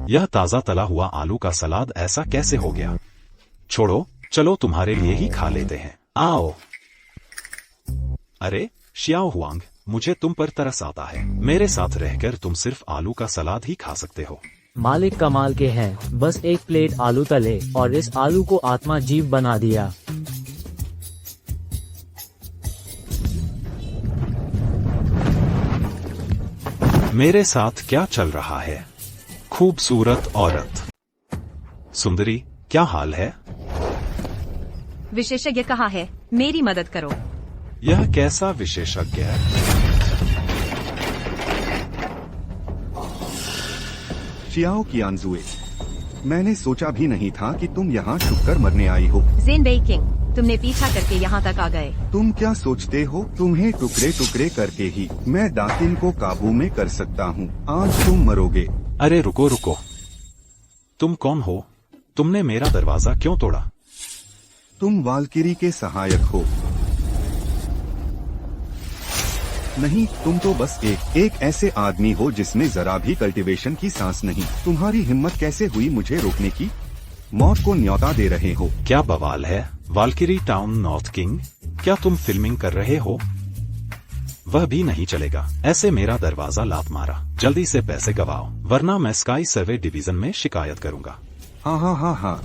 यह ताज़ा तला हुआ आलू का सलाद ऐसा कैसे हो गया? छोड़ो, चलो तुम्हारे लिए ही खा लेते हैं। आओ। अरे शियाओ हुआंग, मुझे तुम पर तरस आता है। मेरे साथ रहकर तुम सिर्फ आलू का सलाद ही खा सकते हो। मालिक कमाल के हैं, बस एक प्लेट आलू तले और इस आलू को आत्मा जीव बना दिया। मेरे साथ क्या चल रहा है? खूबसूरत औरत। सुंदरी, क्या हाल है? विशेषज्ञ कहाँ है? मेरी मदद करो। यह कैसा विशेषज्ञ है? शियाओ कियानजुए, मैंने सोचा भी नहीं था कि तुम यहाँ छुपकर मरने आई हो। ज़ेन बेई किंग, तुमने पीछा करके यहाँ तक आ गए। तुम क्या सोचते हो, तुम्हें टुकड़े टुकड़े करके ही मैं दातिन को काबू में कर सकता हूँ। आज तुम मरोगे। अरे रुको रुको, तुम कौन हो? तुमने मेरा दरवाजा क्यों तोड़ा? तुम वाल्किरी के सहायक हो। नहीं, तुम तो बस एक ऐसे आदमी हो जिसमें जरा भी कल्टीवेशन की सांस नहीं। तुम्हारी हिम्मत कैसे हुई मुझे रोकने की? मौत को न्योता दे रहे हो। क्या बवाल है? वाल्किरी टाउन नॉर्थ किंग, क्या तुम फिल्मिंग कर रहे हो? वह भी नहीं चलेगा। ऐसे मेरा दरवाजा लात मारा। जल्दी से पैसे गवाओ, वरना मैं स्काई सर्वे डिवीजन में शिकायत करूंगा। हाँ,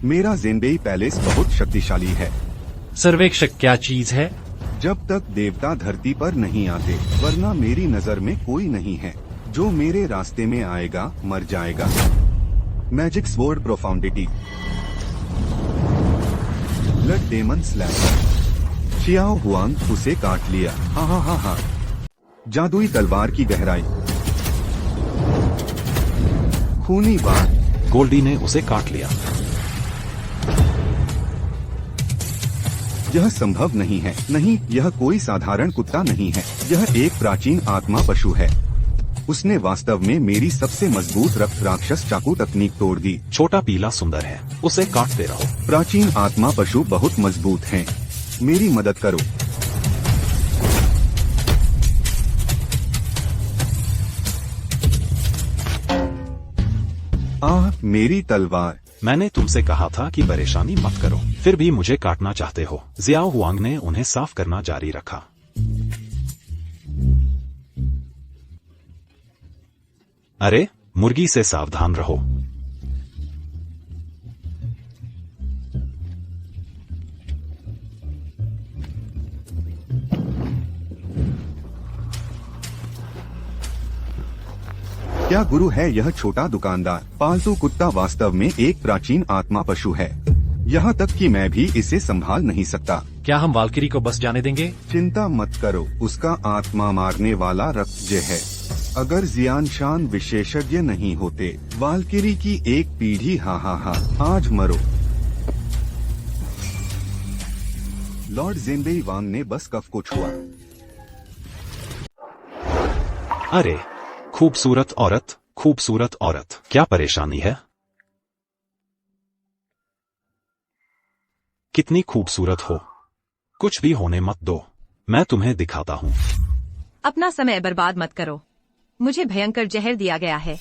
मेरा ज़ेनबेई पैलेस बहुत शक्तिशाली है। सर्वेक्षक क्या चीज है? जब तक देवता धरती पर नहीं आते, वरना मेरी नजर में कोई नहीं है। जो मेरे रास्ते में आएगा मर जाएगा। Magic sword profundity, blood demon slash. Xiao Huang, उसे काट लिया। हाँ। जादुई तलवार की गहराई, खूनी बाण। गोल्डी ने उसे काट लिया। यह संभव नहीं है। नहीं, यह कोई साधारण कुत्ता नहीं है। यह एक प्राचीन आत्मा पशु है। उसने वास्तव में मेरी सबसे मजबूत रक्त राक्षस चाकू तकनीक तोड़ दी। छोटा पीला सुंदर है, उसे काटते रहो। प्राचीन आत्मा पशु बहुत मजबूत हैं। मेरी मदद करो। मेरी तलवार। मैंने तुमसे कहा था कि परेशानी मत करो, फिर भी मुझे काटना चाहते हो। जियाओ हुआंग ने उन्हें साफ करना जारी रखा। अरे मुर्गी से सावधान रहो। क्या गुरु है यह छोटा दुकानदार? पालतू कुत्ता वास्तव में एक प्राचीन आत्मा पशु है। यहाँ तक कि मैं भी इसे संभाल नहीं सकता। क्या हम वाल्किरी को बस जाने देंगे? चिंता मत करो, उसका आत्मा मारने वाला रक्तजय है। अगर जियानशान विशेषज्ञ नहीं होते, वाल्किरी की एक पीढ़ी आज मरो। लॉर्ड ज़ेनबेई वांग ने बस कफ को छुआ। अरे खूबसूरत औरत, खूबसूरत औरत, क्या परेशानी है? कितनी खूबसूरत हो। कुछ भी होने मत दो, मैं तुम्हें दिखाता हूँ। अपना समय बर्बाद मत करो। मुझे भयंकर जहर दिया गया है,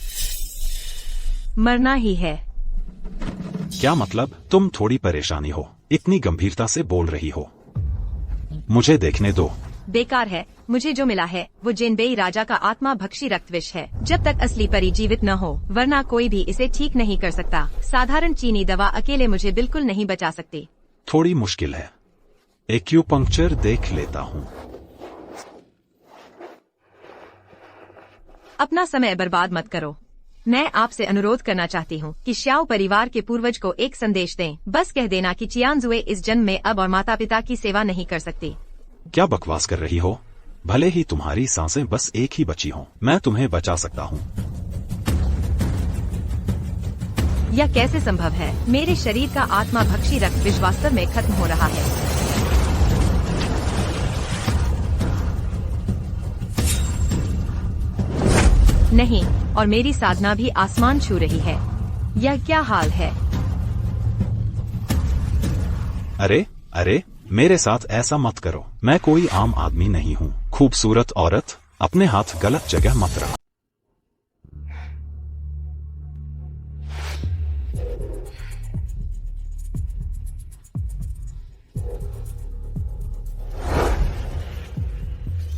मरना ही है। क्या मतलब? तुम थोड़ी परेशानी हो, इतनी गंभीरता से बोल रही हो। मुझे देखने दो। बेकार है। मुझे जो मिला है वो ज़ेनबेई राजा का आत्मा भक्षी रक्त विष है। जब तक असली परी जीवित न हो, वरना कोई भी इसे ठीक नहीं कर सकता। साधारण चीनी दवा अकेले मुझे बिल्कुल नहीं बचा सकती। थोड़ी मुश्किल है। एक्यूपंक्चर देख लेता हूँ। अपना समय बर्बाद मत करो। मैं आपसे अनुरोध करना चाहती हूँ कि श्याओ परिवार के पूर्वज को एक संदेश दें। बस कह देना कि चियांजुए इस जन्म में अब और माता पिता की सेवा नहीं कर सकती। क्या बकवास कर रही हो? भले ही तुम्हारी सांसें बस एक ही बची हों, मैं तुम्हें बचा सकता हूँ। यह कैसे संभव है? मेरे शरीर का आत्मा भक्षी रक्त विष वास्तव में खत्म हो रहा है। नहीं, और मेरी साधना भी आसमान छू रही है। यह क्या हाल है? अरे मेरे साथ ऐसा मत करो। मैं कोई आम आदमी नहीं हूँ। खूबसूरत औरत, अपने हाथ गलत जगह मत रखो।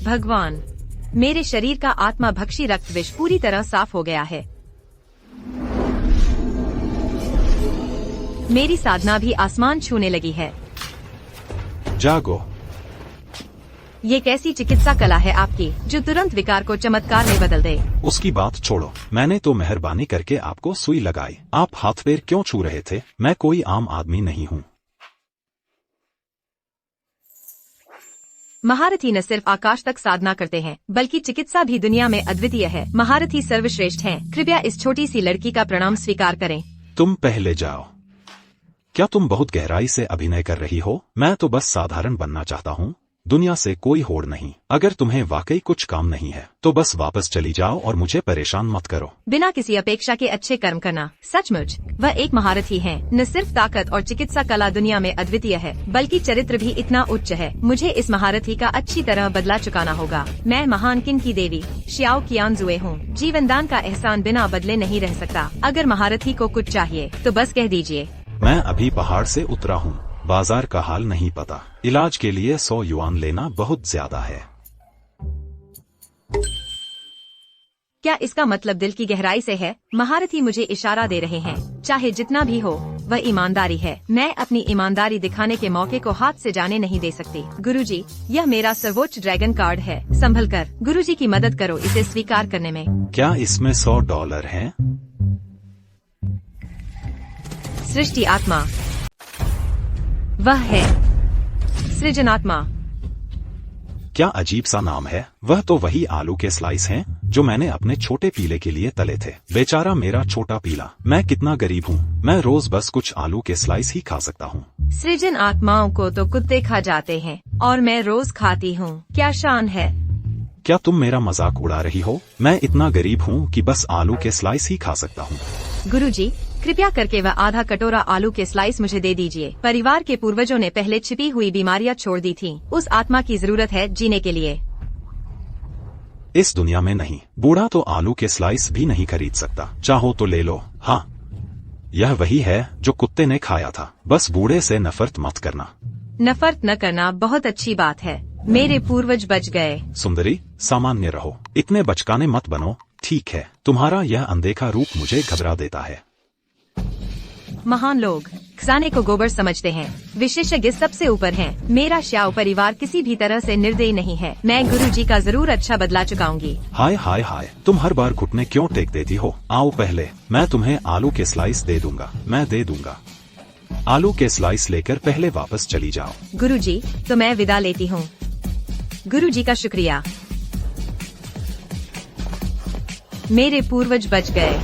भगवान, मेरे शरीर का आत्मा भक्षी रक्त विष पूरी तरह साफ हो गया है। मेरी साधना भी आसमान छूने लगी है। जागो। ये कैसी चिकित्सा कला है आपकी जो तुरंत विकार को चमत्कार में बदल दे। उसकी बात छोड़ो, मैंने तो मेहरबानी करके आपको सुई लगाई। आप हाथ पैर क्यों छू रहे थे? मैं कोई आम आदमी नहीं हूँ। महारथी न सिर्फ आकाश तक साधना करते हैं बल्कि चिकित्सा भी दुनिया में अद्वितीय है। महारथी सर्वश्रेष्ठ हैं। कृपया इस छोटी सी लड़की का प्रणाम स्वीकार करें। तुम पहले जाओ। क्या तुम बहुत गहराई से अभिनय कर रही हो? मैं तो बस साधारण बनना चाहता हूँ, दुनिया से कोई होड़ नहीं। अगर तुम्हें वाकई कुछ काम नहीं है तो बस वापस चली जाओ और मुझे परेशान मत करो। बिना किसी अपेक्षा के अच्छे कर्म करना, सचमुच वह एक महारथी हैं। न सिर्फ ताकत और चिकित्सा कला दुनिया में अद्वितीय है बल्कि चरित्र भी इतना उच्च है। मुझे इस महारथी का अच्छी तरह बदला चुकाना होगा। मैं महान किन की देवी श्याओ कियानजुए हूँ। जीवनदान का एहसान बिना बदले नहीं रह सकता। अगर महारथी को कुछ चाहिए तो बस कह दीजिए। मैं अभी पहाड़ से उतरा हूँ, बाजार का हाल नहीं पता। इलाज के लिए 100 युआन लेना बहुत ज्यादा है। क्या इसका मतलब दिल की गहराई से है? महारथी मुझे इशारा दे रहे हैं। चाहे जितना भी हो, वह ईमानदारी है। मैं अपनी ईमानदारी दिखाने के मौके को हाथ से जाने नहीं दे सकती। गुरुजी, यह मेरा सर्वोच्च ड्रैगन कार्ड है। संभल कर। गुरुजी की मदद करो इसे स्वीकार करने में। क्या इसमें $100 हैं? सृष्टि आत्मा, वह है सृजनात्मा। क्या अजीब सा नाम है। वह तो वही आलू के स्लाइस हैं जो मैंने अपने छोटे पीले के लिए तले थे। बेचारा मेरा छोटा पीला। मैं कितना गरीब हूँ। मैं रोज बस कुछ आलू के स्लाइस ही खा सकता हूँ। सृजन आत्माओं को तो कुत्ते खा जाते हैं और मैं रोज खाती हूँ। क्या शान है। क्या तुम मेरा मजाक उड़ा रही हो? मैं इतना गरीब हूँ कि बस आलू के स्लाइस ही खा सकता हूँ। गुरुजी, कृपया करके वह आधा कटोरा आलू के स्लाइस मुझे दे दीजिए। परिवार के पूर्वजों ने पहले छिपी हुई बीमारियां छोड़ दी थीं। उस आत्मा की जरूरत है जीने के लिए। इस दुनिया में नहीं। बूढ़ा तो आलू के स्लाइस भी नहीं खरीद सकता। चाहो तो ले लो। हाँ, यह वही है जो कुत्ते ने खाया था। बस बूढ़े से नफरत मत करना। नफरत न करना बहुत अच्छी बात है। मेरे पूर्वज बच गए। सुंदरी, सामान्य रहो। इतने बचकाने मत बनो, ठीक है? तुम्हारा यह अनदेखा रूप मुझे घबरा देता है। महान लोग खजाने को गोबर समझते हैं। विशेषज्ञ सबसे ऊपर हैं। मेरा श्याओ परिवार किसी भी तरह से निर्दयी नहीं है। मैं गुरुजी का जरूर अच्छा बदला चुकाऊंगी। हाय हाय हाय, तुम हर बार घुटने क्यों टेक देती हो? आओ पहले, मैं तुम्हें आलू के स्लाइस दे दूंगा। मैं दे दूंगा। आलू के स्लाइस लेकर पहले वापस चली जाओ। गुरुजी, तो मैं विदा लेती हूँ। गुरुजी का शुक्रिया। मेरे पूर्वज बच गए।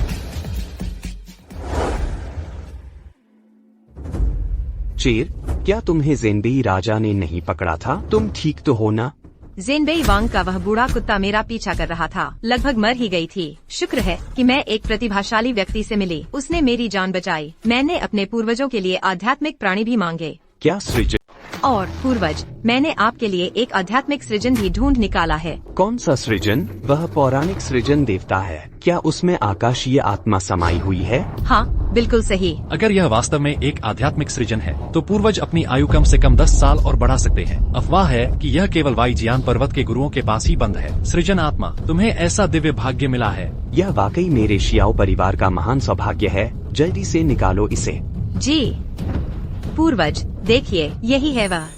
चेर, क्या तुम्हें ज़ेनबेई राजा ने नहीं पकड़ा था? तुम ठीक तो हो ना? ज़ेनबेई वांग का वह बूढ़ा कुत्ता मेरा पीछा कर रहा था। लगभग मर ही गई थी। शुक्र है कि मैं एक प्रतिभाशाली व्यक्ति से मिली। उसने मेरी जान बचाई। मैंने अपने पूर्वजों के लिए आध्यात्मिक प्राणी भी मांगे। क्या सृजन? और पूर्वज, मैंने आपके लिए एक आध्यात्मिक सृजन भी ढूंढ निकाला है। कौन सा सृजन? वह पौराणिक सृजन देवता है। क्या उसमें आकाशीय आत्मा समाई हुई है? हाँ, बिल्कुल सही। अगर यह वास्तव में एक आध्यात्मिक सृजन है तो पूर्वज अपनी आयु कम से कम 10 साल और बढ़ा सकते हैं। अफवाह है कि यह केवल वाईजियान पर्वत के गुरुओं के पास ही बंद है। सृजन आत्मा, तुम्हें ऐसा दिव्य भाग्य मिला है। यह वाकई मेरे शियाओ परिवार का महान सौभाग्य है। जल्दी से निकालो इसे। जी पूर्वज, देखिए यही है वह।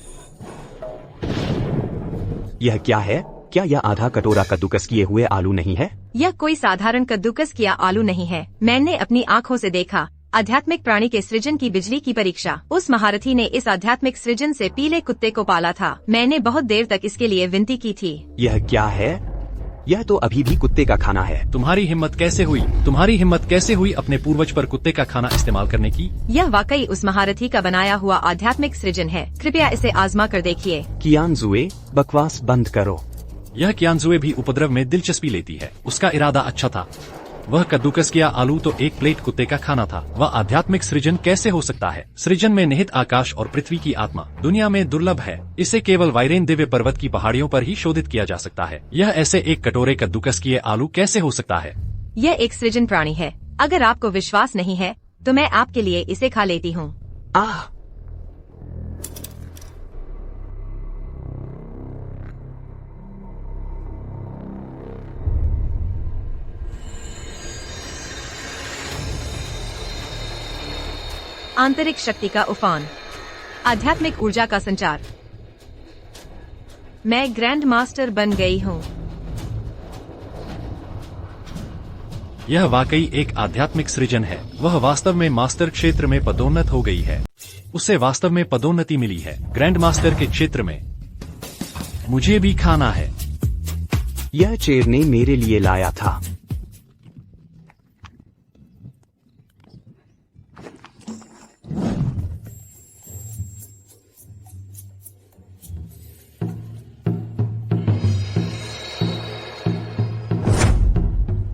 यह क्या है? क्या यह आधा कटोरा कद्दूकस किए हुए आलू नहीं है? यह कोई साधारण कद्दूकस किया आलू नहीं है। मैंने अपनी आँखों से देखा। आध्यात्मिक प्राणी के सृजन की बिजली की परीक्षा। उस महारथी ने इस आध्यात्मिक सृजन से पीले कुत्ते को पाला था। मैंने बहुत देर तक इसके लिए विनती की थी। यह क्या है? यह तो अभी भी कुत्ते का खाना है। तुम्हारी हिम्मत कैसे हुई? तुम्हारी हिम्मत कैसे हुई अपने पूर्वज पर कुत्ते का खाना इस्तेमाल करने की? यह वाकई उस महारथी का बनाया हुआ आध्यात्मिक सृजन है। कृपया इसे आजमा कर देखिए। कियानजुए, बकवास बंद करो। यह कियानजुए भी उपद्रव में दिलचस्पी लेती है। उसका इरादा अच्छा था। वह कद्दूकस किया आलू तो एक प्लेट कुत्ते का खाना था। वह आध्यात्मिक सृजन कैसे हो सकता है? सृजन में निहित आकाश और पृथ्वी की आत्मा दुनिया में दुर्लभ है। इसे केवल वायरेन दिव्य पर्वत की पहाड़ियों पर ही शोधित किया जा सकता है। यह ऐसे एक कटोरे कद्दूकस किए आलू कैसे हो सकता है? यह एक सृजन प्राणी है। अगर आपको विश्वास नहीं है तो मैं आपके लिए इसे खा लेती हूँ। आह! आंतरिक शक्ति का उफान, आध्यात्मिक ऊर्जा का संचार। मैं ग्रैंड मास्टर बन गई हूँ। यह वाकई एक आध्यात्मिक सृजन है। वह वास्तव में मास्टर क्षेत्र में पदोन्नत हो गई है। उसे वास्तव में पदोन्नति मिली है ग्रैंड मास्टर के क्षेत्र में। मुझे भी खाना है। यह चेर ने मेरे लिए लाया था।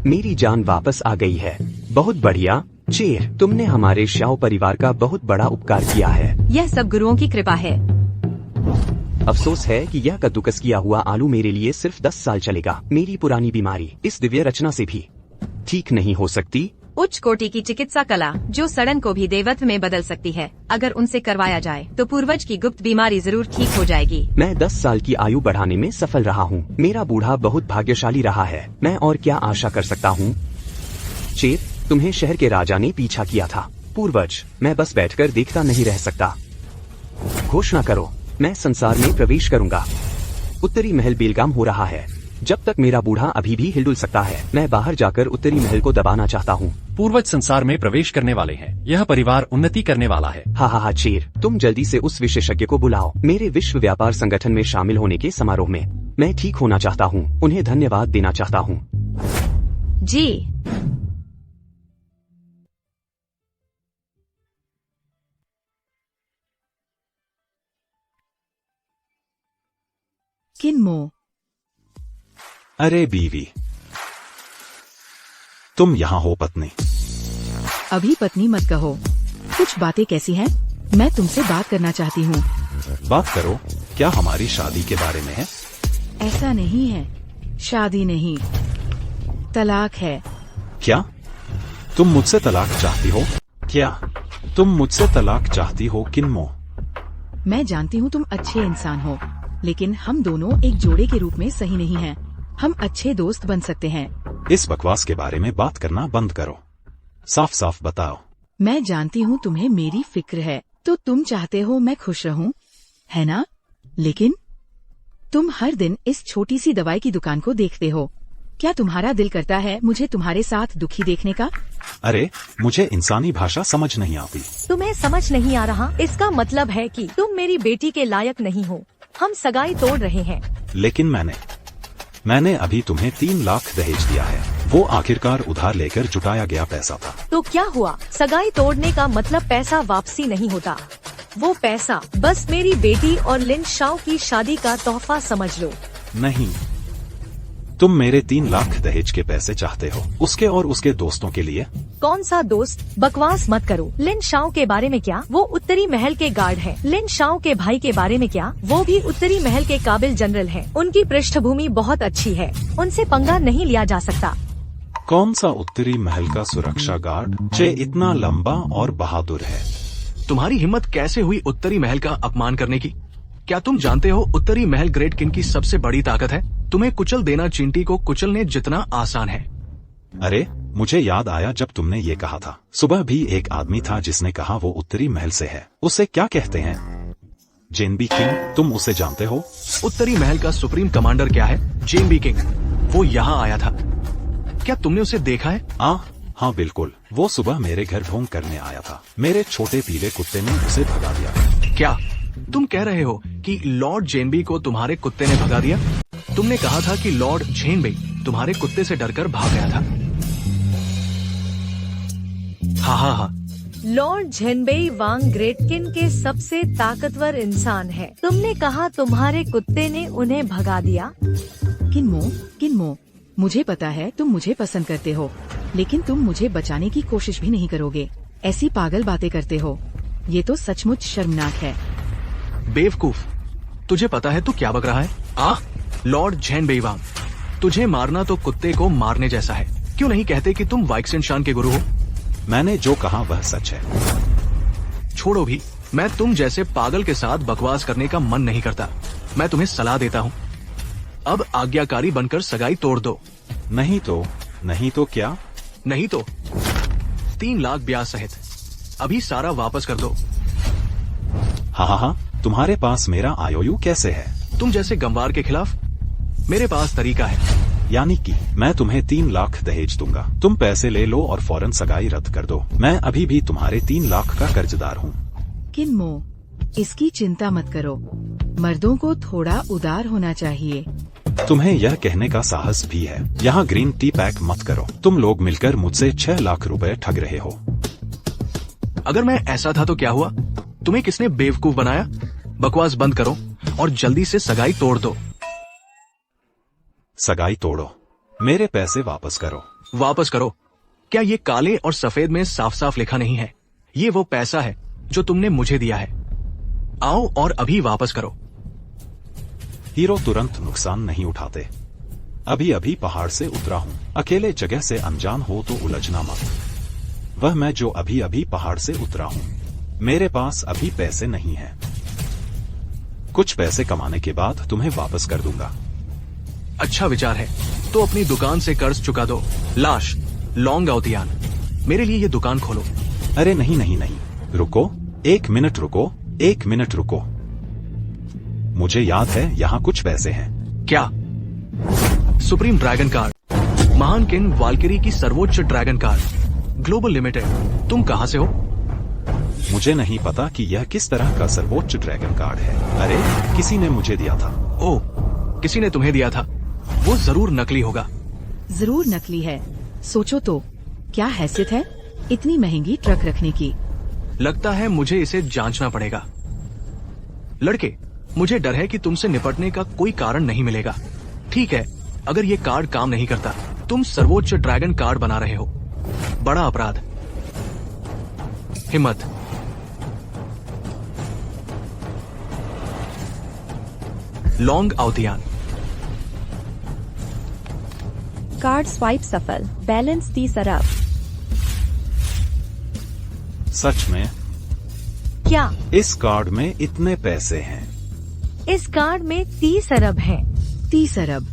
मेरी जान वापस आ गई है। बहुत बढ़िया चेर, तुमने हमारे शाओ परिवार का बहुत बड़ा उपकार किया है। यह सब गुरुओं की कृपा है। अफसोस है कि यह कद्दूकस किया हुआ आलू मेरे लिए सिर्फ 10 साल चलेगा। मेरी पुरानी बीमारी इस दिव्य रचना से भी ठीक नहीं हो सकती। उच्च कोटि की चिकित्सा कला जो सड़न को भी देवत्व में बदल सकती है। अगर उनसे करवाया जाए तो पूर्वज की गुप्त बीमारी जरूर ठीक हो जाएगी। मैं 10 साल की आयु बढ़ाने में सफल रहा हूँ। मेरा बूढ़ा बहुत भाग्यशाली रहा है। मैं और क्या आशा कर सकता हूँ? चेर, तुम्हें शहर के राजा ने पीछा किया था। पूर्वज, मैं बस बैठकर देखता नहीं रह सकता। घोषणा करो, मैं संसार में प्रवेश करूंगा। उत्तरी महल बेलगाम हो रहा है। जब तक मेरा बूढ़ा अभी भी हिलडुल सकता है, मैं बाहर जाकर उत्तरी महल को दबाना चाहता हूँ। पूर्वज संसार में प्रवेश करने वाले हैं। यह परिवार उन्नति करने वाला है। हा चेर, तुम जल्दी से उस विशेषज्ञ को बुलाओ मेरे विश्व व्यापार संगठन में शामिल होने के समारोह में। मैं ठीक होना चाहता हूँ। उन्हें धन्यवाद देना चाहता हूँ। जी। किन्मो, अरे बीवी, तुम यहाँ हो पत्नी? अभी पत्नी मत कहो। कुछ बातें कैसी हैं? मैं तुमसे बात करना चाहती हूँ। बात करो। क्या हमारी शादी के बारे में है? ऐसा नहीं है। शादी नहीं, तलाक है। क्या तुम मुझसे तलाक चाहती हो? क्या तुम मुझसे तलाक चाहती हो किन्मो? मैं जानती हूँ तुम अच्छे इंसान हो, लेकिन हम दोनों एक जोड़े के रूप में सही नहीं हैं। हम अच्छे दोस्त बन सकते हैं। इस बकवास के बारे में बात करना बंद करो। साफ साफ बताओ। मैं जानती हूँ तुम्हें मेरी फिक्र है, तो तुम चाहते हो मैं खुश रहूं, है ना? लेकिन तुम हर दिन इस छोटी सी दवाई की दुकान को देखते हो। क्या तुम्हारा दिल करता है मुझे तुम्हारे साथ दुखी देखने का? अरे, मुझे इंसानी भाषा समझ नहीं आती। तुम्हें समझ नहीं आ रहा? इसका मतलब है कि तुम मेरी बेटी के लायक नहीं हो। हम सगाई तोड़ रहे हैं। लेकिन मैंने अभी तुम्हें 3 लाख दहेज दिया है। वो आखिरकार उधार लेकर जुटाया गया पैसा था। तो क्या हुआ? सगाई तोड़ने का मतलब पैसा वापसी नहीं होता। वो पैसा बस मेरी बेटी और लिन शाओ की शादी का तोहफा समझ लो। नहीं, तुम मेरे 3 लाख दहेज के पैसे चाहते हो, उसके और उसके दोस्तों के लिए। कौन सा दोस्त? बकवास मत करो। लिन शाओ के बारे में क्या? वो उत्तरी महल के गार्ड हैं। लिन शाओ के भाई के बारे में क्या? वो भी उत्तरी महल के काबिल जनरल हैं। उनकी पृष्ठभूमि बहुत अच्छी है। उनसे पंगा नहीं लिया जा सकता। कौन सा उत्तरी महल का सुरक्षा गार्ड जे इतना लंबा और बहादुर है? तुम्हारी हिम्मत कैसे हुई उत्तरी महल का अपमान करने की? क्या तुम जानते हो उत्तरी महल ग्रेट किंग की सबसे बड़ी ताकत है? तुम्हें कुचल देना चींटी को कुचलने जितना आसान है। अरे, मुझे याद आया जब तुमने ये कहा था। सुबह भी एक आदमी था जिसने कहा वो उत्तरी महल से है। उसे क्या कहते हैं? जेनबी किंग। तुम उसे जानते हो? उत्तरी महल का सुप्रीम कमांडर क्या है? जेनबी किंग। वो यहाँ आया था। क्या तुमने उसे देखा है? हाँ बिल्कुल। वो सुबह मेरे घर भोंग करने आया था। मेरे छोटे पीले कुत्ते ने उसे भगा दिया। क्या तुम कह रहे हो कि लॉर्ड जेनबी को तुम्हारे कुत्ते ने भगा दिया? तुमने कहा था कि लॉर्ड जेनबी तुम्हारे कुत्ते से डरकर भाग गया था। हाँ। लॉर्ड झेनबेई वांग ग्रेटकिन के सबसे ताकतवर इंसान है। तुमने कहा तुम्हारे कुत्ते ने उन्हें भगा दिया। किन्मो, मुझे पता है तुम मुझे पसंद करते हो, लेकिन तुम मुझे बचाने की कोशिश भी नहीं करोगे। ऐसी पागल बातें करते हो। ये तो सचमुच शर्मनाक है। बेवकूफ, तुझे पता है तू क्या बक रहा है? लॉर्ड झेनबेई वांग, तुझे मारना तो कुत्ते को मारने जैसा है। क्यों नहीं कहते कि तुम वाइक्सेनशान के गुरु हो? मैंने जो कहा वह सच है। छोड़ो भी, मैं तुम जैसे पागल के साथ बकवास करने का मन नहीं करता। मैं तुम्हें सलाह देता हूँ, अब आज्ञाकारी बनकर सगाई तोड़ दो। नहीं तो क्या? नहीं तो 3 लाख ब्याज सहित। अभी सारा वापस कर दो। हाँ, तुम्हारे पास मेरा आईओयू कैसे है? तुम जैसे गंवार के खिलाफ मेरे पास तरीका है। यानी कि मैं तुम्हें 3 लाख दहेज दूंगा, तुम पैसे ले लो और फौरन सगाई रद्द कर दो। मैं अभी भी तुम्हारे 3 लाख का कर्जदार हूँ। किन्मो, इसकी चिंता मत करो, मर्दों को थोड़ा उदार होना चाहिए। तुम्हें यह कहने का साहस भी है? यहाँ ग्रीन टी पैक मत करो, तुम लोग मिलकर मुझसे 6 लाख रुपए ठग रहे हो। अगर मैं ऐसा था तो क्या हुआ? तुम्हें किसने बेवकूफ बनाया? बकवास बंद करो और जल्दी से सगाई तोड़ दो। सगाई तोड़ो, मेरे पैसे वापस करो। वापस करो? क्या ये काले और सफेद में साफ साफ लिखा नहीं है? ये वो पैसा है जो तुमने मुझे दिया है। आओ और अभी वापस करो। हीरो तुरंत नुकसान नहीं उठाते। अभी अभी पहाड़ से उतरा हूँ, अकेले जगह से अनजान हो तो उलझना मत। वह मैं जो अभी अभी पहाड़ से उतरा हूँ, मेरे पास अभी पैसे नहीं है। कुछ पैसे कमाने के बाद तुम्हें वापस कर दूंगा। अच्छा विचार है, तो अपनी दुकान से कर्ज चुका दो। लाश, लॉन्ग आउतियान, मेरे लिए ये दुकान खोलो। अरे नहीं, रुको, 1 मिनट रुको, 1 मिनट रुको। मुझे याद है यहाँ कुछ पैसे हैं। क्या? सुप्रीम ड्रैगन कार्ड, महान किंग वाल्किरी की सर्वोच्च ड्रैगन कार्ड, ग्लोबल लिमिटेड। तुम कहाँ से हो? मुझे नहीं पता कि यह किस तरह का सर्वोच्च ड्रैगन कार्ड है। अरे, किसी ने मुझे दिया था। ओह, किसी ने तुम्हें दिया था? वो जरूर नकली होगा। जरूर नकली है। सोचो तो, क्या हैसियत है इतनी महंगी ट्रक रखने की? लगता है मुझे इसे जांचना पड़ेगा। लड़के, मुझे डर है कि तुमसे निपटने का कोई कारण नहीं मिलेगा। ठीक है, अगर ये कार्ड काम नहीं करता, तुम सर्वोच्च ड्रैगन कार्ड बना रहे हो, बड़ा अपराध। हिम्मत। लॉन्ग आउतियान। कार्ड स्वाइप सफल, बैलेंस 30 अरब। सच में? क्या इस कार्ड में इतने पैसे हैं? इस कार्ड में 30 अरब है? 30 अरब?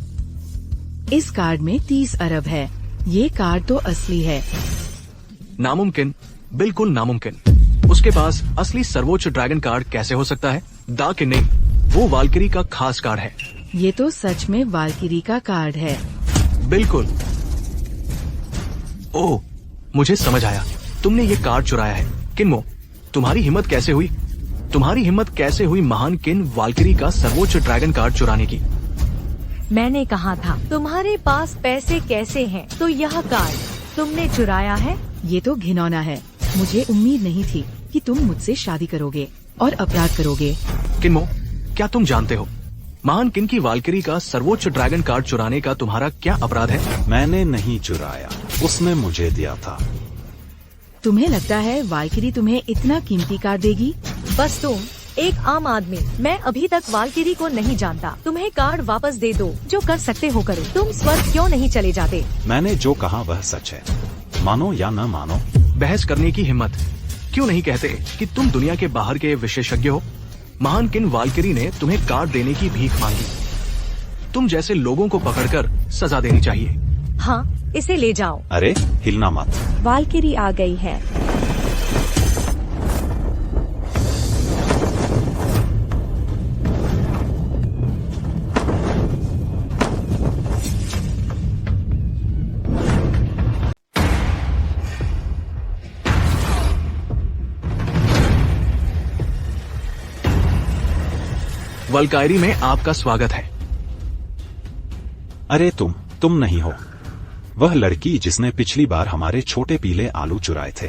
इस कार्ड में 30 अरब है। ये कार्ड तो असली है। नामुमकिन, बिल्कुल नामुमकिन। उसके पास असली सर्वोच्च ड्रैगन कार्ड कैसे हो सकता है? दा कि नहीं, वो वाल्किरी का खास कार्ड है। ये तो सच में वाल्किरी का कार्ड है। बिल्कुल। ओह, मुझे समझ आया, तुमने ये कार्ड चुराया है। किन्मो, तुम्हारी हिम्मत कैसे हुई? तुम्हारी हिम्मत कैसे हुई महान किंग वाल्किरी का सर्वोच्च ड्रैगन कार्ड चुराने की? मैंने कहा था तुम्हारे पास पैसे कैसे हैं, तो यह कार्ड तुमने चुराया है। ये तो घिनौना है। मुझे उम्मीद नहीं थी कि तुम मुझसे शादी करोगे और अपराध करोगे। किन्मो, क्या तुम जानते हो महान किंग की वाल्किरी का सर्वोच्च ड्रैगन कार्ड चुराने का तुम्हारा क्या अपराध है? मैंने नहीं चुराया, उसने मुझे दिया था। तुम्हें लगता है वाल्किरी तुम्हें इतना कीमती कार्ड देगी? बस तुम एक आम आदमी। मैं अभी तक वाल्किरी को नहीं जानता। तुम्हें कार्ड वापस दे दो, जो कर सकते हो करो। तुम स्वर्ग क्यों नहीं चले जाते? मैंने जो कहा वह सच है, मानो या न मानो। बहस करने की हिम्मत? क्यों नहीं कहते कि तुम दुनिया के बाहर के विशेषज्ञ हो? महान किंग वाल्किरी ने तुम्हें कार्ड देने की भीख मांगी। तुम जैसे लोगों को पकड़कर सजा देनी चाहिए। हाँ, इसे ले जाओ। अरे, हिलना मत। वाल्किरी आ गई है। वल्कायरी में आपका स्वागत है। अरे तुम नहीं हो वह लड़की जिसने पिछली बार हमारे छोटे पीले आलू चुराए थे।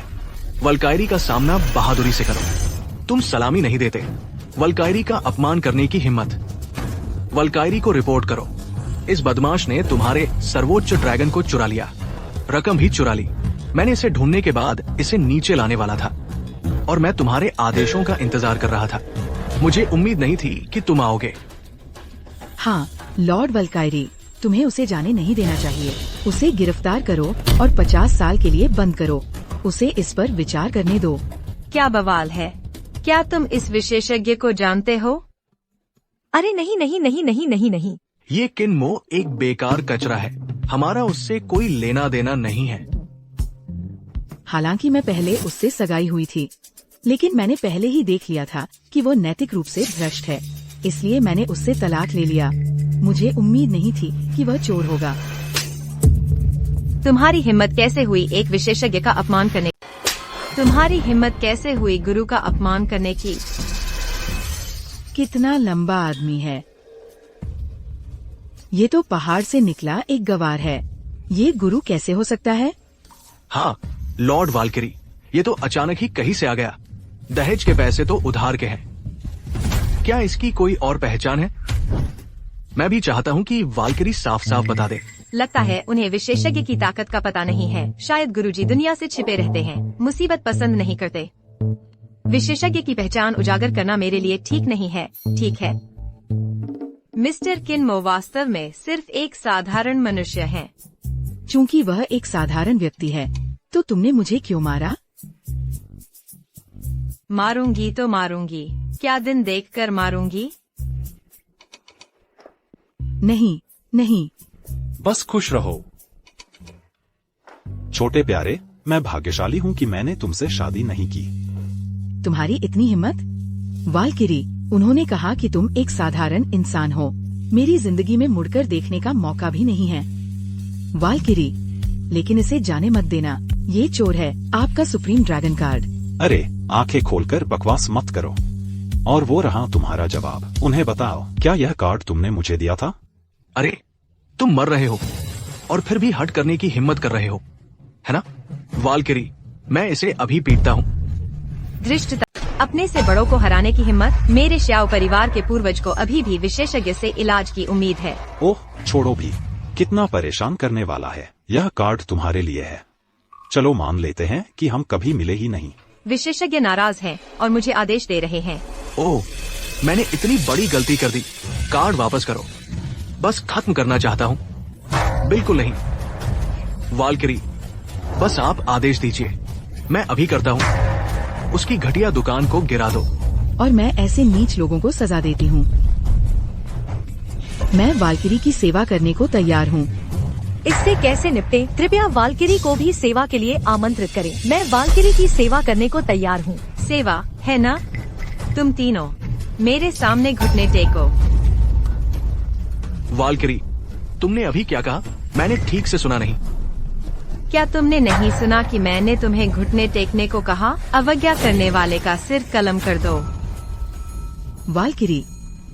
वल्कायरी का सामना बहादुरी से करो। तुम सलामी नहीं देते। वल्कायरी का अपमान करने की हिम्मत। वल्कायरी को रिपोर्ट करो। इस बदमाश ने तुम्हारे सर्वोच्च ड्रैगन को चुरा लिया, रकम भी चुरा ली। मैंने इसे ढूंढने के बाद इसे नीचे लाने वाला था और मैं तुम्हारे आदेशों का इंतजार कर रहा था। मुझे उम्मीद नहीं थी कि तुम आओगे। हाँ, लॉर्ड वल्कायरी, तुम्हें उसे जाने नहीं देना चाहिए। उसे गिरफ्तार करो और 50 साल के लिए बंद करो। उसे इस पर विचार करने दो। क्या बवाल है? क्या तुम इस विशेषज्ञ को जानते हो? अरे नहीं नहीं नहीं नहीं नहीं नहीं। ये किन्मो एक बेकार कचरा है। हमारा उससे कोई लेना देना नहीं है। हालांकि मैं पहले उससे सगाई हुई थी, लेकिन मैंने पहले ही देख लिया था कि वो नैतिक रूप से भ्रष्ट है, इसलिए मैंने उससे तलाक ले लिया। मुझे उम्मीद नहीं थी कि वह चोर होगा। तुम्हारी हिम्मत कैसे हुई एक विशेषज्ञ का अपमान करने? तुम्हारी हिम्मत कैसे हुई गुरु का अपमान करने की? कितना लंबा आदमी है। ये तो पहाड़ से निकला एक गवार है। ये गुरु कैसे हो सकता है? हाँ, लॉर्ड वाल्किरी, ये तो अचानक ही कहीं से आ गया। दहेज के पैसे तो उधार के हैं। क्या इसकी कोई और पहचान है? मैं भी चाहता हूँ कि वाल्किरी साफ साफ बता दे। लगता है उन्हें विशेषज्ञ की ताकत का पता नहीं है। शायद गुरुजी दुनिया से छिपे रहते हैं, मुसीबत पसंद नहीं करते। विशेषज्ञ की पहचान उजागर करना मेरे लिए ठीक नहीं है। ठीक है, मिस्टर किनमो वास्तव में सिर्फ एक साधारण मनुष्य है। चूंकि वह एक साधारण व्यक्ति है, तो तुमने मुझे क्यों मारा? मारूंगी तो मारूंगी। क्या दिन देखकर मारूंगी? नहीं नहीं। बस खुश रहो। छोटे प्यारे, मैं भाग्यशाली हूँ कि मैंने तुमसे शादी नहीं की। तुम्हारी इतनी हिम्मत? वाल्किरी, उन्होंने कहा कि तुम एक साधारण इंसान हो। मेरी जिंदगी में मुड़कर देखने का मौका भी नहीं है। वाल्किरी, लेकिन इसे जाने मत देना। ये चोर है, आपका सुप्रीम ड्रैगन कार्ड। अरे, आंखें खोलकर बकवास मत करो। और वो रहा तुम्हारा जवाब। उन्हें बताओ, क्या यह कार्ड तुमने मुझे दिया था? अरे, तुम मर रहे हो और फिर भी हट करने की हिम्मत कर रहे हो, है ना? वाल्किरी, मैं इसे अभी पीटता हूँ। धृष्टता, अपने से बड़ों को हराने की हिम्मत। मेरे श्याओ परिवार के पूर्वज को अभी भी विशेषज्ञ से इलाज की उम्मीद है। ओह, छोड़ो भी। कितना परेशान करने वाला है। यह कार्ड तुम्हारे लिए है। चलो मान लेते हैं कि हम कभी मिले ही नहीं। विशेषज्ञ नाराज हैं और मुझे आदेश दे रहे हैं। ओह, मैंने इतनी बड़ी गलती कर दी। कार्ड वापस करो। बस खत्म करना चाहता हूँ। बिल्कुल नहीं। वाल्किरी, बस आप आदेश दीजिए, मैं अभी करता हूँ। उसकी घटिया दुकान को गिरा दो। और मैं ऐसे नीच लोगों को सजा देती हूँ। मैं वाल्किरी की सेवा करने को तैयार हूँ। इससे कैसे निपटे? कृपया वाल्किरी को भी सेवा के लिए आमंत्रित करें। मैं वाल्किरी की सेवा करने को तैयार हूँ। सेवा है ना? तुम तीनों मेरे सामने घुटने टेको। वाल्किरी, तुमने अभी क्या कहा? मैंने ठीक से सुना नहीं। क्या तुमने नहीं सुना कि मैंने तुम्हें घुटने टेकने को कहा? अवज्ञा करने वाले का सिर कलम कर दो। वाल्किरी,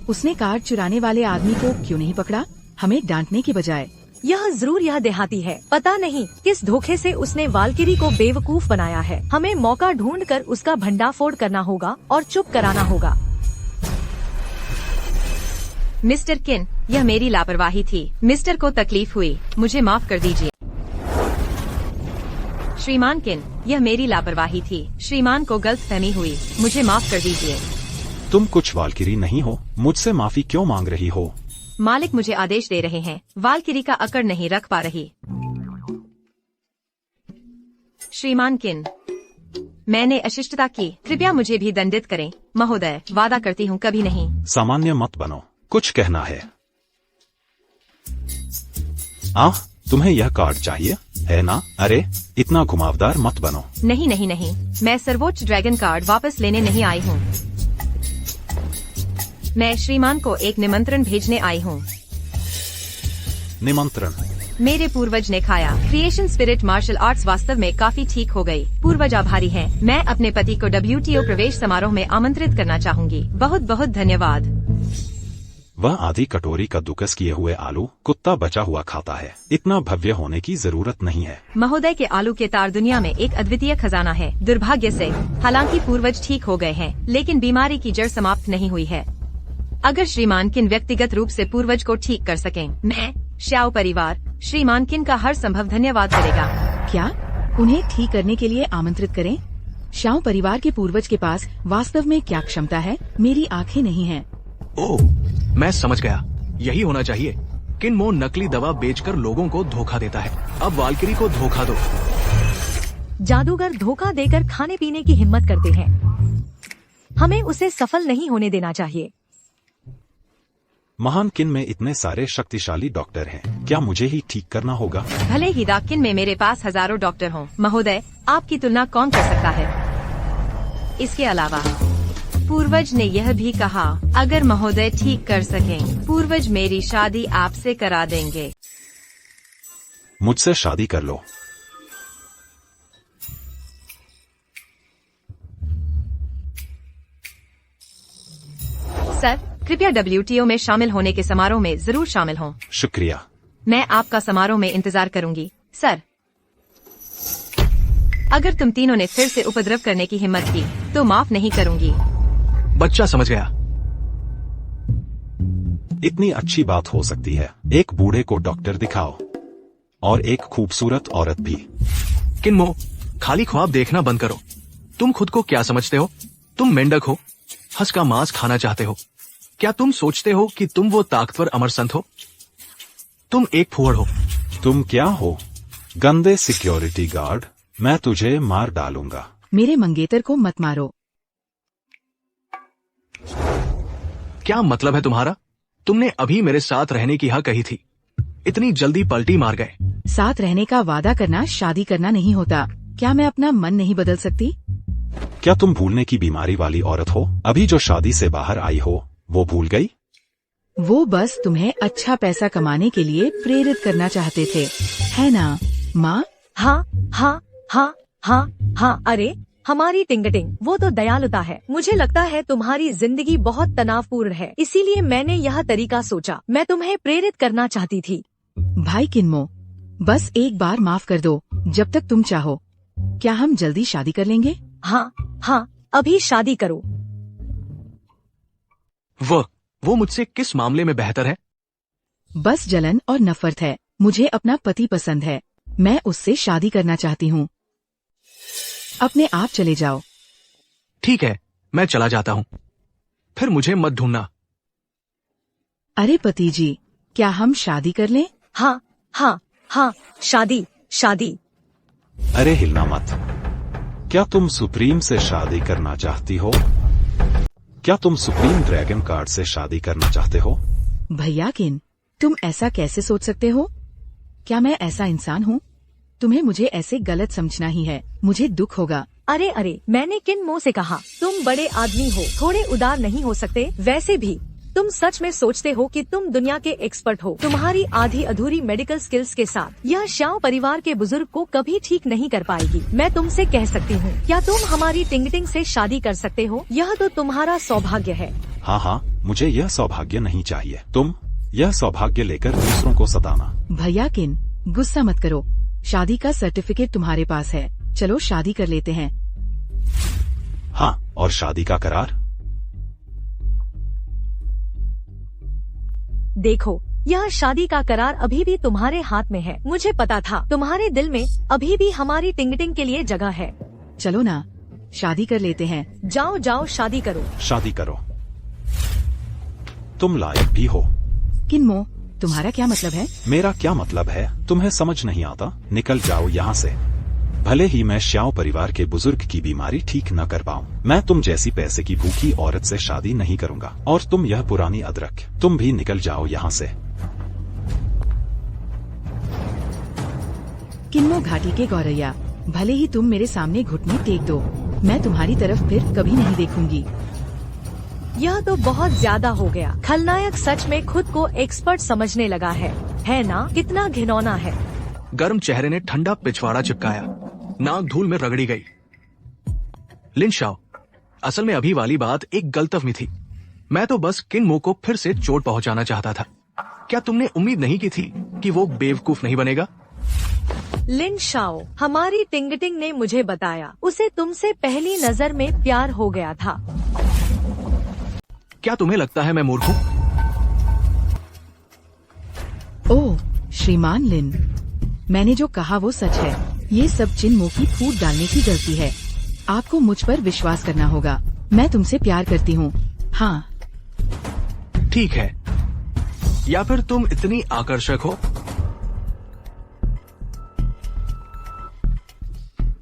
उसने कार्ड चुराने वाले आदमी को क्यों नहीं पकड़ा? हमें डांटने के बजाय। यह जरूर यह देहाती है। पता नहीं किस धोखे से उसने वाल्किरी को बेवकूफ बनाया है। हमें मौका ढूंढकर उसका भंडाफोड़ करना होगा और चुप कराना होगा। मिस्टर किन, यह मेरी लापरवाही थी। मिस्टर को तकलीफ हुई, मुझे माफ कर दीजिए। श्रीमान किन, यह मेरी लापरवाही थी। श्रीमान को गलतफहमी हुई, मुझे माफ कर दीजिए। तुम कुछ वाल्किरी नहीं हो, मुझसे माफी क्यों मांग रही हो? मालिक मुझे आदेश दे रहे हैं। वाल्किरी का अकड़ नहीं रख पा रही। श्रीमान किन, मैंने अशिष्टता की, कृपया मुझे भी दंडित करें। महोदय, वादा करती हूँ कभी नहीं। सामान्य मत बनो, कुछ कहना है? तुम्हें यह कार्ड चाहिए है ना? अरे, इतना घुमावदार मत बनो। नहीं नहीं नहीं, मैं सर्वोच्च ड्रैगन कार्ड वापस लेने नहीं आई हूँ। मैं श्रीमान को एक निमंत्रण भेजने आई हूँ। निमंत्रण? मेरे पूर्वज ने खाया। क्रिएशन स्पिरिट मार्शल आर्ट्स वास्तव में काफी ठीक हो गई। पूर्वज आभारी हैं। मैं अपने पति को WTO प्रवेश समारोह में आमंत्रित करना चाहूंगी। बहुत बहुत धन्यवाद। वह आधी कटोरी कद्दूकस किए हुए आलू कुत्ता बचा हुआ खाता है। इतना भव्य होने की जरूरत नहीं है। महोदय के आलू के तार दुनिया में एक अद्वितीय खजाना है। दुर्भाग्य से, हालांकि पूर्वज ठीक हो गए हैं, लेकिन बीमारी की जड़ समाप्त नहीं हुई है। अगर श्रीमान किन व्यक्तिगत रूप से पूर्वज को ठीक कर सकें, मैं श्याओ परिवार श्रीमान किन का हर संभव धन्यवाद करेगा। क्या उन्हें ठीक करने के लिए आमंत्रित करें? श्याओ परिवार के पूर्वज के पास वास्तव में क्या क्षमता है? मेरी आंखें नहीं हैं। ओह, मैं समझ गया। यही होना चाहिए। किनमो नकली दवा बेचकर लोगों को धोखा देता है। अब वाल्किरी को धोखा दो। जादूगर धोखा देकर खाने पीने की हिम्मत करते हैं। हमें उसे सफल नहीं होने देना चाहिए। महान किन में इतने सारे शक्तिशाली डॉक्टर हैं, क्या मुझे ही ठीक करना होगा? भले ही दाकिन में मेरे पास हजारों डॉक्टर हों, महोदय आपकी तुलना कौन कर सकता है? इसके अलावा पूर्वज ने यह भी कहा, अगर महोदय ठीक कर सकें, पूर्वज मेरी शादी आपसे करा देंगे। मुझसे शादी कर लो। सर, कृपया WTO में शामिल होने के समारोह में जरूर शामिल हों। शुक्रिया। मैं आपका समारोह में इंतजार करूंगी, सर। अगर तुम तीनों ने फिर से उपद्रव करने की हिम्मत की तो माफ नहीं करूंगी। बच्चा समझ गया। इतनी अच्छी बात हो सकती है। एक बूढ़े को डॉक्टर दिखाओ और एक खूबसूरत औरत भी। किन्मो, खाली ख्वाब देखना बंद करो। तुम खुद को क्या समझते हो? तुम मेंढक हो, हंस का मांस खाना चाहते हो। क्या तुम सोचते हो कि तुम वो ताकतवर अमर संत हो? तुम एक फूहड़ हो। तुम क्या हो? गंदे सिक्योरिटी गार्ड, मैं तुझे मार डालूंगा। मेरे मंगेतर को मत मारो। क्या मतलब है तुम्हारा? तुमने अभी मेरे साथ रहने की हाँ कही थी, इतनी जल्दी पलटी मार गए। साथ रहने का वादा करना शादी करना नहीं होता। क्या मैं अपना मन नहीं बदल सकती? क्या तुम भूलने की बीमारी वाली औरत हो? अभी जो शादी से बाहर आई हो वो भूल गई? वो बस तुम्हें अच्छा पैसा कमाने के लिए प्रेरित करना चाहते थे, है ना माँ? हाँ हाँ हाँ हाँ हाँ। अरे हमारी टिंगटिंग, वो तो दयालुता है। मुझे लगता है तुम्हारी जिंदगी बहुत तनावपूर्ण है, इसीलिए मैंने यह तरीका सोचा। मैं तुम्हें प्रेरित करना चाहती थी। भाई किन्मो, बस एक बार माफ कर दो, जब तक तुम चाहो। क्या हम जल्दी शादी कर लेंगे? हाँ हाँ, अभी शादी करो। वो मुझसे किस मामले में बेहतर है? बस जलन और नफरत है। मुझे अपना पति पसंद है, मैं उससे शादी करना चाहती हूँ। अपने आप चले जाओ। ठीक है, मैं चला जाता हूँ, फिर मुझे मत ढूंढना। अरे पति जी, क्या हम शादी कर लें? हाँ हाँ हाँ, शादी शादी। अरे हिलना मत। क्या तुम सुप्रीम से शादी करना चाहती हो? क्या तुम सुप्रीम ड्रैगन कार्ड से शादी करना चाहते हो? भैया किन, तुम ऐसा कैसे सोच सकते हो? क्या मैं ऐसा इंसान हूँ? तुम्हें मुझे ऐसे गलत समझना ही है। मुझे दुख होगा। अरे अरे, मैंने किन मुंह से कहा? तुम बड़े आदमी हो, थोड़े उदार नहीं हो सकते? वैसे भी तुम सच में सोचते हो कि तुम दुनिया के एक्सपर्ट हो? तुम्हारी आधी अधूरी मेडिकल स्किल्स के साथ यह श्याओ परिवार के बुजुर्ग को कभी ठीक नहीं कर पाएगी। मैं तुमसे कह सकती हूँ, क्या तुम हमारी टिंगटिंग से शादी कर सकते हो? यह तो तुम्हारा सौभाग्य है। हाँ हाँ, मुझे यह सौभाग्य नहीं चाहिए। तुम यह सौभाग्य लेकर दूसरों को सताना। भैया किन, गुस्सा मत करो। शादी का सर्टिफिकेट तुम्हारे पास है, चलो शादी कर लेते हैं। हाँ, और शादी का करार? देखो, यह शादी का करार अभी भी तुम्हारे हाथ में है। मुझे पता था तुम्हारे दिल में अभी भी हमारी टिंगटिंग के लिए जगह है। चलो ना, शादी कर लेते हैं। जाओ जाओ, शादी करो। शादी करो। तुम लायक भी हो। किन्मो, तुम्हारा क्या मतलब है? मेरा क्या मतलब है तुम्हें समझ नहीं आता? निकल जाओ यहाँ से। भले ही मैं श्याओ परिवार के बुजुर्ग की बीमारी ठीक न कर पाऊं, मैं तुम जैसी पैसे की भूखी औरत से शादी नहीं करूंगा। और तुम यह पुरानी अदरक, तुम भी निकल जाओ यहाँ से। किन्मो घाटी के गौरैया, भले ही तुम मेरे सामने घुटने टेक दो, मैं तुम्हारी तरफ फिर कभी नहीं देखूंगी। यह तो बहुत ज्यादा हो गया। खलनायक सच में खुद को एक्सपर्ट समझने लगा है ना? कितना घिनौना है। गर्म चेहरे ने ठंडा पिछवाड़ा चिपकाया, नाक धूल में रगड़ी गई। लिन शाओ, असल में अभी वाली बात एक गलतफहमी थी। मैं तो बस किन्मो को फिर से चोट पहुंचाना चाहता था। क्या तुमने उम्मीद नहीं की थी कि वो बेवकूफ नहीं बनेगा? लिन शाओ, हमारी टिंगटिंग ने मुझे बताया, उसे तुमसे पहली नजर में प्यार हो गया था। क्या तुम्हें लगता है मैं मूर्ख हूँ? ओह श्रीमान लिन, मैंने जो कहा वो सच है। ये सब चिन्मो की फूट डालने की गलती है। आपको मुझ पर विश्वास करना होगा। मैं तुमसे प्यार करती हूँ। हाँ ठीक है, या फिर तुम इतनी आकर्षक हो?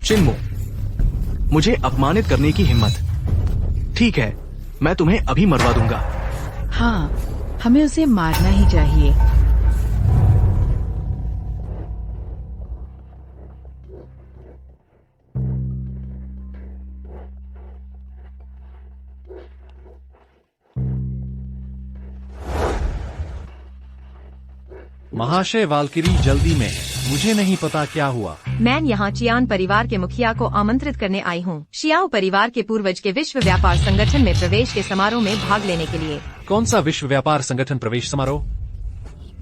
चिन्मो, मुझे अपमानित करने की हिम्मत। ठीक है, मैं तुम्हें अभी मरवा दूंगा। हाँ, हमें उसे मारना ही चाहिए। महाशय वाल्किरी जल्दी में है, मुझे नहीं पता क्या हुआ। मैं यहाँ चियान परिवार के मुखिया को आमंत्रित करने आई हूँ शियाओ परिवार के पूर्वज के विश्व व्यापार संगठन में प्रवेश के समारोह में भाग लेने के लिए। कौन सा विश्व व्यापार संगठन प्रवेश समारोह?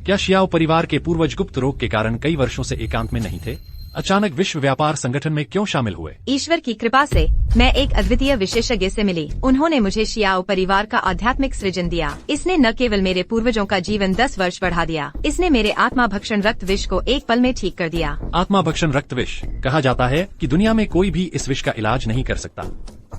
क्या शियाओ परिवार के पूर्वज गुप्त रोग के कारण कई वर्षों से एकांत में नहीं थे? अचानक विश्व व्यापार संगठन में क्यों शामिल हुए? ईश्वर की कृपा से मैं एक अद्वितीय विशेषज्ञ से मिली। उन्होंने मुझे शियाओ परिवार का आध्यात्मिक सृजन दिया। इसने न केवल मेरे पूर्वजों का जीवन 10 वर्ष बढ़ा दिया, इसने मेरे आत्मा भक्षण रक्त विष को एक पल में ठीक कर दिया। आत्मा भक्षण रक्त विष। कहा जाता है कि दुनिया में कोई भी इस विष का इलाज नहीं कर सकता,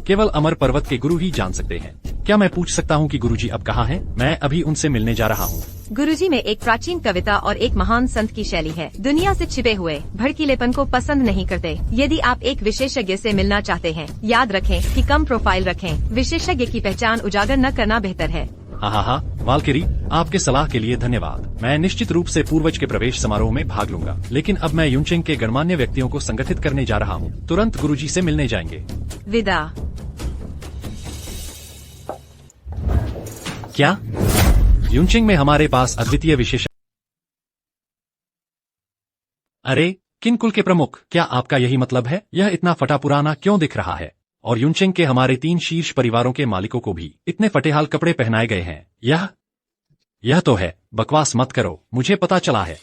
केवल अमर पर्वत के गुरु ही जान सकते हैं। क्या मैं पूछ सकता हूँ कि गुरुजी अब कहाँ हैं? मैं अभी उनसे मिलने जा रहा हूँ। गुरुजी में एक प्राचीन कविता और एक महान संत की शैली है। दुनिया से छिपे हुए भड़कीलेपन को पसंद नहीं करते। यदि आप एक विशेषज्ञ से मिलना चाहते हैं, याद रखें कि कम प्रोफाइल रखें। विशेषज्ञ की पहचान उजागर न करना बेहतर है। हाँ, वाल्किरी, आपके सलाह के लिए धन्यवाद। मैं निश्चित रूप से पूर्वज के प्रवेश समारोह में भाग लूंगा, लेकिन अब मैं यूनचेंग के गणमान्य व्यक्तियों को संगठित करने जा रहा हूँ। तुरंत गुरुजी से मिलने जाएंगे। विदा। क्या यूनचेंग में हमारे पास अद्वितीय विशेष? अरे किन कुल के प्रमुख, क्या आपका यही मतलब है? यह इतना फटा पुराना क्यों दिख रहा है? और यूनचेंग के हमारे 3 शीर्ष परिवारों के मालिकों को भी इतने फटेहाल कपड़े पहनाए गए हैं। यह तो है। बकवास मत करो, मुझे पता चला है।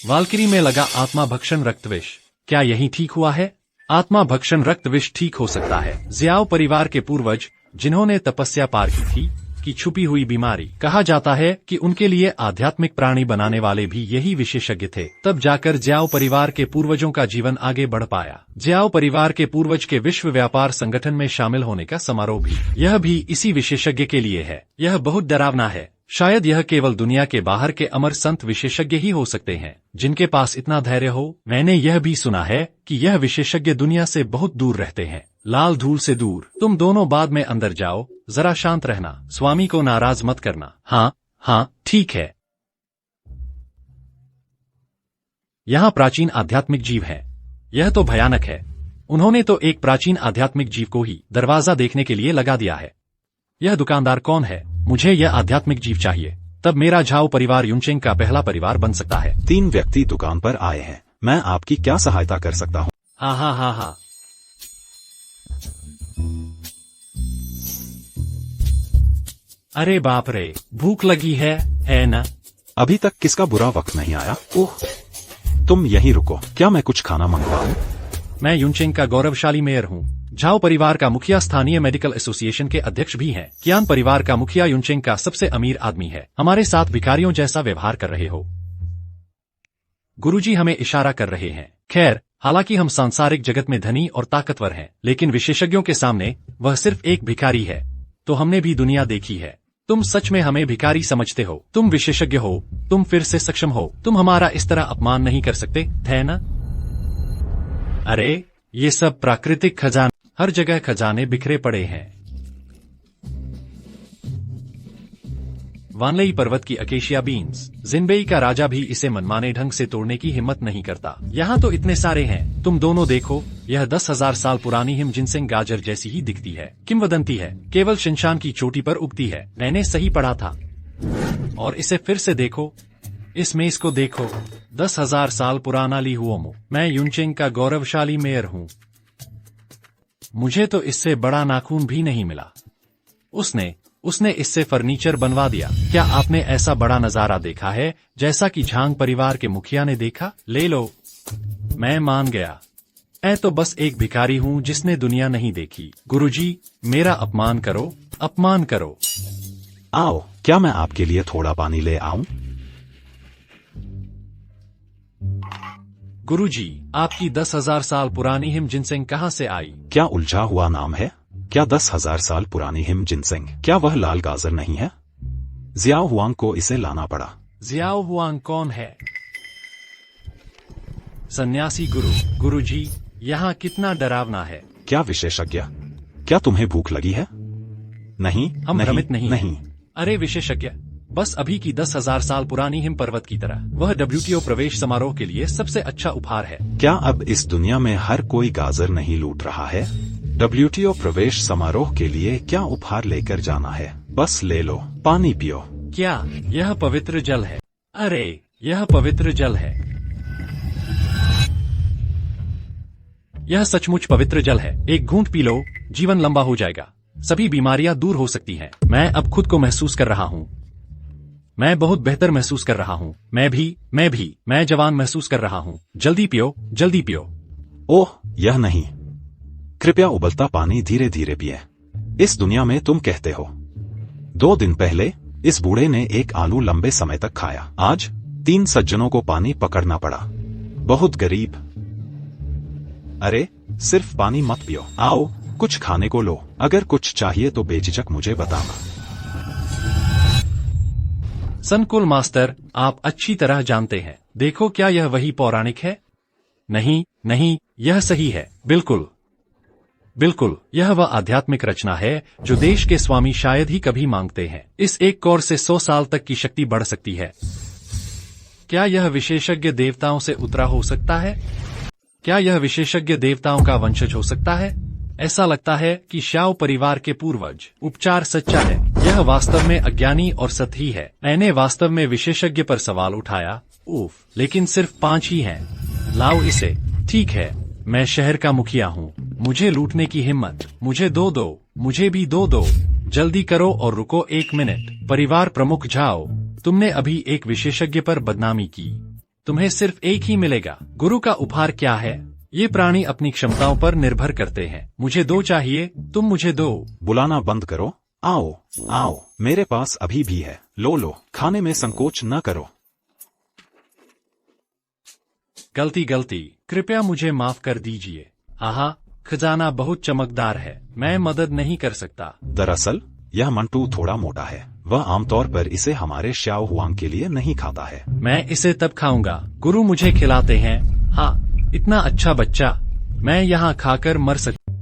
वाल्किरी में लगा आत्मा भक्षण रक्त विष। क्या यही ठीक हुआ है? आत्मा भक्षण रक्त विष ठीक हो सकता है। ज़ियाओ परिवार के पूर्वज जिन्होंने तपस्या पार की थी की छुपी हुई बीमारी, कहा जाता है कि उनके लिए आध्यात्मिक प्राणी बनाने वाले भी यही विशेषज्ञ थे। तब जाकर ज़ियाओ परिवार के पूर्वजों का जीवन आगे बढ़ पाया। ज़ियाओ परिवार के पूर्वज के विश्व व्यापार संगठन में शामिल होने का समारोह भी, यह भी इसी विशेषज्ञ के लिए है। यह बहुत डरावना है। शायद यह केवल दुनिया के बाहर के अमर संत विशेषज्ञ ही हो सकते हैं जिनके पास इतना धैर्य हो। मैंने यह भी सुना है कि यह विशेषज्ञ दुनिया से बहुत दूर रहते हैं, लाल धूल से दूर। तुम दोनों बाद में अंदर जाओ, जरा शांत रहना, स्वामी को नाराज मत करना। हाँ, ठीक है। यहाँ प्राचीन आध्यात्मिक जीव है। यह तो भयानक है। उन्होंने तो एक प्राचीन आध्यात्मिक जीव को ही दरवाजा देखने के लिए लगा दिया है। यह दुकानदार कौन है? मुझे यह आध्यात्मिक जीव चाहिए, तब मेरा झाओ परिवार यूनचेंग का पहला परिवार बन सकता है। 3 व्यक्ति दुकान पर आए हैं, मैं आपकी क्या सहायता कर सकता हूँ? हाँ। अरे बाप रे, भूख लगी है ना? अभी तक किसका बुरा वक्त नहीं आया? ओह, तुम यहीं रुको, क्या मैं कुछ खाना मंगवाऊं? मैं यूनचेंग का गौरवशाली मेयर हूँ। झाओ परिवार का मुखिया स्थानीय मेडिकल एसोसिएशन के अध्यक्ष भी हैं। कियान परिवार का मुखिया यूनचेंग का सबसे अमीर आदमी है। हमारे साथ भिखारियों जैसा व्यवहार कर रहे हो। गुरुजी हमें इशारा कर रहे हैं। खैर, हालांकि हम सांसारिक जगत में धनी और ताकतवर हैं, लेकिन विशेषज्ञों के सामने वह सिर्फ एक भिखारी है। तो हमने भी दुनिया देखी है। तुम सच में हमें भिखारी समझते हो? तुम विशेषज्ञ हो, तुम फिर से सक्षम हो, तुम हमारा इस तरह अपमान नहीं कर सकते थे ना? अरे ये सब प्राकृतिक खजाने, हर जगह खजाने बिखरे पड़े हैं। वानलेई पर्वत की अकेशिया बीन्स, जिनबेई का राजा भी इसे मनमाने ढंग से तोड़ने की हिम्मत नहीं करता। यहाँ तो इतने सारे हैं, तुम दोनों देखो, यह 10,000 साल पुरानी हिम जिनसेंग गाजर जैसी ही दिखती है। किंवदंती है, केवल शिनशान की चोटी पर उगती है। मैंने सही पढ़ा था। और इसे फिर से देखो, इस मेज को देखो, 10,000 साल पुराना ली हुओमो। मैं यूनचेंग का गौरवशाली मेयर हूँ। मुझे तो इससे बड़ा नाखून भी नहीं मिला। उसने इससे फर्नीचर बनवा दिया। क्या आपने ऐसा बड़ा नजारा देखा है जैसा कि झांग परिवार के मुखिया ने देखा? ले लो, मैं मान गया। मैं तो बस एक भिखारी हूँ जिसने दुनिया नहीं देखी। गुरुजी, मेरा अपमान करो। आओ, क्या मैं आपके लिए थोड़ा पानी ले आऊं? गुरुजी, आपकी 10,000 साल पुरानी हिम जिनसेंग कहाँ से आई? क्या उलझा हुआ नाम है? क्या 10,000 साल पुरानी हिम जिनसेंग, क्या वह लाल गाजर नहीं है? ज़ियाओ हुआंग को इसे लाना पड़ा। ज़ियाओ हुआंग कौन है? सन्यासी गुरुजी, यहाँ कितना डरावना है। क्या विशेषज्ञ, क्या तुम्हें भूख लगी है? नहीं, हम भ्रमित नहीं। नहीं। अरे विशेषज्ञ, बस अभी की 10,000 साल पुरानी हिम पर्वत की तरह। वह WTO प्रवेश समारोह के लिए सबसे अच्छा उपहार है। क्या अब इस दुनिया में हर कोई गाजर नहीं लूट रहा है? WTO प्रवेश समारोह के लिए क्या उपहार लेकर जाना है? बस ले लो, पानी पियो। क्या यह पवित्र जल है? अरे यह पवित्र जल है। यह सचमुच पवित्र जल है। एक घूंट पी लो, जीवन लंबा हो जाएगा। सभी बीमारियां दूर हो सकती हैं। मैं अब खुद को महसूस कर रहा हूँ। मैं बहुत बेहतर महसूस कर रहा हूँ। मैं जवान महसूस कर रहा हूँ। जल्दी पियो, जल्दी पियो। ओह, यह नहीं। कृपया उबलता पानी धीरे धीरे पिए। इस दुनिया में तुम कहते हो। 2 दिन पहले इस बूढ़े ने एक आलू लंबे समय तक खाया। आज 3 सज्जनों को पानी पकड़ना पड़ा। बहुत गरीब। अरे, सिर्फ पानी मत पियो। आओ, कुछ खाने को लो। अगर कुछ चाहिए तो बेझिझक मुझे बताना। सनकुल मास्टर, आप अच्छी तरह जानते हैं। देखो, क्या यह वही पौराणिक है? नहीं, यह सही है। बिल्कुल, यह वह आध्यात्मिक रचना है जो देश के स्वामी शायद ही कभी मांगते हैं। इस एक कौर से 100 साल तक की शक्ति बढ़ सकती है। क्या यह विशेषज्ञ देवताओं से उतरा हो सकता है? क्या यह विशेषज्ञ देवताओं का वंशज हो सकता है? ऐसा लगता है कि श्याओ परिवार के पूर्वज। उपचार सच्चा है। यह वास्तव में अज्ञानी और सतही है। मैंने वास्तव में विशेषज्ञ पर सवाल उठाया। उफ, लेकिन सिर्फ 5 ही हैं। लाओ इसे। ठीक है, मैं शहर का मुखिया हूँ। मुझे लूटने की हिम्मत। मुझे दो। मुझे भी दो। जल्दी करो और रुको 1 मिनट। परिवार प्रमुख जाओ। तुमने अभी एक विशेषज्ञ पर बदनामी की। तुम्हें सिर्फ एक ही मिलेगा। गुरु का उपहार क्या है? ये प्राणी अपनी क्षमताओं पर निर्भर करते हैं। मुझे 2 चाहिए, तुम मुझे दो। बुलाना बंद करो। आओ, मेरे पास अभी भी है। लो, खाने में संकोच न करो। गलती। कृपया मुझे माफ कर दीजिए। आहा, खजाना बहुत चमकदार है। मैं मदद नहीं कर सकता। दरअसल यह मंटू थोड़ा मोटा है। वह आमतौर पर इसे हमारे श्याओ हुआंग के लिए नहीं खाता है। मैं इसे तब खाऊंगा। गुरु मुझे खिलाते हैं। हाँ, इतना अच्छा बच्चा। मैं यहाँ खाकर मर सकता।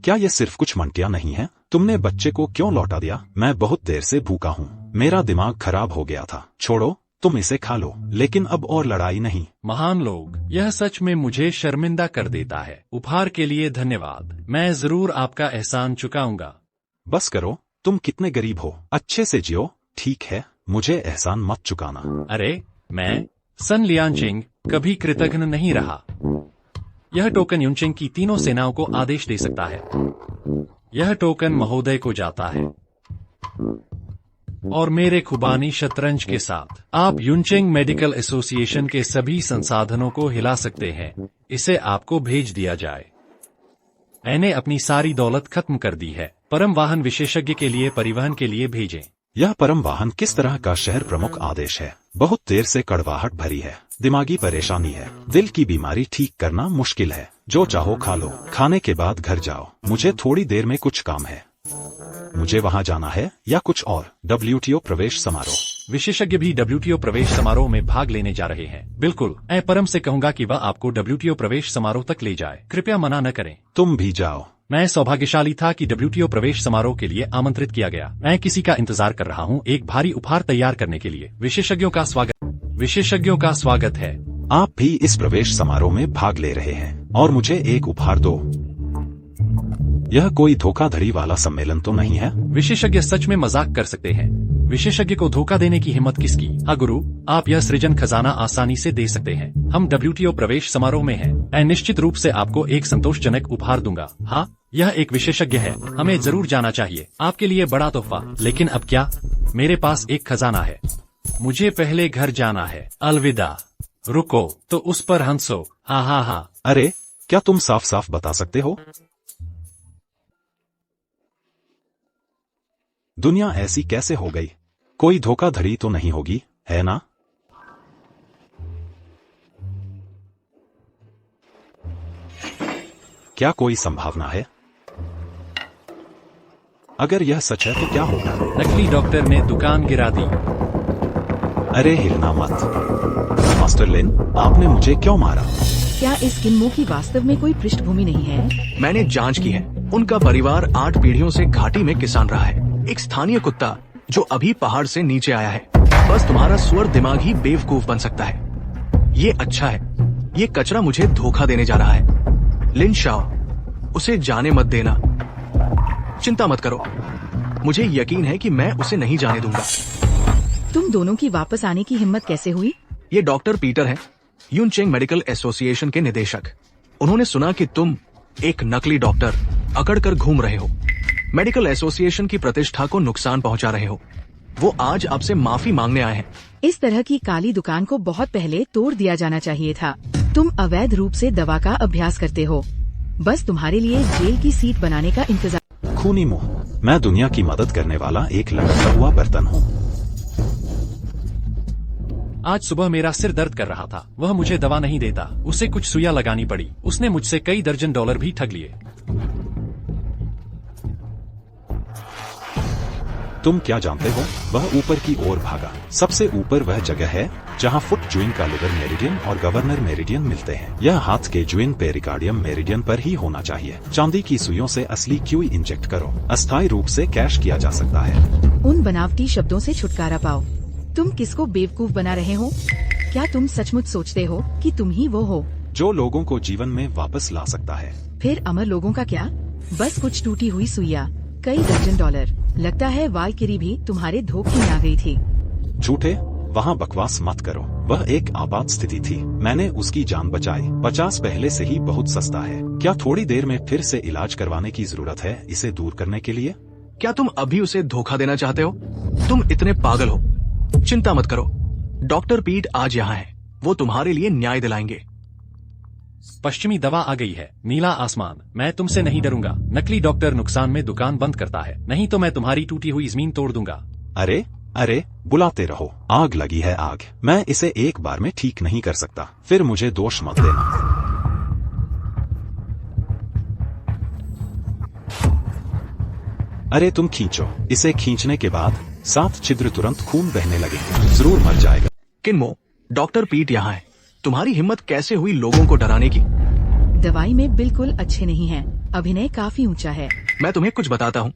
क्या यह सिर्फ कुछ मंटिया नहीं है? तुमने बच्चे को क्यों लौटा दिया? मैं बहुत देर से भूखा हूँ। मेरा दिमाग खराब हो गया था। छोड़ो, तुम इसे खा लो। लेकिन अब और लड़ाई नहीं। महान लोग, यह सच में मुझे शर्मिंदा कर देता है। उपहार के लिए धन्यवाद। मैं जरूर आपका एहसान चुकाऊंगा। बस करो, तुम कितने गरीब हो। अच्छे से जियो। ठीक है, मुझे एहसान मत चुकाना। अरे, मैं सन लियांचिंग कभी कृतज्ञ नहीं रहा। यह टोकन युनचिंग की तीनों सेनाओं को आदेश दे सकता है। यह टोकन महोदय को जाता है। और मेरे खुबानी शतरंज के साथ आप युनचिंग मेडिकल एसोसिएशन के सभी संसाधनों को हिला सकते हैं। इसे आपको भेज दिया जाए। मैंने अपनी सारी दौलत खत्म कर दी है। परम वाहन विशेषज्ञ के लिए परिवहन के लिए भेजें। यह परम वाहन किस तरह का शहर प्रमुख आदेश है? बहुत देर से कड़वाहट भरी है। दिमागी परेशानी है। दिल की बीमारी ठीक करना मुश्किल है। जो चाहो खा लो। खाने के बाद घर जाओ। मुझे थोड़ी देर में कुछ काम है। मुझे वहाँ जाना है या कुछ और? WTO प्रवेश समारोह। विशेषज्ञ भी WTO प्रवेश समारोह में भाग लेने जा रहे हैं। बिल्कुल, मैं परम से कहूंगा कि वह आपको WTO प्रवेश समारोह तक ले जाए। कृपया मना न करें। तुम भी जाओ। मैं सौभाग्यशाली था कि WTO प्रवेश समारोह के लिए आमंत्रित किया गया। मैं किसी का इंतजार कर रहा हूँ एक भारी उपहार तैयार करने के लिए। विशेषज्ञों का स्वागत है। आप भी इस प्रवेश समारोह में भाग ले रहे हैं और मुझे एक उपहार दो। यह कोई धोखाधड़ी वाला सम्मेलन तो नहीं है? विशेषज्ञ सच में मजाक कर सकते हैं। विशेषज्ञ को धोखा देने की हिम्मत किसकी? हाँ गुरु, आप यह सृजन खजाना आसानी से दे सकते हैं। हम WTO प्रवेश समारोह में हैं। मैं निश्चित रूप से आपको एक संतोषजनक उपहार दूंगा। हाँ, यह एक विशेषज्ञ है। हमें जरूर जाना चाहिए। आपके लिए बड़ा तोहफा। लेकिन अब क्या? मेरे पास एक खजाना है। मुझे पहले घर जाना है। अलविदा। रुको, तो उस पर हंसो। हाँ। अरे, क्या तुम साफ साफ बता सकते हो? दुनिया ऐसी कैसे हो गई? कोई धोखाधड़ी तो नहीं होगी, है ना? क्या कोई संभावना है? अगर यह सच है तो क्या होगा? नकली डॉक्टर ने दुकान गिरा दी। अरे हिलना मत। मास्टर लिन, आपने मुझे क्यों मारा? क्या इस किन्मो की वास्तव में कोई पृष्ठभूमि नहीं है? मैंने जांच की है। उनका परिवार 8 पीढ़ियों से घाटी में किसान रहा है। एक स्थानीय कुत्ता जो अभी पहाड़ से नीचे आया है। बस तुम्हारा स्वर दिमाग ही बेवकूफ बन सकता है। ये अच्छा है। ये कचरा मुझे धोखा देने जा रहा है। लिन शाओ, उसे जाने मत देना। चिंता मत करो, मुझे यकीन है कि मैं उसे नहीं जाने दूंगा। तुम दोनों की वापस आने की हिम्मत कैसे हुई? ये डॉक्टर पीटर हैं, यूनचेंग मेडिकल एसोसिएशन के निदेशक। उन्होंने सुना कि तुम एक नकली डॉक्टर अकड़कर घूम रहे हो, मेडिकल एसोसिएशन की प्रतिष्ठा को नुकसान पहुंचा रहे हो। वो आज आपसे माफी मांगने आए हैं। इस तरह की काली दुकान को बहुत पहले तोड़ दिया जाना चाहिए था। तुम अवैध रूप से दवा का अभ्यास करते हो। बस तुम्हारे लिए जेल की सीट बनाने का इंतजार। खूनी मुंह, मैं दुनिया की मदद करने वाला एक लटका हुआ बर्तन हूँ। आज सुबह मेरा सिर दर्द कर रहा था। वह मुझे दवा नहीं देता। उसे कुछ सुइयां लगानी पड़ी। उसने मुझसे कई दर्जन डॉलर भी ठग लिए। तुम क्या जानते हो? वह ऊपर की ओर भागा। सबसे ऊपर वह जगह है जहां फुट ज्विन का लिवर मेरिडियन और गवर्नर मेरिडियन मिलते हैं। यह हाथ के ज्विन पेरिकार्डियम मेरिडियन पर ही होना चाहिए। चांदी की सुइयों से असली क्यूई इंजेक्ट करो। अस्थायी रूप से कैश किया जा सकता है। उन बनावटी शब्दों से छुटकारा पाओ। तुम किसको बेवकूफ बना रहे हो? क्या तुम सचमुच सोचते हो कि तुम ही वो हो जो लोगों को जीवन में वापस ला सकता है? फिर अमर लोगों का क्या? बस कुछ टूटी हुई सुइयां, कई दर्जन डॉलर। लगता है वालकिरी भी तुम्हारे धोखे में आ गई थी। झूठे, वहाँ बकवास मत करो। वह एक आपात स्थिति थी। मैंने उसकी जान बचाई। 50 पहले से ही बहुत सस्ता है। क्या थोड़ी देर में फिर से इलाज करवाने की जरूरत है इसे दूर करने के लिए? क्या तुम अभी उसे धोखा देना चाहते हो? तुम इतने पागल हो। चिंता मत करो, डॉक्टर पीट आज यहाँ है। वो तुम्हारे लिए न्याय दिलाएंगे। पश्चिमी दवा आ गई है। नीला आसमान। मैं तुमसे नहीं डरूंगा। नकली डॉक्टर नुकसान में दुकान बंद करता है। नहीं तो मैं तुम्हारी टूटी हुई जमीन तोड़ दूंगा। अरे अरे, बुलाते रहो। आग लगी है आग। मैं इसे एक बार में ठीक नहीं कर सकता। फिर मुझे दोष मत देना। अरे तुम खींचो। इसे खींचने के बाद 7 छिद्र तुरंत खून बहने लगेंगे। जरूर मर जाएगा। किनमो, डॉक्टर पीट यहाँ है। तुम्हारी हिम्मत कैसे हुई लोगों को डराने की? दवाई में बिल्कुल अच्छे नहीं है। अभिनय काफी ऊंचा है। मैं तुम्हें कुछ बताता हूँ।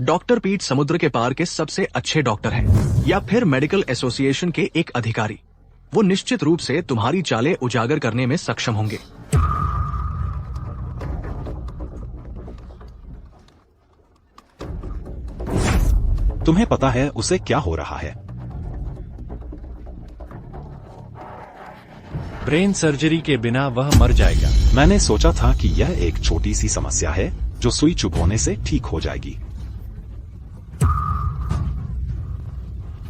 डॉक्टर पीट समुद्र के पार के सबसे अच्छे डॉक्टर हैं, या फिर मेडिकल एसोसिएशन के एक अधिकारी। वो निश्चित रूप से तुम्हारी चालें उजागर करने में सक्षम होंगे। तुम्हें पता है उसे क्या हो रहा है? ब्रेन सर्जरी के बिना वह मर जाएगा। मैंने सोचा था कि यह एक छोटी सी समस्या है जो सुई चुभोने से ठीक हो जाएगी।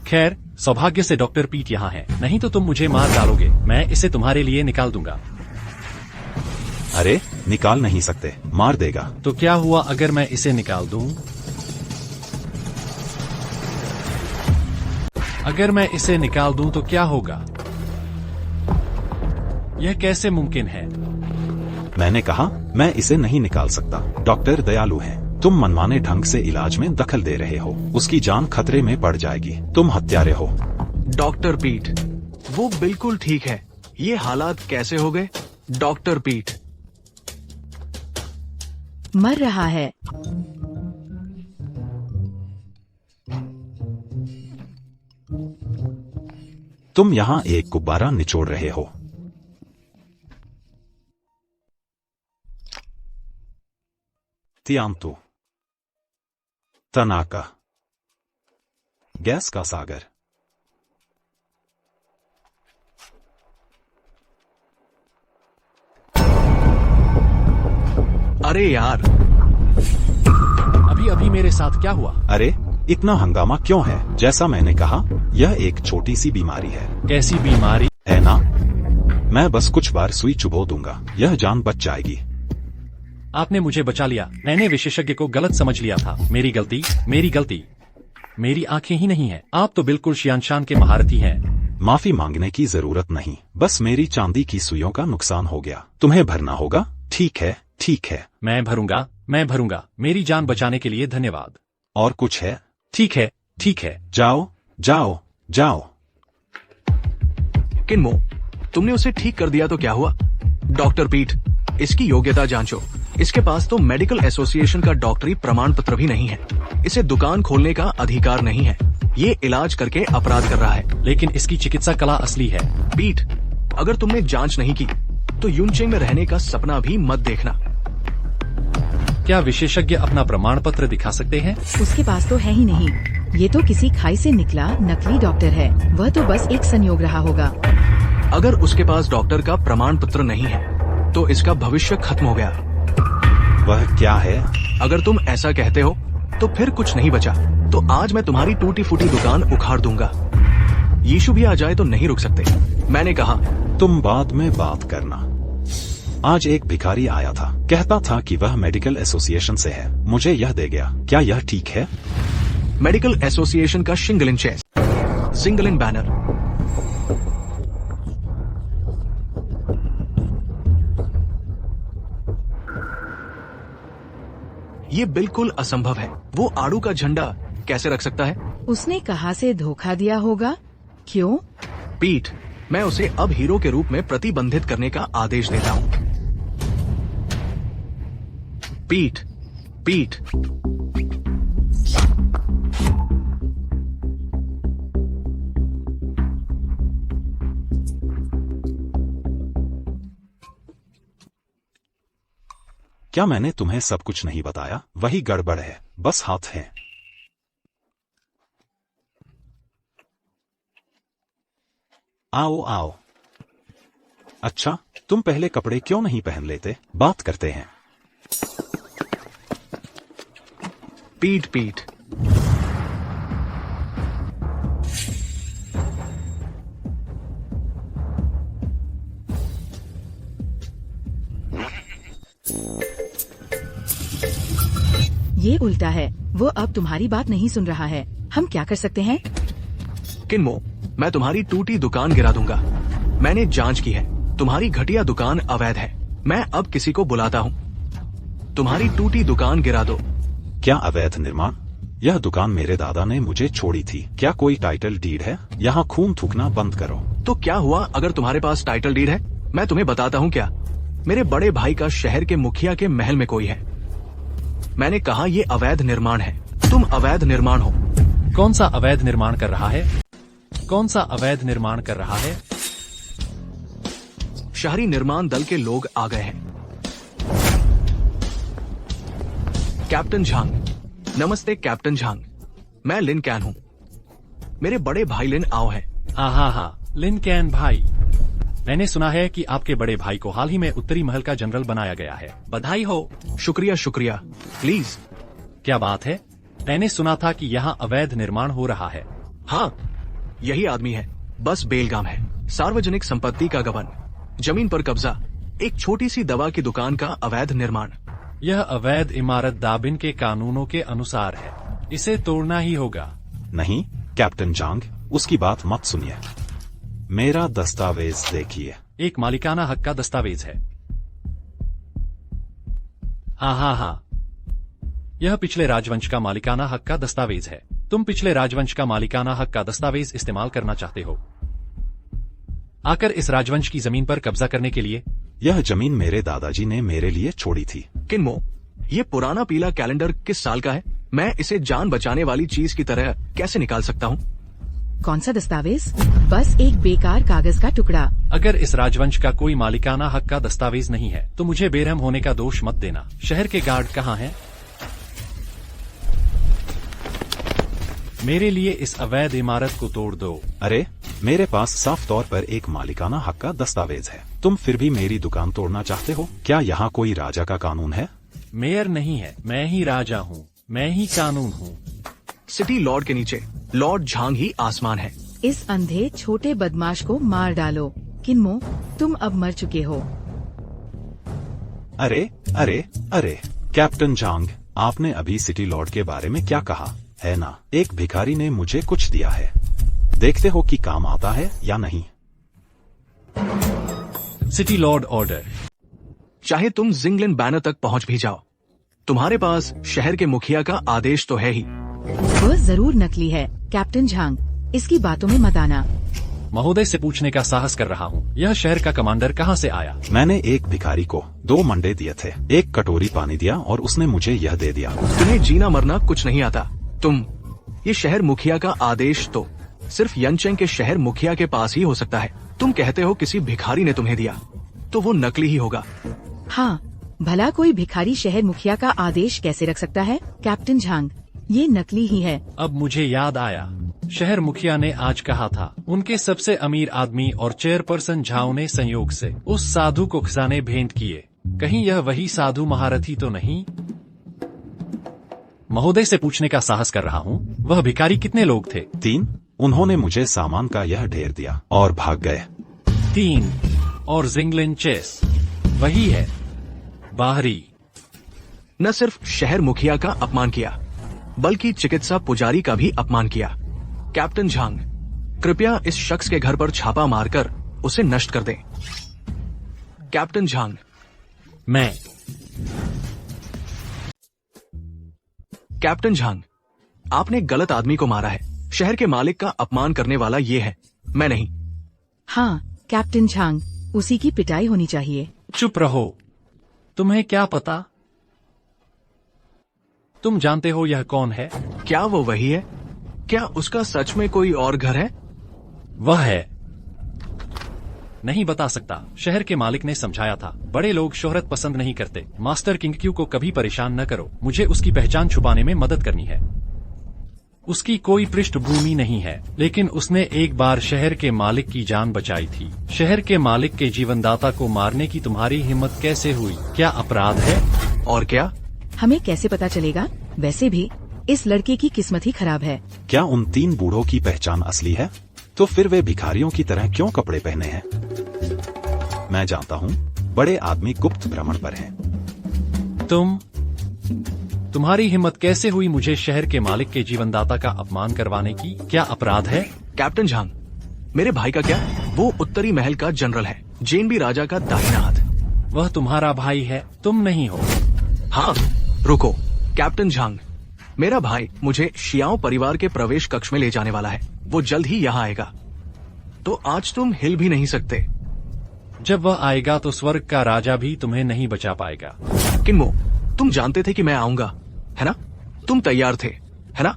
खैर, सौभाग्य से डॉक्टर पीट यहाँ है। नहीं तो तुम मुझे मार डालोगे। मैं इसे तुम्हारे लिए निकाल दूंगा। अरे निकाल नहीं सकते, मार देगा। तो क्या हुआ अगर मैं इसे निकाल दूं? अगर मैं इसे निकाल दूं तो क्या होगा? यह कैसे मुमकिन है? मैंने कहा मैं इसे नहीं निकाल सकता। डॉक्टर दयालु हैं। तुम मनमाने ढंग से इलाज में दखल दे रहे हो। उसकी जान खतरे में पड़ जाएगी। तुम हत्यारे हो। डॉक्टर पीट, वो बिल्कुल ठीक है। ये हालात कैसे हो गए? डॉक्टर पीट मर रहा है। तुम यहाँ एक गुब्बारा निचोड़ रहे हो। तियांतु, तनाका, गैस का सागर। अरे यार, अभी अभी मेरे साथ क्या हुआ? अरे इतना हंगामा क्यों है? जैसा मैंने कहा, यह एक छोटी सी बीमारी है। कैसी बीमारी है ना? मैं बस कुछ बार सुई चुभो दूंगा, यह जान बच जाएगी। आपने मुझे बचा लिया। मैंने विशेषज्ञ को गलत समझ लिया था। मेरी गलती, मेरी गलती। मेरी आंखें ही नहीं हैं। आप तो बिल्कुल शियानशान के महारथी हैं। माफी मांगने की जरूरत नहीं। बस मेरी चांदी की सुइयों का नुकसान हो गया। तुम्हें भरना होगा। ठीक है, ठीक है। मैं भरूंगा, मैं भरूंगा। मेरी जान बचाने के लिए धन्यवाद। और कुछ है? ठीक है, ठीक है। जाओ, जाओ, जाओ। किनमो, तुमने उसे ठीक कर दिया तो क्या हुआ? डॉक्टर पीट, इसकी योग्यता जांचो। इसके पास तो मेडिकल एसोसिएशन का डॉक्टरी प्रमाण पत्र भी नहीं है। इसे दुकान खोलने का अधिकार नहीं है। ये इलाज करके अपराध कर रहा है। लेकिन इसकी चिकित्सा कला असली है। पीट, अगर तुमने जांच नहीं की तो यूनचेंग में रहने का सपना भी मत देखना। क्या विशेषज्ञ अपना प्रमाण पत्र दिखा सकते हैं? उसके पास तो है ही नहीं। ये तो किसी खाई से निकला नकली डॉक्टर है। वह तो बस एक संयोग रहा होगा। अगर उसके पास डॉक्टर का प्रमाण पत्र नहीं है तो इसका भविष्य खत्म हो गया। वह क्या है? अगर तुम ऐसा कहते हो तो फिर कुछ नहीं बचा। तो आज मैं तुम्हारी टूटी फूटी दुकान उखाड़ दूंगा। यीशु भी आ जाए तो नहीं रुक सकते। मैंने कहा तुम बाद में बात करना। आज एक भिखारी आया था, कहता था कि वह मेडिकल एसोसिएशन से है, मुझे यह दे गया। क्या यह ठीक है? मेडिकल एसोसिएशन का shingle in chest, single in banner. ये बिल्कुल असंभव है। वो आड़ू का झंडा कैसे रख सकता है? उसने कहाँ से धोखा दिया होगा? क्यों? पीठ, मैं उसे अब हीरो के रूप में प्रतिबंधित करने का आदेश देता हूँ। पीठ, पीठ। क्या मैंने तुम्हें सब कुछ नहीं बताया? वही गड़बड़ है, बस हाथ है। आओ आओ। अच्छा, तुम पहले कपड़े क्यों नहीं पहन लेते? बात करते हैं। पीठ, पीठ। ये उल्टा है। वो अब तुम्हारी बात नहीं सुन रहा है। हम क्या कर सकते हैं? किन्मो, मैं तुम्हारी टूटी दुकान गिरा दूंगा। मैंने जांच की है, तुम्हारी घटिया दुकान अवैध है। मैं अब किसी को बुलाता हूँ। तुम्हारी टूटी दुकान गिरा दो। क्या अवैध निर्माण? यह दुकान मेरे दादा ने मुझे छोड़ी थी। क्या कोई टाइटल डीड है? यहाँ खून थूकना बंद करो। तो क्या हुआ अगर तुम्हारे पास टाइटल डीड है? मैं तुम्हें बताता हूँ क्या। मेरे बड़े भाई का शहर के मुखिया के महल में कोई है। मैंने कहा ये अवैध निर्माण है। तुम अवैध निर्माण हो। कौन सा अवैध निर्माण कर रहा है? कौन सा अवैध निर्माण कर रहा है? शहरी निर्माण दल के लोग आ गए हैं। कैप्टन झांग। नमस्ते कैप्टन झांग, मैं लिन कैन हूँ। मेरे बड़े भाई लिन आओ है। हा, लिन कैन भाई। मैंने सुना है कि आपके बड़े भाई को हाल ही में उत्तरी महल का जनरल बनाया गया है। बधाई हो। शुक्रिया शुक्रिया। प्लीज। क्या बात है? मैंने सुना था कि यहाँ अवैध निर्माण हो रहा है। हाँ, यही आदमी है। बस बेलगाम है। सार्वजनिक संपत्ति का गबन, जमीन पर कब्जा, एक छोटी सी दवा की दुकान का अवैध निर्माण। यह अवैध इमारत दाबिन के कानूनों के अनुसार है। इसे तोड़ना ही होगा। नहीं कैप्टन जांग, उसकी बात मत सुनिए। मेरा दस्तावेज देखिए। एक मालिकाना हक का दस्तावेज है। हाँ, यह पिछले राजवंश का मालिकाना हक का दस्तावेज है। तुम पिछले राजवंश का मालिकाना हक का दस्तावेज इस्तेमाल करना चाहते हो आकर इस राजवंश की जमीन पर कब्जा करने के लिए। यह जमीन मेरे दादाजी ने मेरे लिए छोड़ी थी। किन्मो, ये पुराना पीला कैलेंडर किस साल का है? मैं इसे जान बचाने वाली चीज की तरह कैसे निकाल सकता हूँ? कौन सा दस्तावेज? बस एक बेकार कागज का टुकड़ा। अगर इस राजवंश का कोई मालिकाना हक का दस्तावेज नहीं है तो मुझे बेरहम होने का दोष मत देना। शहर के गार्ड कहाँ हैं? मेरे लिए इस अवैध इमारत को तोड़ दो। अरे, मेरे पास साफ तौर पर एक मालिकाना हक का दस्तावेज है। तुम फिर भी मेरी दुकान तोड़ना चाहते हो? क्या यहाँ कोई राजा का कानून है? मेयर नहीं है, मैं ही राजा हूँ, मैं ही कानून हूँ। सिटी लॉर्ड के नीचे लॉर्ड झांग ही आसमान है। इस अंधे छोटे बदमाश को मार डालो। किन्मो, तुम अब मर चुके हो। अरे अरे अरे कैप्टन झांग, आपने अभी सिटी लॉर्ड के बारे में क्या कहा है ना? एक भिखारी ने मुझे कुछ दिया है, देखते हो कि काम आता है या नहीं। City Lord order. चाहे तुम जिंगलिन बैनर तक पहुंच भी जाओ, तुम्हारे पास शहर के मुखिया का आदेश तो है ही। वह जरूर नकली है। कैप्टन झांग, इसकी बातों में मत आना। महोदय से पूछने का साहस कर रहा हूँ, यह शहर का कमांडर कहाँ से आया? मैंने एक भिखारी को 2 मंडे दिए थे, 1 कटोरी पानी दिया और उसने मुझे यह दे दिया। तुम्हें जीना मरना कुछ नहीं आता। ये शहर मुखिया का आदेश तो सिर्फ यनचेंग के शहर मुखिया के पास ही हो सकता है। तुम कहते हो किसी भिखारी ने तुम्हें दिया, तो वो नकली ही होगा। हाँ, भला कोई भिखारी शहर मुखिया का आदेश कैसे रख सकता है? कैप्टन झांग, ये नकली ही है। अब मुझे याद आया, शहर मुखिया ने आज कहा था उनके सबसे अमीर आदमी और चेयरपर्सन झाओ ने संयोग से उस साधु को खजाने भेंट किए। कहीं यह वही साधु महारथी तो नहीं? महोदय से पूछने का साहस कर रहा हूँ, वह भिखारी कितने लोग थे? 3। उन्होंने मुझे सामान का यह ढेर दिया और भाग गए। 3 और जिंगलिन चेस वही है। बाहरी न सिर्फ शहर मुखिया का अपमान किया, बल्कि चिकित्सा पुजारी का भी अपमान किया। कैप्टन झांग, कृपया इस शख्स के घर पर छापा मारकर उसे नष्ट कर दें। कैप्टन झांग। मैं। कैप्टन झांग, आपने गलत आदमी को मारा है। शहर के मालिक का अपमान करने वाला ये है, मैं नहीं। हाँ कैप्टन झांग, उसी की पिटाई होनी चाहिए। चुप रहो, तुम्हें क्या पता? तुम जानते हो यह कौन है? क्या वो वही है? क्या उसका सच में कोई और घर है? वह है। नहीं बता सकता, शहर के मालिक ने समझाया था। बड़े लोग शोहरत पसंद नहीं करते। मास्टर किंगक्यू को कभी परेशान न करो, मुझे उसकी पहचान छुपाने में मदद करनी है। उसकी कोई पृष्ठभूमि नहीं है, लेकिन उसने एक बार शहर के मालिक की जान बचाई थी। शहर के मालिक के जीवनदाता को मारने की तुम्हारी हिम्मत कैसे हुई? क्या अपराध है? और क्या? हमें कैसे पता चलेगा? वैसे भी इस लड़के की किस्मत ही खराब है। क्या उन 3 बूढ़ों की पहचान असली है? तो फिर वे भिखारियों की तरह क्यों कपड़े पहने हैं? मैं जानता हूँ, बड़े आदमी गुप्त भ्रमण पर हैं। तुम्हारी हिम्मत कैसे हुई मुझे शहर के मालिक के जीवनदाता का अपमान करवाने की? क्या अपराध है? कैप्टन झांग, मेरे भाई का क्या? वो उत्तरी महल का जनरल है, जेनबी राजा का दाहिना हाथ। वह तुम्हारा भाई है, तुम नहीं हो। हाँ, रुको कैप्टन झांग, मेरा भाई मुझे शियाओ परिवार के प्रवेश कक्ष में ले जाने वाला है। वो जल्द ही यहाँ आएगा, तो आज तुम हिल भी नहीं सकते। जब वह आएगा तो स्वर्ग का राजा भी तुम्हें नहीं बचा पाएगा। किन्मो, तुम जानते थे कि मैं आऊंगा, है ना? तुम तैयार थे, है ना?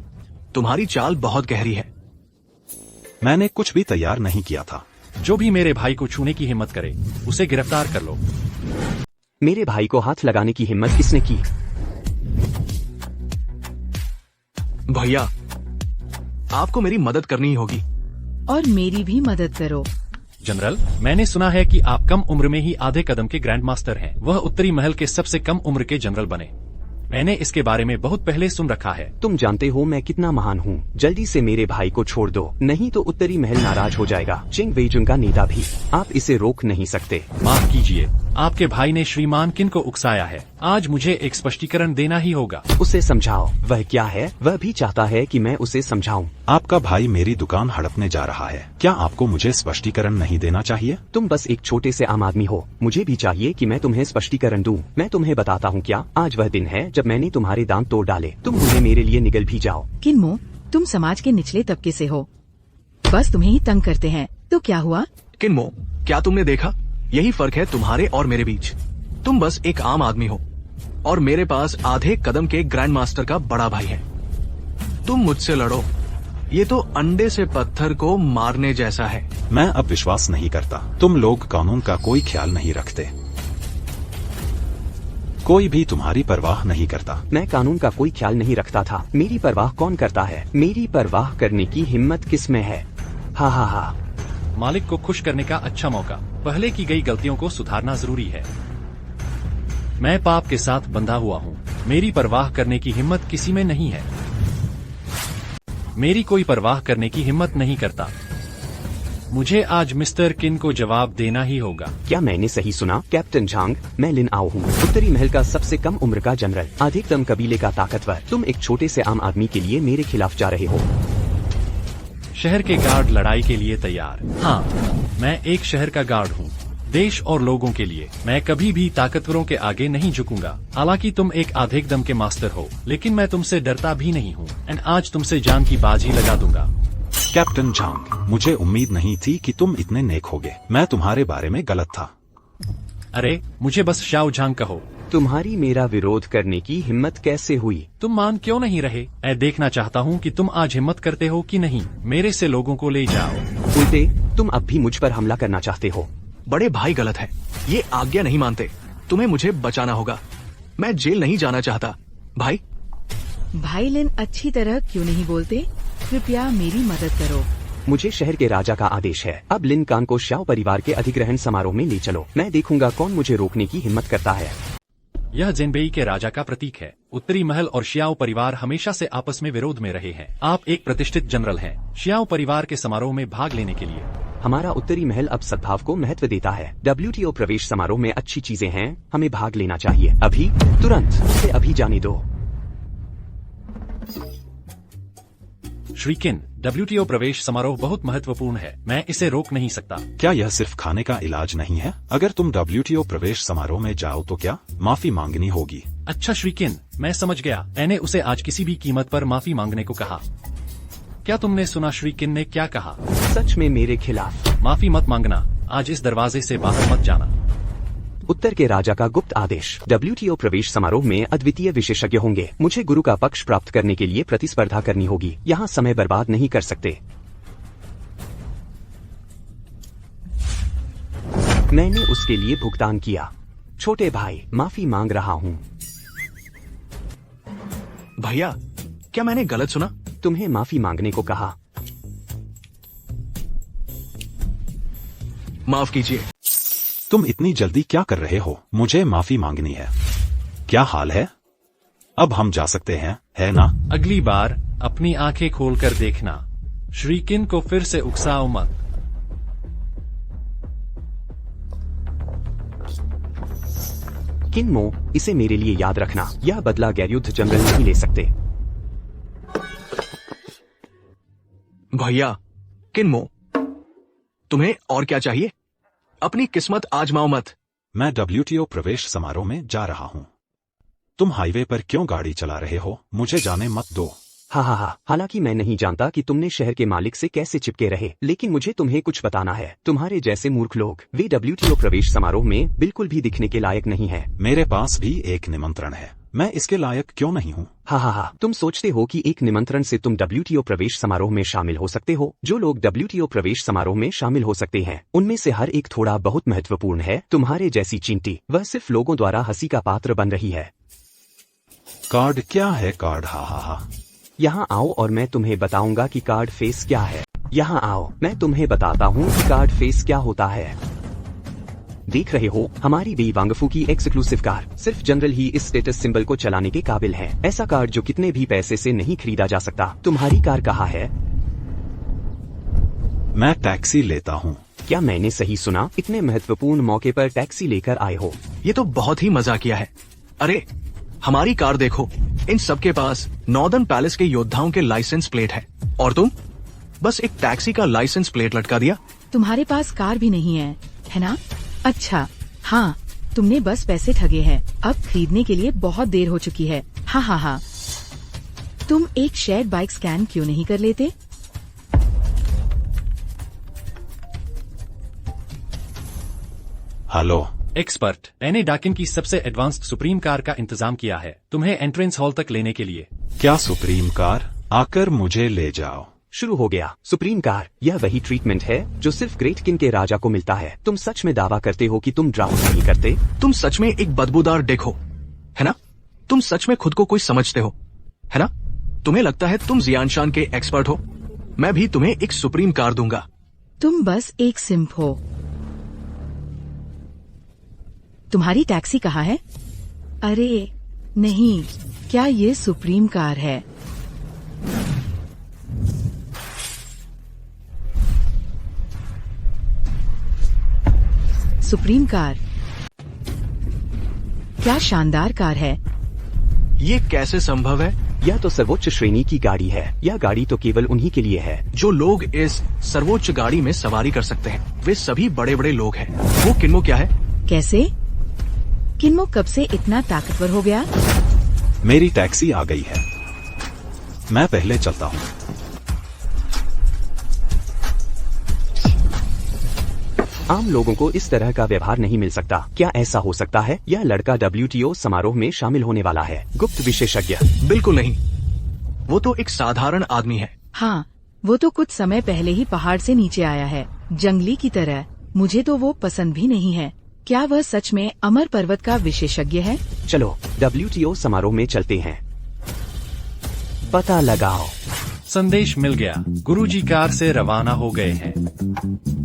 तुम्हारी चाल बहुत गहरी है। मैंने कुछ भी तैयार नहीं किया था। जो भी मेरे भाई को छूने की हिम्मत करे, उसे गिरफ्तार कर लो। मेरे भाई को हाथ लगाने की हिम्मत किसने की? भैया, आपको मेरी मदद करनी ही होगी। और मेरी भी मदद करो। जनरल, मैंने सुना है कि आप कम उम्र में ही आधे कदम के ग्रैंड मास्टर हैं। वह उत्तरी महल के सबसे कम उम्र के जनरल बने। मैंने इसके बारे में बहुत पहले सुन रखा है। तुम जानते हो मैं कितना महान हूँ। जल्दी से मेरे भाई को छोड़ दो, नहीं तो उत्तरी महल नाराज हो जाएगा। चिंग वेजुन का नेता भी, आप इसे रोक नहीं सकते। माफ कीजिए, आपके भाई ने श्रीमान किन को उकसाया है। आज मुझे एक स्पष्टीकरण देना ही होगा। उसे समझाओ। वह क्या है? वह भी चाहता है कि मैं उसे समझाऊं। आपका भाई मेरी दुकान हड़पने जा रहा है। क्या आपको मुझे स्पष्टीकरण नहीं देना चाहिए? तुम बस एक छोटे से आम आदमी हो। मुझे भी चाहिए कि मैं तुम्हें स्पष्टीकरण दूं। मैं तुम्हें बताता हूँ क्या। आज वह दिन है जब मैंने तुम्हारे दांत तोड़ डाले। तुम मुझे मेरे लिए निगल भी जाओ। किन्मो, तुम समाज के निचले तबके से हो, बस तुम्हें ही तंग करते हैं। तो क्या हुआ? किन्मो, क्या तुमने देखा? यही फर्क है तुम्हारे और मेरे बीच। तुम बस एक आम आदमी हो और मेरे पास आधे कदम के ग्रैंड मास्टर का बड़ा भाई है। तुम मुझसे लड़ो, ये तो अंडे से पत्थर को मारने जैसा है। मैं अब विश्वास नहीं करता। तुम लोग कानून का कोई ख्याल नहीं रखते। कोई भी तुम्हारी परवाह नहीं करता। मैं कानून का कोई ख्याल नहीं रखता था। मेरी परवाह कौन करता है? मेरी परवाह करने की हिम्मत किस में है? हा हा हा। मालिक को खुश करने का अच्छा मौका। पहले की गई गलतियों को सुधारना जरूरी है। मैं पाप के साथ बंधा हुआ हूँ। मेरी परवाह करने की हिम्मत किसी में नहीं है। मेरी कोई परवाह करने की हिम्मत नहीं करता। मुझे आज मिस्टर किन को जवाब देना ही होगा। क्या मैंने सही सुना? कैप्टन झांग, मैं लिन आओ हूँ, उत्तरी महल का सबसे कम उम्र का जनरल, अधिकतम कबीले का ताकतवर। तुम एक छोटे से आम आदमी के लिए मेरे खिलाफ जा रहे हो। शहर के गार्ड लड़ाई के लिए तैयार। हाँ, मैं एक शहर का गार्ड हूँ, देश और लोगों के लिए। मैं कभी भी ताकतवरों के आगे नहीं झुकूंगा। हालांकि तुम एक आधे दम के मास्टर हो, लेकिन मैं तुमसे डरता भी नहीं हूँ। एंड आज तुमसे जान की बाजी लगा दूंगा। कैप्टन झांग, मुझे उम्मीद नहीं थी कि तुम इतने नेक होगे। मैं तुम्हारे बारे में गलत था। अरे, मुझे बस शाओ झांग कहो। तुम्हारी मेरा विरोध करने की हिम्मत कैसे हुई? तुम मान क्यों नहीं रहे? मैं देखना चाहता हूँ कि तुम आज हिम्मत करते हो कि नहीं। मेरे से लोगों को ले जाओ। उल्टे, तुम अब भी मुझ पर हमला करना चाहते हो। बड़े भाई गलत है, ये आज्ञा नहीं मानते। तुम्हें मुझे बचाना होगा। मैं जेल नहीं जाना चाहता। भाई, भाई लिन अच्छी तरह क्यों नहीं बोलते? कृपया मेरी मदद करो। मुझे शहर के राजा का आदेश है। अब लिन कान को श्याओ परिवार के अधिग्रहण समारोह में ले चलो। मैं देखूंगा कौन मुझे रोकने की हिम्मत करता है। यह जेनबेई के राजा का प्रतीक है। उत्तरी महल और शियाओ परिवार हमेशा से आपस में विरोध में रहे हैं। आप एक प्रतिष्ठित जनरल हैं। शियाओ परिवार के समारोह में भाग लेने के लिए हमारा उत्तरी महल अब सद्भाव को महत्व देता है। WTO प्रवेश समारोह में अच्छी चीजें हैं, हमें भाग लेना चाहिए। अभी, तुरंत, उसे अभी जाने दो। श्रीकिन, WTO प्रवेश समारोह बहुत महत्वपूर्ण है। मैं इसे रोक नहीं सकता। क्या यह सिर्फ खाने का इलाज नहीं है? अगर तुम WTO प्रवेश समारोह में जाओ तो क्या माफी मांगनी होगी? अच्छा श्रीकिन, मैं समझ गया। मैंने उसे आज किसी भी कीमत पर माफी मांगने को कहा। क्या तुमने सुना श्रीकिन ने क्या कहा? सच में मेरे खिलाफ माफी मत मांगना। आज इस दरवाजे से बाहर मत जाना। उत्तर के राजा का गुप्त आदेश। WTO प्रवेश समारोह में अद्वितीय विशेषज्ञ होंगे। मुझे गुरु का पक्ष प्राप्त करने के लिए प्रतिस्पर्धा करनी होगी। यहाँ समय बर्बाद नहीं कर सकते। मैंने उसके लिए भुगतान किया। छोटे भाई, माफी मांग रहा हूँ। भैया, क्या मैंने गलत सुना? तुम्हें माफी मांगने को कहा। माफ कीजिए। तुम इतनी जल्दी क्या कर रहे हो? मुझे माफी मांगनी है। क्या हाल है? अब हम जा सकते हैं, है ना? अगली बार अपनी आंखें खोलकर देखना। श्रीकिन को फिर से उकसाओ मत। किन्मो, इसे मेरे लिए याद रखना। यह बदला गैरयुद्ध जनरल नहीं ले सकते। भैया, किन्मो, तुम्हें और क्या चाहिए? अपनी किस्मत आजमाओ मत। मैं WTO प्रवेश समारोह में जा रहा हूँ। तुम हाईवे पर क्यों गाड़ी चला रहे हो? मुझे जाने मत दो। हा। हालांकि मैं नहीं जानता कि तुमने शहर के मालिक से कैसे चिपके रहे, लेकिन मुझे तुम्हें कुछ बताना है। तुम्हारे जैसे मूर्ख लोग, वे WTO प्रवेश समारोह में बिल्कुल भी दिखने के लायक नहीं है। मेरे पास भी एक निमंत्रण है। मैं इसके लायक क्यों नहीं हूँ? हा। तुम सोचते हो कि एक निमंत्रण से तुम WTO प्रवेश समारोह में शामिल हो सकते हो? जो लोग WTO प्रवेश समारोह में शामिल हो सकते हैं, उनमें से हर एक थोड़ा बहुत महत्वपूर्ण है। तुम्हारे जैसी चींटी, वह सिर्फ लोगों द्वारा हंसी का पात्र बन रही है। कार्ड क्या है? कार्ड, हा। यहाँ आओ और मैं तुम्हें बताऊंगा कि कार्ड फेस क्या है। यहाँ आओ, मैं तुम्हें बताता हूँ कि कार्ड फेस क्या होता है। देख रहे हो, हमारी बी वांगफू की एक्सक्लूसिव कार। सिर्फ जनरल ही इस स्टेटस सिंबल को चलाने के काबिल है। ऐसा कार जो कितने भी पैसे से नहीं खरीदा जा सकता। तुम्हारी कार कहाँ है? मैं टैक्सी लेता हूँ। क्या मैंने सही सुना? इतने महत्वपूर्ण मौके पर टैक्सी लेकर आए हो? ये तो बहुत ही मजाकिया है। अरे, हमारी कार देखो। इन सबके पास नॉर्दर्न पैलेस के योद्धाओं के लाइसेंस प्लेट है, और तुम बस एक टैक्सी का लाइसेंस प्लेट लटका दिया। तुम्हारे पास कार भी नहीं है ना? अच्छा, हाँ, तुमने बस पैसे ठगे हैं। अब खरीदने के लिए बहुत देर हो चुकी है। हाँ। तुम एक शेयर बाइक स्कैन क्यों नहीं कर लेते? हेलो एक्सपर्ट, मैंने डाकिन की सबसे एडवांस्ड सुप्रीम कार का इंतजाम किया है तुम्हें एंट्रेंस हॉल तक लेने के लिए। क्या सुप्रीम कार? आकर मुझे ले जाओ। शुरू हो गया। सुप्रीम कार, यह वही ट्रीटमेंट है जो सिर्फ ग्रेट किंग के राजा को मिलता है। तुम सच में दावा करते हो कि तुम ड्राउट नहीं करते? तुम सच में एक बदबूदार डिक हो, है ना? तुम सच में खुद को कोई समझते हो, है ना? तुम्हें लगता है तुम जियानशान के एक्सपर्ट हो? मैं भी तुम्हें एक सुप्रीम कार दूंगा। तुम बस एक सिंप हो। तुम्हारी टैक्सी कहाँ है? अरे नहीं, क्या ये सुप्रीम कार है? सुप्रीम कार, क्या शानदार कार है। ये कैसे संभव है? यह तो सर्वोच्च श्रेणी की गाड़ी है। यह गाड़ी तो केवल उन्हीं के लिए है जो लोग इस सर्वोच्च गाड़ी में सवारी कर सकते हैं। वे सभी बड़े बड़े लोग हैं। वो किन्मो क्या है? कैसे? किन्मो कब से इतना ताकतवर हो गया? मेरी टैक्सी आ गई है, मैं पहले चलता हूँ। आम लोगों को इस तरह का व्यवहार नहीं मिल सकता। क्या ऐसा हो सकता है? यह लड़का WTO समारोह में शामिल होने वाला है। गुप्त विशेषज्ञ? बिल्कुल नहीं, वो तो एक साधारण आदमी है। हाँ, वो तो कुछ समय पहले ही पहाड़ से नीचे आया है, जंगली की तरह। मुझे तो वो पसंद भी नहीं है। क्या वह सच में अमर पर्वत का विशेषज्ञ है? चलो WTO समारोह में चलते हैं। पता लगाओ। संदेश मिल गया। गुरुजी कार से रवाना हो गए हैं।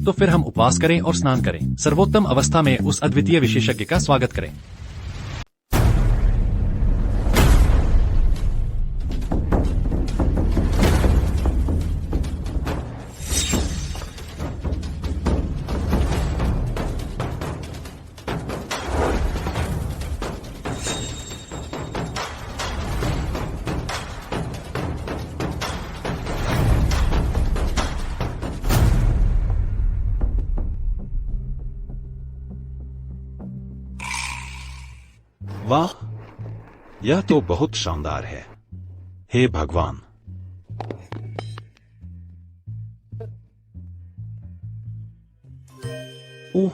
तो फिर हम उपवास करें और स्नान करें। सर्वोत्तम अवस्था में उस अद्वितीय विशेषज्ञ का स्वागत करें। वाह, यह तो बहुत शानदार है। हे भगवान, ओह,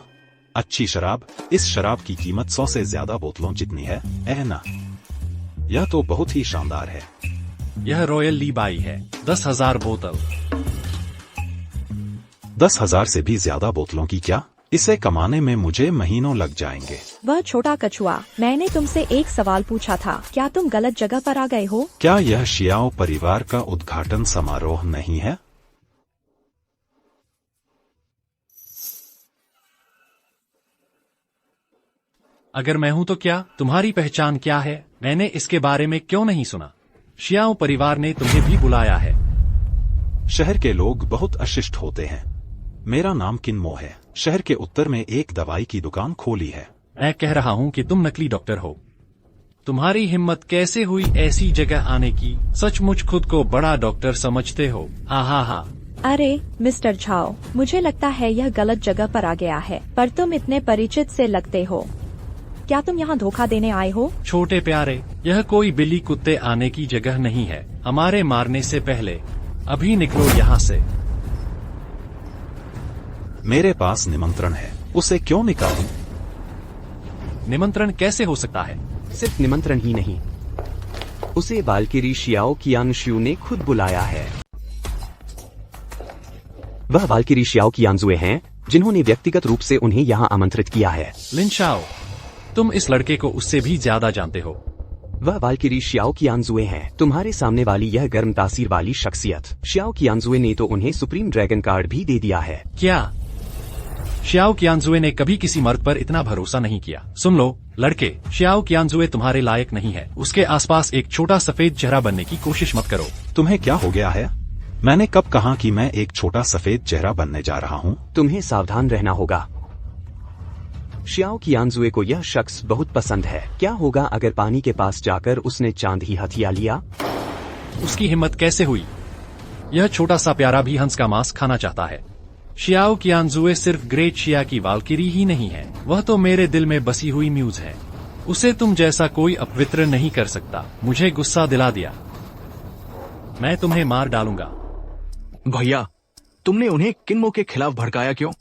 अच्छी शराब। इस शराब की कीमत 100 से ज्यादा बोतलों जितनी है। ना, यह तो बहुत ही शानदार है। यह रॉयल लीबाई है। 10,000 बोतल। 10,000 से भी ज्यादा बोतलों की क्या? इसे कमाने में मुझे महीनों लग जाएंगे। वह छोटा कछुआ, मैंने तुमसे एक सवाल पूछा था, क्या तुम गलत जगह पर आ गए हो? क्या यह शियाओ परिवार का उद्घाटन समारोह नहीं है? अगर मैं हूं तो क्या? तुम्हारी पहचान क्या है? मैंने इसके बारे में क्यों नहीं सुना? शियाओ परिवार ने तुम्हें भी बुलाया है। शहर के लोग बहुत अशिष्ट होते हैं। मेरा नाम किन्मो है। शहर के उत्तर में एक दवाई की दुकान खोली है। मैं कह रहा हूं कि तुम नकली डॉक्टर हो। तुम्हारी हिम्मत कैसे हुई ऐसी जगह आने की? सचमुच खुद को बड़ा डॉक्टर समझते हो? हा। अरे मिस्टर झाओ, मुझे लगता है यह गलत जगह पर आ गया है, पर तुम इतने परिचित से लगते हो। क्या तुम यहाँ धोखा देने आए हो? छोटे प्यारे, यह कोई बिल्ली कुत्ते आने की जगह नहीं है। हमारे मारने से पहले अभी निकलो यहाँ से। मेरे पास निमंत्रण है, उसे क्यों निकालूं? निमंत्रण कैसे हो सकता है? सिर्फ निमंत्रण ही नहीं, उसे वाल्किरी शियाओ कियानशु ने खुद बुलाया है। वह वाल्किरी शियाओ कियानजुए हैं, जिन्होंने व्यक्तिगत रूप से उन्हें यहाँ आमंत्रित किया है। लिन शाओ, तुम इस लड़के को उससे भी ज्यादा जानते हो। वह वाल्किरी शियाओ कियानजुए हैं। तुम्हारे सामने वाली यह गर्म तासीर वाली शख्सियत शियाओ कियानजुए ने तो उन्हें सुप्रीम ड्रैगन कार्ड भी दे दिया है। क्या? शियाओ कियानजुए ने कभी किसी मर्द पर इतना भरोसा नहीं किया। सुन लो लड़के, शियाओ कियानजुए तुम्हारे लायक नहीं है। उसके आसपास एक छोटा सफेद चेहरा बनने की कोशिश मत करो। तुम्हें क्या हो गया है? मैंने कब कहा कि मैं एक छोटा सफेद चेहरा बनने जा रहा हूँ? तुम्हें सावधान रहना होगा। शियाओ कियानजुए को यह शख्स बहुत पसंद है। क्या होगा अगर पानी के पास जाकर उसने चांद ही हथिया लिया? उसकी हिम्मत कैसे हुई? यह छोटा सा प्यारा भी हंस का मांस खाना चाहता है। शियाओ कियानजुए सिर्फ ग्रेट शिया की वाल्किरी ही नहीं है, वह तो मेरे दिल में बसी हुई म्यूज है। उसे तुम जैसा कोई अपवित्र नहीं कर सकता। मुझे गुस्सा दिला दिया। मैं तुम्हें मार डालूंगा। भैया, तुमने उन्हें किन्मो के खिलाफ भड़काया क्यों?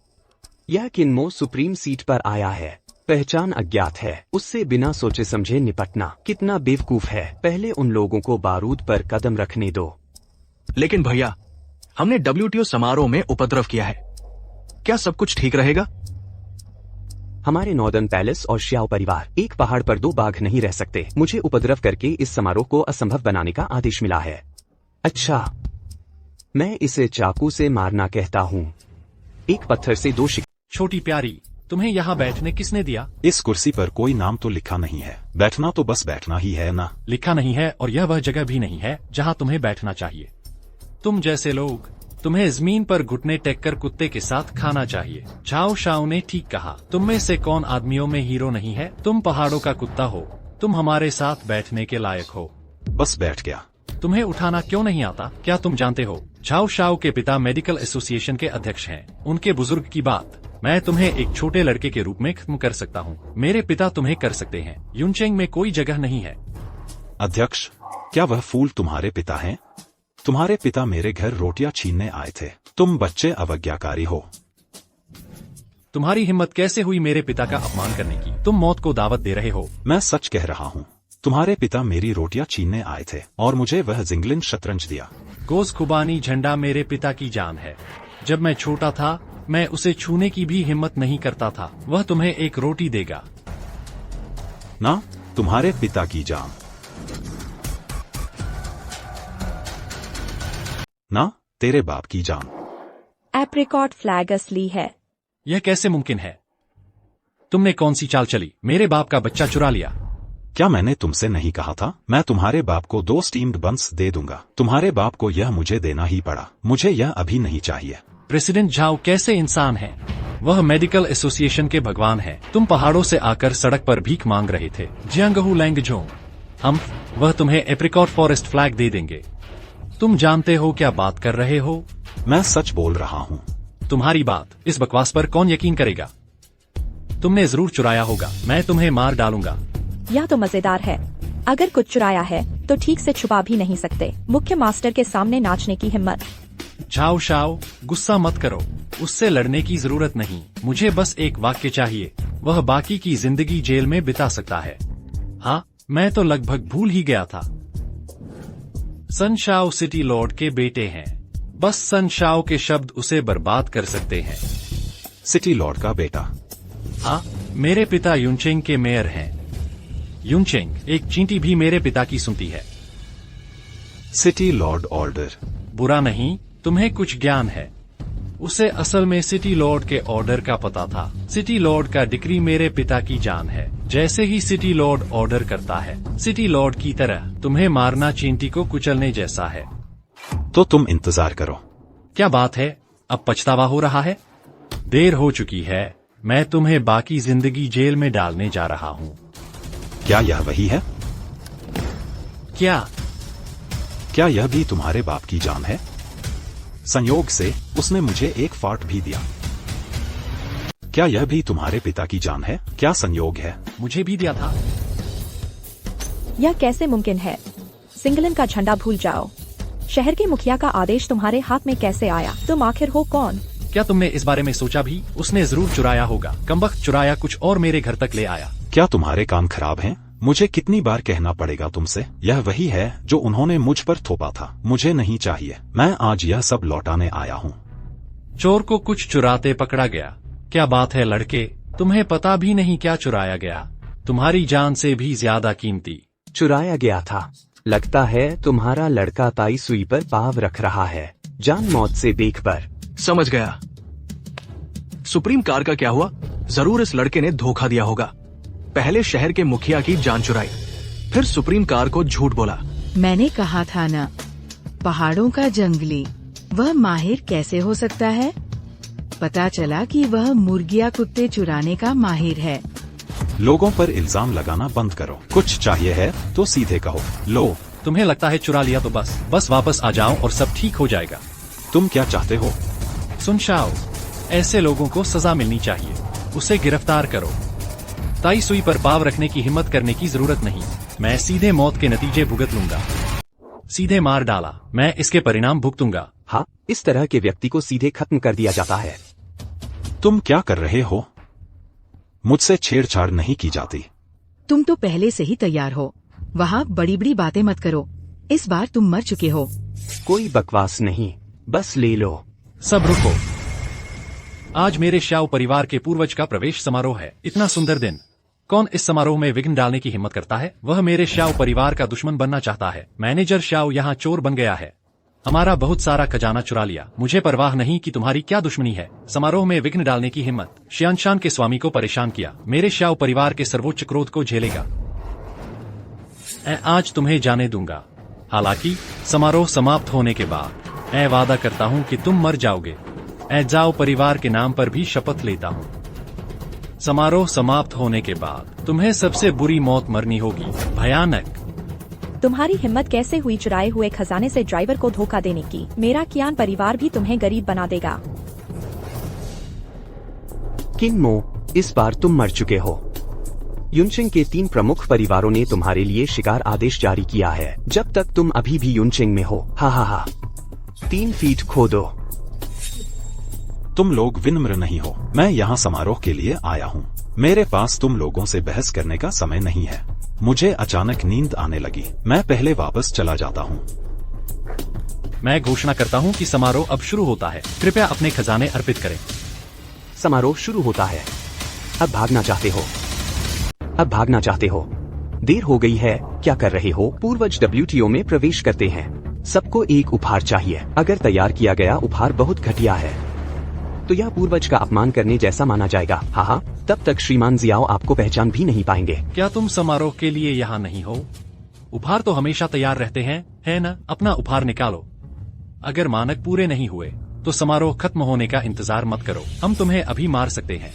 यह किन्मो सुप्रीम सीट पर आया है। पहचान अज्ञात है। उससे बिना सोचे समझे निपटना कितना बेवकूफ है। पहले उन लोगों को बारूद पर कदम रखने दो। लेकिन भैया, हमने WTO समारोह में उपद्रव किया है। क्या सब कुछ ठीक रहेगा? हमारे नॉर्दर्न पैलेस और शियाओ परिवार, एक पहाड़ पर 2 बाघ नहीं रह सकते। मुझे उपद्रव करके इस समारोह को असंभव बनाने का आदेश मिला है। अच्छा, मैं इसे चाकू से मारना कहता हूँ। एक पत्थर से 2 शिकार। छोटी प्यारी, तुम्हें यहाँ बैठने किसने दिया? इस कुर्सी पर कोई नाम तो लिखा नहीं है। बैठना तो बस बैठना ही है ना। लिखा नहीं है, और यह वह जगह भी नहीं है जहाँ तुम्हें बैठना चाहिए। तुम जैसे लोग, तुम्हें जमीन पर घुटने टेक कर कुत्ते के साथ खाना चाहिए। झाओ शाओ ने ठीक कहा। तुम में से कौन आदमियों में हीरो नहीं है? तुम पहाड़ों का कुत्ता हो। तुम हमारे साथ बैठने के लायक हो। बस बैठ गया। तुम्हें उठाना क्यों नहीं आता? क्या तुम जानते हो, झाओ शाओ के पिता मेडिकल एसोसिएशन के अध्यक्ष हैं। उनके बुजुर्ग की बात मैं तुम्हें एक छोटे लड़के के रूप में खत्म कर सकता हूँ। मेरे पिता तुम्हें कर सकते हैं। युनचेंग में कोई जगह नहीं है। अध्यक्ष, क्या वह फूल तुम्हारे पिता हैं? तुम्हारे पिता मेरे घर रोटियां छीनने आए थे। तुम बच्चे अवज्ञाकारी हो। तुम्हारी हिम्मत कैसे हुई मेरे पिता का अपमान करने की? तुम मौत को दावत दे रहे हो। मैं सच कह रहा हूँ। तुम्हारे पिता मेरी रोटियां छीनने आए थे और मुझे वह जिंगलिन शतरंज दिया। गोज खुबानी झंडा मेरे पिता की जान है। जब मैं छोटा था, मैं उसे छूने की भी हिम्मत नहीं करता था। वह तुम्हें एक रोटी देगा ना, तुम्हारे पिता की जान। ना, तेरे बाप की जान। एप्रिकॉट फ्लैग असली है। यह कैसे मुमकिन है? तुमने कौन सी चाल चली? मेरे बाप का बच्चा चुरा लिया। क्या मैंने तुमसे नहीं कहा था? मैं तुम्हारे बाप को 2 स्टीम्ड बंस दे दूंगा। तुम्हारे बाप को यह मुझे देना ही पड़ा। मुझे यह अभी नहीं चाहिए। प्रेसिडेंट झाओ कैसे इंसान है? वह मेडिकल एसोसिएशन के भगवान है। तुम पहाड़ों से आकर सड़क पर भीख मांग रहे थे। जियांगहू लैंगजोंग, वह तुम्हें एप्रिकॉट फॉरेस्ट फ्लैग दे देंगे। तुम जानते हो क्या बात कर रहे हो? मैं सच बोल रहा हूँ। तुम्हारी बात, इस बकवास पर कौन यकीन करेगा? तुमने जरूर चुराया होगा। मैं तुम्हें मार डालूंगा। यह तो मजेदार है। अगर कुछ चुराया है तो ठीक से छुपा भी नहीं सकते। मुख्य मास्टर के सामने नाचने की हिम्मत। झाओ शाओ, गुस्सा मत करो। उससे लड़ने की जरूरत नहीं। मुझे बस एक वाक्य चाहिए। वह बाकी की जिंदगी जेल में बिता सकता है। हाँ, मैं तो लगभग भूल ही गया था। सन शाओ सिटी लॉर्ड के बेटे हैं। बस सन शाओ के शब्द उसे बर्बाद कर सकते हैं। सिटी लॉर्ड का बेटा? हाँ, मेरे पिता युनचेंग के मेयर हैं। युनचेंग, एक चींटी भी मेरे पिता की सुनती है। City Lord order? बुरा नहीं, तुम्हें कुछ ज्ञान है। उसे असल में सिटी लॉर्ड के ऑर्डर का पता था। सिटी लॉर्ड का डिक्री मेरे पिता की जान है। जैसे ही सिटी लॉर्ड ऑर्डर करता है, सिटी लॉर्ड की तरह तुम्हें मारना चींटी को कुचलने जैसा है। तो तुम इंतजार करो। क्या बात है? अब पछतावा हो रहा है? देर हो चुकी है। मैं तुम्हें बाकी जिंदगी जेल में डालने जा रहा हूँ। क्या यह वही है? क्या यह भी तुम्हारे बाप की जान है? संयोग से उसने मुझे एक फार्ट भी दिया। क्या यह भी तुम्हारे पिता की जान है? क्या संयोग है? मुझे भी दिया था। यह कैसे मुमकिन है? सिंगलन का झंडा भूल जाओ। शहर के मुखिया का आदेश तुम्हारे हाथ में कैसे आया? तुम आखिर हो कौन? क्या तुमने इस बारे में सोचा भी? उसने जरूर चुराया होगा। कमबख्त चुराया कुछ और मेरे घर तक ले आया। क्या तुम्हारे कान खराब हैं? मुझे कितनी बार कहना पड़ेगा तुमसे? यह वही है जो उन्होंने मुझ पर थोपा था। मुझे नहीं चाहिए। मैं आज यह सब लौटाने आया हूँ। चोर को कुछ चुराते पकड़ा गया। क्या बात है लड़के, तुम्हें पता भी नहीं क्या चुराया गया। तुम्हारी जान से भी ज्यादा कीमती। चुराया गया था। लगता है तुम्हारा लड़का ताई सुई पर पाव रख रहा है, जान मौत से बेखबर। समझ गया। सुप्रीम कार का क्या हुआ? जरूर इस लड़के ने धोखा दिया होगा। पहले शहर के मुखिया की जान चुराई, फिर सुप्रीम कार को झूठ बोला। मैंने कहा था ना, पहाड़ों का जंगली। वह माहिर कैसे हो सकता है? पता चला कि वह मुर्गिया कुत्ते चुराने का माहिर है। लोगों पर इल्जाम लगाना बंद करो। कुछ चाहिए है तो सीधे कहो। लो, तुम्हें लगता है चुरा लिया तो बस वापस आ जाओ और सब ठीक हो जाएगा। तुम क्या चाहते हो? सुन शाओ, ऐसे लोगों को सजा मिलनी चाहिए। उसे गिरफ्तार करो। ताई सुई पर पाव रखने की हिम्मत करने की जरूरत नहीं। मैं सीधे मौत के नतीजे भुगत लूंगा। सीधे मार डाला, मैं इसके परिणाम भुगतूंगा। हाँ, इस तरह के व्यक्ति को सीधे खत्म कर दिया जाता है। तुम क्या कर रहे हो? मुझसे छेड़छाड़ नहीं की जाती। तुम तो पहले से ही तैयार हो। वहाँ बड़ी बड़ी बातें मत करो। इस बार तुम मर चुके हो। कोई बकवास नहीं, बस ले लो। सब रुको। आज मेरे शाओ परिवार के पूर्वज का प्रवेश समारोह है। इतना सुंदर दिन। कौन इस समारोह में विघ्न डालने की हिम्मत करता है? वह मेरे शाओ परिवार का दुश्मन बनना चाहता है। मैनेजर शाओ यहाँ चोर बन गया है। हमारा बहुत सारा खजाना चुरा लिया। मुझे परवाह नहीं कि तुम्हारी क्या दुश्मनी है। समारोह में विघ्न डालने की हिम्मत। शियानशान के स्वामी को परेशान किया। मेरे शाओ परिवार के सर्वोच्च क्रोध को झेलेगा। मैं आज तुम्हें जाने दूंगा। हालांकि समारोह समाप्त होने के बाद मैं वादा करता हूँ कि तुम मर जाओगे। मैं जाओ परिवार के नाम पर भी शपथ लेता हूँ। समारोह समाप्त होने के बाद तुम्हें सबसे बुरी मौत मरनी होगी, भयानक। तुम्हारी हिम्मत कैसे हुई चुराए हुए खजाने से ड्राइवर को धोखा देने की? मेरा कियान परिवार भी तुम्हें गरीब बना देगा। किनमो, इस बार तुम मर चुके हो। युनचेंग के 3 प्रमुख परिवारों ने तुम्हारे लिए शिकार आदेश जारी किया है। जब तक तुम अभी भी युनचेंग में हो, हा 3 फीट खोदो। तुम लोग विनम्र नहीं हो। मैं यहाँ समारोह के लिए आया हूँ। मेरे पास तुम लोगों से बहस करने का समय नहीं है। मुझे अचानक नींद आने लगी। मैं पहले वापस चला जाता हूँ। मैं घोषणा करता हूँ कि समारोह अब शुरू होता है। कृपया अपने खजाने अर्पित करें। समारोह शुरू होता है। अब भागना चाहते हो। देर हो गई है। क्या कर रहे हो? पूर्वज WTO में प्रवेश करते हैं। सबको एक उपहार चाहिए। अगर तैयार किया गया उपहार बहुत घटिया है तो यह पूर्वज का अपमान करने जैसा माना जाएगा। हाँ, तब तक श्रीमान जियाओ आपको पहचान भी नहीं पाएंगे। क्या तुम समारोह के लिए यहाँ नहीं हो? उपहार तो हमेशा तैयार रहते हैं, है न? अपना उपहार निकालो। अगर मानक पूरे नहीं हुए तो समारोह खत्म होने का इंतजार मत करो, हम तुम्हें अभी मार सकते हैं।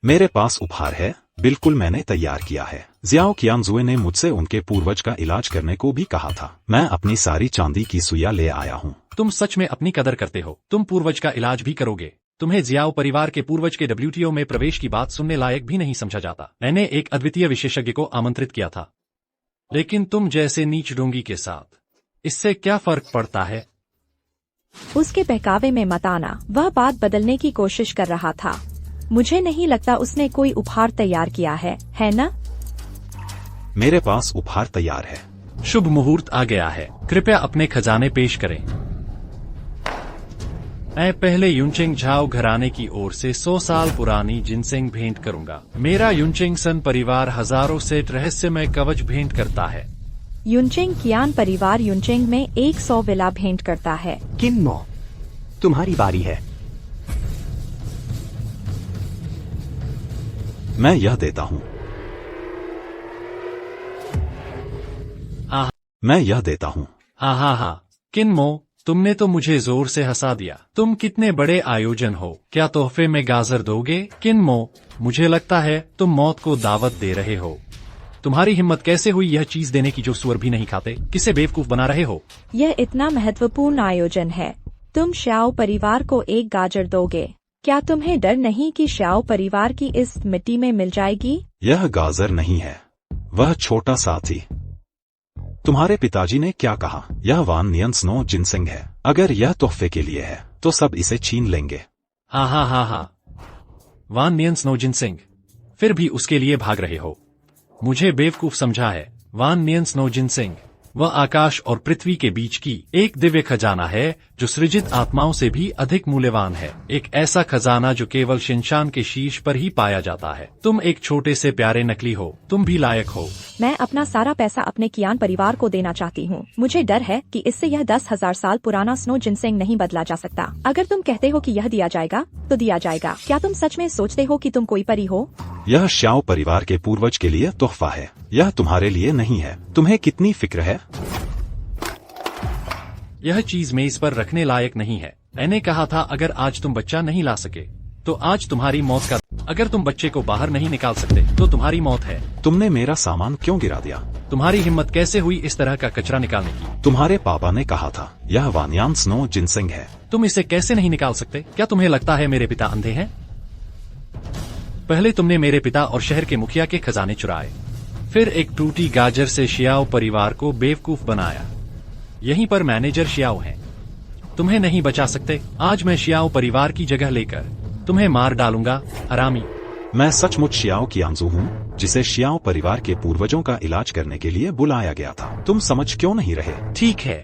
मेरे पास उपहार है, बिल्कुल मैंने तैयार किया है। जियाओ कियांजुए ने मुझसे उनके पूर्वज का इलाज करने को भी कहा था। मैं अपनी सारी चांदी की सुइया ले आया हूँ। तुम सच में अपनी कदर करते हो। तुम पूर्वज का इलाज भी करोगे। तुम्हें जियाओ परिवार के पूर्वज के WTO में प्रवेश की बात सुनने लायक भी नहीं समझा जाता। मैंने एक अद्वितीय विशेषज्ञ को आमंत्रित किया था, लेकिन तुम जैसे नीच डोंगी के साथ इससे क्या फर्क पड़ता है? उसके बहकावे में मत आना। वह बात बदलने की कोशिश कर रहा था। मुझे नहीं लगता उसने कोई उपहार तैयार किया है ना? मेरे पास उपहार तैयार है। शुभ मुहूर्त आ गया है, कृपया अपने खजाने पेश करें। मैं पहले युनचेंग झाओ घराने की ओर से 100 साल पुरानी जिनसेंग भेंट करूंगा। मेरा युनचेंग सन परिवार हजारों सेट रहस्यमय कवच भेंट करता है। युनचेंग कियान परिवार युनचेंग में 100 विला भेंट करता है। किन्मो, तुम्हारी बारी है। मैं यह देता हूँ। मैं यह देता हूँ। हा, किन्मो, तुमने तो मुझे जोर से हंसा दिया। तुम कितने बड़े आयोजन हो, क्या तोहफे में गाजर दोगे? किन्मो, मुझे लगता है तुम मौत को दावत दे रहे हो। तुम्हारी हिम्मत कैसे हुई यह चीज देने की जो सुअर भी नहीं खाते? किसे बेवकूफ बना रहे हो? यह इतना महत्वपूर्ण आयोजन है, तुम श्याओ परिवार को एक गाजर दोगे? क्या तुम्हें डर नहीं कि श्याओ परिवार की इस मिट्टी में मिल जाएगी? यह गाजर नहीं है, वह छोटा साथी। तुम्हारे पिताजी ने क्या कहा? यह वान नियन स्नो जिनसेंग है। अगर यह तोहफे के लिए है तो सब इसे छीन लेंगे। हा, वान नियन स्नो जिनसेंग, फिर भी उसके लिए भाग रहे हो? मुझे बेवकूफ समझा है? वान नियन स्नो जिनसेंग वह आकाश और पृथ्वी के बीच की एक दिव्य खजाना है जो सृजित आत्माओं से भी अधिक मूल्यवान है। एक ऐसा खजाना जो केवल शिनशान के शीर्ष पर ही पाया जाता है। तुम एक छोटे से प्यारे नकली हो, तुम भी लायक हो। मैं अपना सारा पैसा अपने कियान परिवार को देना चाहती हूँ। मुझे डर है कि इससे यह 10,000 साल पुराना स्नो जिनसेंग नहीं बदला जा सकता। अगर तुम कहते हो कि यह दिया जाएगा तो दिया जाएगा। क्या तुम सच में सोचते हो कि तुम कोई परी हो? यह श्याओ परिवार के पूर्वज के लिए तोहफा है, यह तुम्हारे लिए नहीं है। तुम्हें कितनी फिक्र है? यह चीज मेज पर रखने लायक नहीं है। मैंने कहा था अगर आज तुम बच्चा नहीं ला सके तो आज तुम्हारी मौत का। अगर तुम बच्चे को बाहर नहीं निकाल सकते तो तुम्हारी मौत है। तुमने मेरा सामान क्यों गिरा दिया? तुम्हारी हिम्मत कैसे हुई इस तरह का कचरा निकालने की? तुम्हारे पापा ने कहा था यह वानयान स्नो जिनसेंग है। तुम इसे कैसे नहीं निकाल सकते? क्या तुम्हें लगता है मेरे पिता अंधे हैं? पहले तुमने मेरे पिता और शहर के मुखिया के खजाने चुराए, फिर एक टूटी गाजर से शियाओ परिवार को बेवकूफ बनाया। यहीं पर मैनेजर शियाओ हैं, तुम्हें नहीं बचा सकते। आज मैं शियाओ परिवार की जगह लेकर तुम्हें मार डालूंगा, हरामी। मैं सचमुच शियाओ कियांजू हूँ, जिसे शियाओ परिवार के पूर्वजों का इलाज करने के लिए बुलाया गया था। तुम समझ क्यों नहीं रहे? ठीक है,